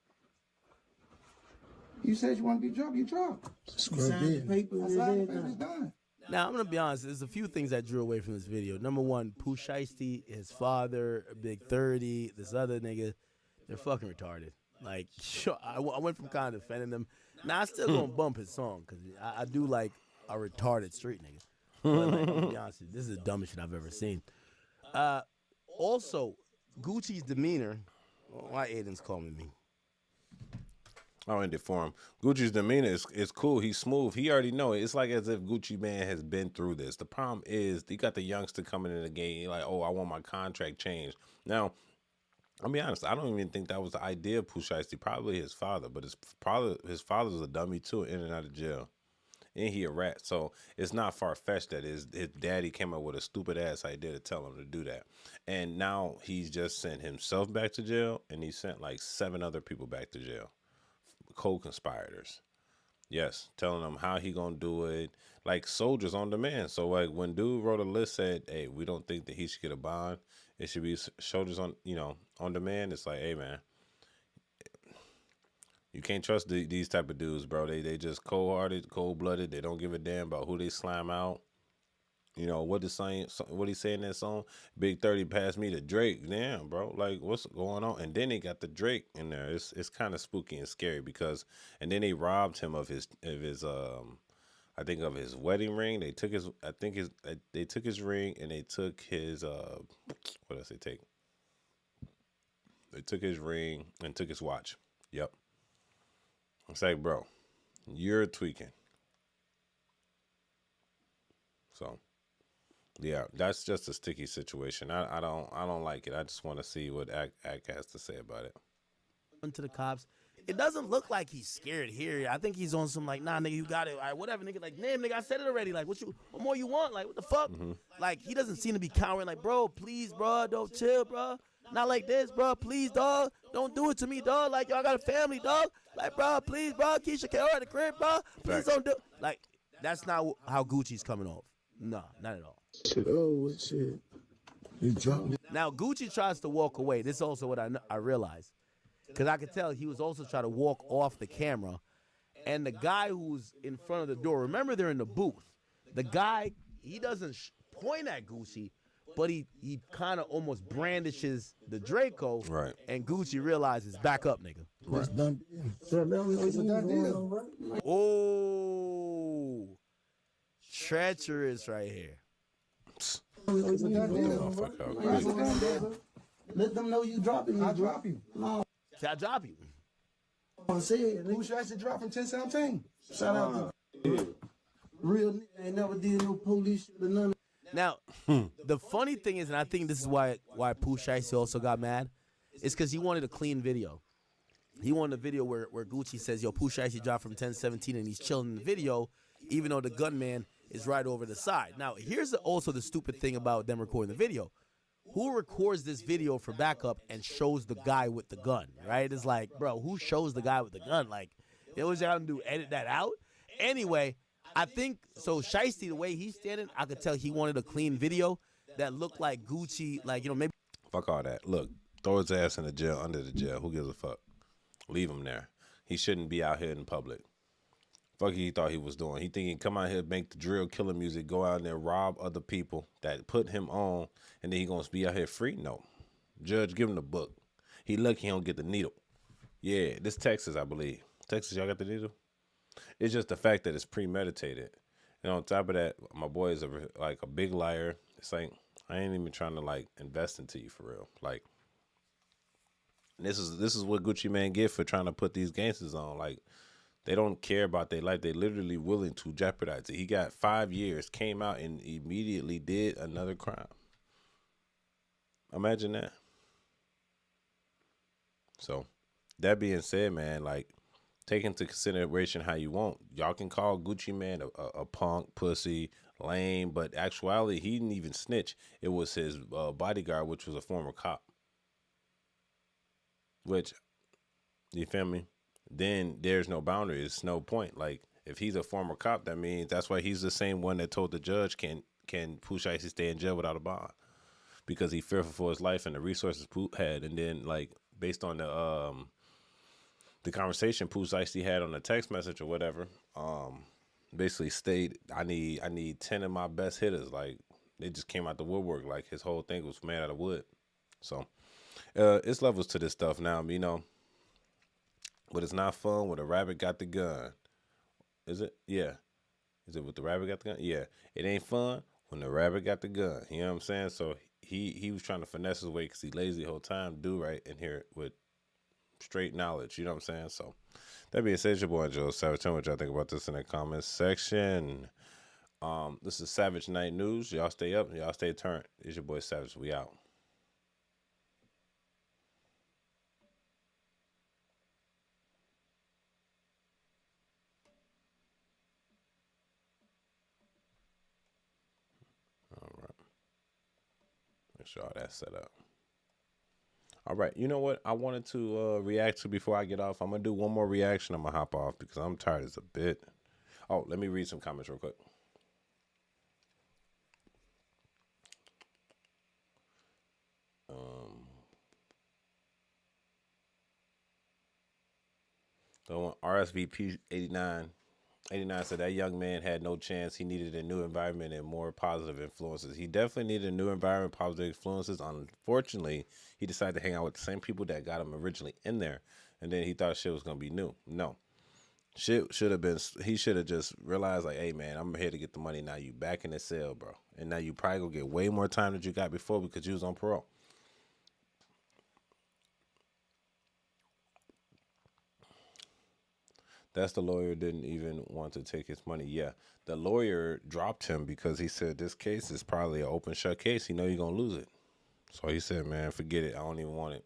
Speaker 20: You said you want to be dropped, you drop. Scrub it. Paper, it's done.
Speaker 22: Now, I'm going to be honest. There's a few things I drew away from this video. Number one, Pooh Shiesty, his father, Big 30, this other nigga, they're fucking retarded. Like, sure, I went from kind of defending them. Now, I still going to bump his song because I do like a retarded street nigga. But like, I'm gonna be honest with you, this is the dumbest shit I've ever seen. Also, Gucci's demeanor. Why Aiden's calling me?
Speaker 1: I'll end it for him. Gucci's demeanor is cool. He's smooth. He already know it. It's like as if Gucci man has been through this. The problem is you got the youngster coming in the game like, oh, I want my contract changed. Now, I'll be honest. I don't even think that was the idea of Pooh Shiesty. Probably his father, but his father's a dummy too, in and out of jail. And he a rat, so it's not far-fetched that his daddy came up with a stupid-ass idea to tell him to do that. And now he's just sent himself back to jail, and he sent like 7 other people back to jail. Co-conspirators. Yes, telling them how he gonna do it, like soldiers on demand. So like when dude wrote a list said, hey, we don't think that he should get a bond. It should be soldiers on, on demand. It's like, hey, man. You can't trust these type of dudes, bro. They just cold-hearted, cold-blooded. They don't give a damn about who they slime out. What he say in that song? Big 30 passed me to Drake. Damn, bro. Like, what's going on? And then they got the Drake in there. It's kind of spooky and scary because, and then they robbed him of his I think of his wedding ring. They took his ring and they took his what else they take? They took his ring and took his watch. Yep. It's like, bro, you're tweaking. So, yeah, that's just a sticky situation. I don't like it. I just want to see what Ak has to say about it.
Speaker 22: To the cops, it doesn't look like he's scared here. I think he's on some like, nah, nigga, you got it. All right, whatever, nigga. Like, damn, nigga, I said it already. Like, what more you want? Like, what the fuck? Like, he doesn't seem to be cowering. Like, bro, please, bro, don't chill, bro. Not like this, bro. Please, dog. Don't do it to me, dog. Like, y'all got a family, dog. Like, bro, please, bro. Keisha K.O. at the crib, bro. Please don't do. Like, that's not how Gucci's coming off. No, not at all.
Speaker 20: Shit. You dropped it.
Speaker 22: Now, Gucci tries to walk away. This is also what I realized. Because I could tell he was also trying to walk off the camera. And the guy who's in front of the door, remember they're in the booth. The guy he doesn't point at Gucci, but he kind of almost brandishes the Draco.
Speaker 1: Right.
Speaker 22: And Gucci realizes, back up, nigga.
Speaker 20: It's done. So let them know it's a done deal.
Speaker 22: Oh, treacherous right here.
Speaker 20: It's a done deal. Let them know you dropping me. I drop you. No.
Speaker 22: I drop you.
Speaker 20: I said, who should I say drop from 1017? Shout out to real nigga ain't never did no police shit or none.
Speaker 22: Now, the funny thing is, and I think this is why Pooh Shiesty also got mad, is because he wanted a clean video. He wanted a video where Gucci says, yo, Pooh Shiesty dropped from 1017 and he's chilling in the video, even though the gunman is right over the side. Now, here's also the stupid thing about them recording the video. Who records this video for backup and shows the guy with the gun, right? It's like, bro, who shows the guy with the gun? Like, they was trying to do, edit that out? Anyway, I think, so Shiesty, the way he's standing, I could tell he wanted a clean video that looked like Gucci, like, you know, maybe.
Speaker 1: Fuck all that. Look, throw his ass in the jail, under the jail. Who gives a fuck? Leave him there. He shouldn't be out here in public. Fuck he thought he was doing. He think he come out here, make the drill killer music, go out there, rob other people that put him on, and then he gonna be out here free? No. Judge, give him the book. He lucky he don't get the needle. Yeah, this Texas, I believe. Texas, y'all got the needle? It's just the fact that it's premeditated. And on top of that, my boy is like a big liar. It's like, I ain't even trying to like invest into you for real. Like, this is what Gucci Mane get for trying to put these gangsters on. Like, they don't care about their life. They literally willing to jeopardize it. He got 5 years, came out and immediately did another crime. Imagine that. So, that being said, man, like, take into consideration how you want. Y'all can call Gucci Mane a punk, pussy, lame, but actuality, he didn't even snitch. It was his bodyguard, which was a former cop. Which, you feel me? Then there's no boundary. It's no point. Like, if he's a former cop, that means that's why he's the same one that told the judge can Pooh Shiesty stay in jail without a bond, because he fearful for his life and the resources Pooh had. And then, like, based on the conversation Pooh Shiesty had on the text message or whatever, basically stated, I need 10 of my best hitters. Like, they just came out the woodwork. Like, his whole thing was made out of wood. So it's levels to this stuff now, you know. But it's not fun when a rabbit got the gun. Is it? Yeah. Is it with the rabbit got the gun? Yeah. It ain't fun when the rabbit got the gun. You know what I'm saying? So he was trying to finesse his way because he lazy the whole time. Do right in here with straight knowledge. You know what I'm saying? So that being said, your boy Joe Savage. Tell me what y'all think about this in the comments section. This is Savage Night News. Y'all stay up and y'all stay turned. It's your boy Savage. We out. Make sure all that's set up. All right, you know what I wanted to react to before I get off? I'm going to do one more reaction. I'm going to hop off because I'm tired as a bit. Oh, let me read some comments real quick. So RSVP 89 said that young man had no chance. He needed a new environment and more positive influences. He definitely needed a new environment, positive influences. Unfortunately, he decided to hang out with the same people that got him originally in there. And then he thought shit was going to be new. No. Shit should have been, he should have just realized, like, hey, man, I'm here to get the money. Now you back in the cell, bro. And now you probably going to get way more time than you got before because you was on parole. That's the lawyer didn't even want to take his money. Yeah, the lawyer dropped him because he said this case is probably an open shut case. He know you're going to lose it. So he said, man, forget it. I don't even want it.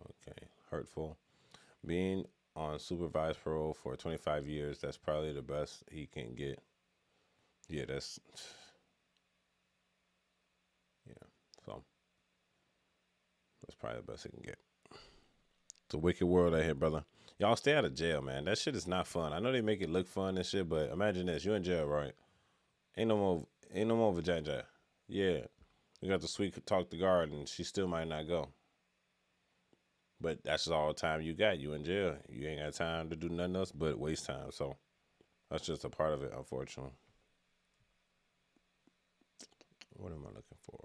Speaker 1: Okay, hurtful. Being on supervised parole for 25 years, that's probably the best he can get. Yeah, that's... Yeah, so... That's probably the best he can get. It's a wicked world out here, brother. Y'all stay out of jail, man. That shit is not fun. I know they make it look fun and shit, but imagine this. You in jail, right? Ain't no more vagina. Yeah. You got to sweet talk the guard and she still might not go. But that's just all the time you got. You in jail. You ain't got time to do nothing else but waste time. So that's just a part of it, unfortunately. What am I looking for?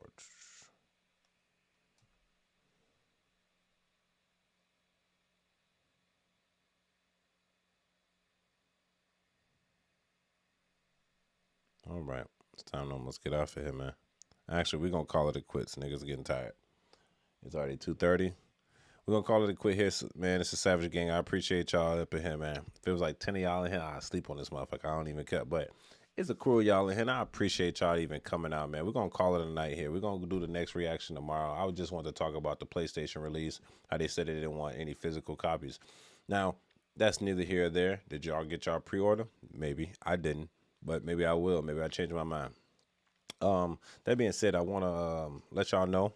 Speaker 1: All right. It's time to almost get off of here, man. Actually, we're going to call it a quits. Niggas getting tired. It's already 2:30. We're going to call it a quit here, man. It's a Savage Gang. I appreciate y'all up in here, man. If it was like 10 of y'all in here, I'd sleep on this motherfucker. I don't even care. But it's a crew of y'all in here, and I appreciate y'all even coming out, man. We're going to call it a night here. We're going to do the next reaction tomorrow. I just want to talk about the PlayStation release, how they said they didn't want any physical copies. Now, that's neither here or there. Did y'all get y'all pre-order? Maybe. I didn't, but maybe I will. Maybe I change my mind. That being said, I want to let y'all know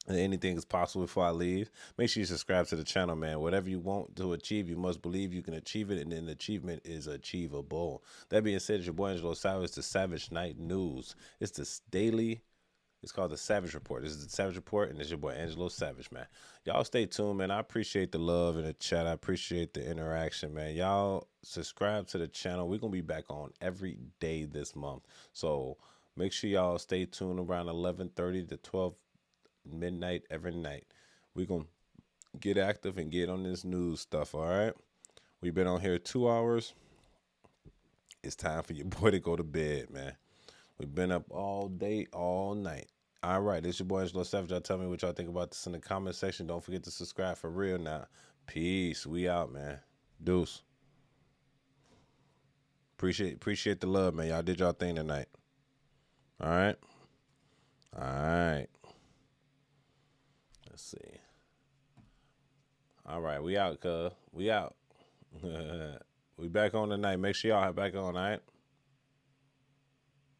Speaker 1: that anything is possible before I leave. Make sure you subscribe to the channel, man. Whatever you want to achieve, you must believe you can achieve it, and then achievement is achievable. That being said, it's your boy Angelo Savage, the Savage Night News. It's this daily. It's called the Savage Report. This is the Savage Report, and it's your boy Angelo Savage, man. Y'all stay tuned, man. I appreciate the love in the chat. I appreciate the interaction, man. Y'all subscribe to the channel. We're going to be back on every day this month. So make sure y'all stay tuned around 11:30 to 12 midnight every night. We're going to get active and get on this news stuff, all right? We've been on here 2 hours. It's time for your boy to go to bed, man. We've been up all day, all night. All right, this is your boy Angelo Savage. Y'all tell me what y'all think about this in the comment section. Don't forget to subscribe for real now. Peace. We out, man. Deuce. Appreciate the love, man. Y'all did y'all thing tonight. All right? All right. Let's see. All right, we out, cuz. We out. We back on tonight. Make sure y'all back on, all right?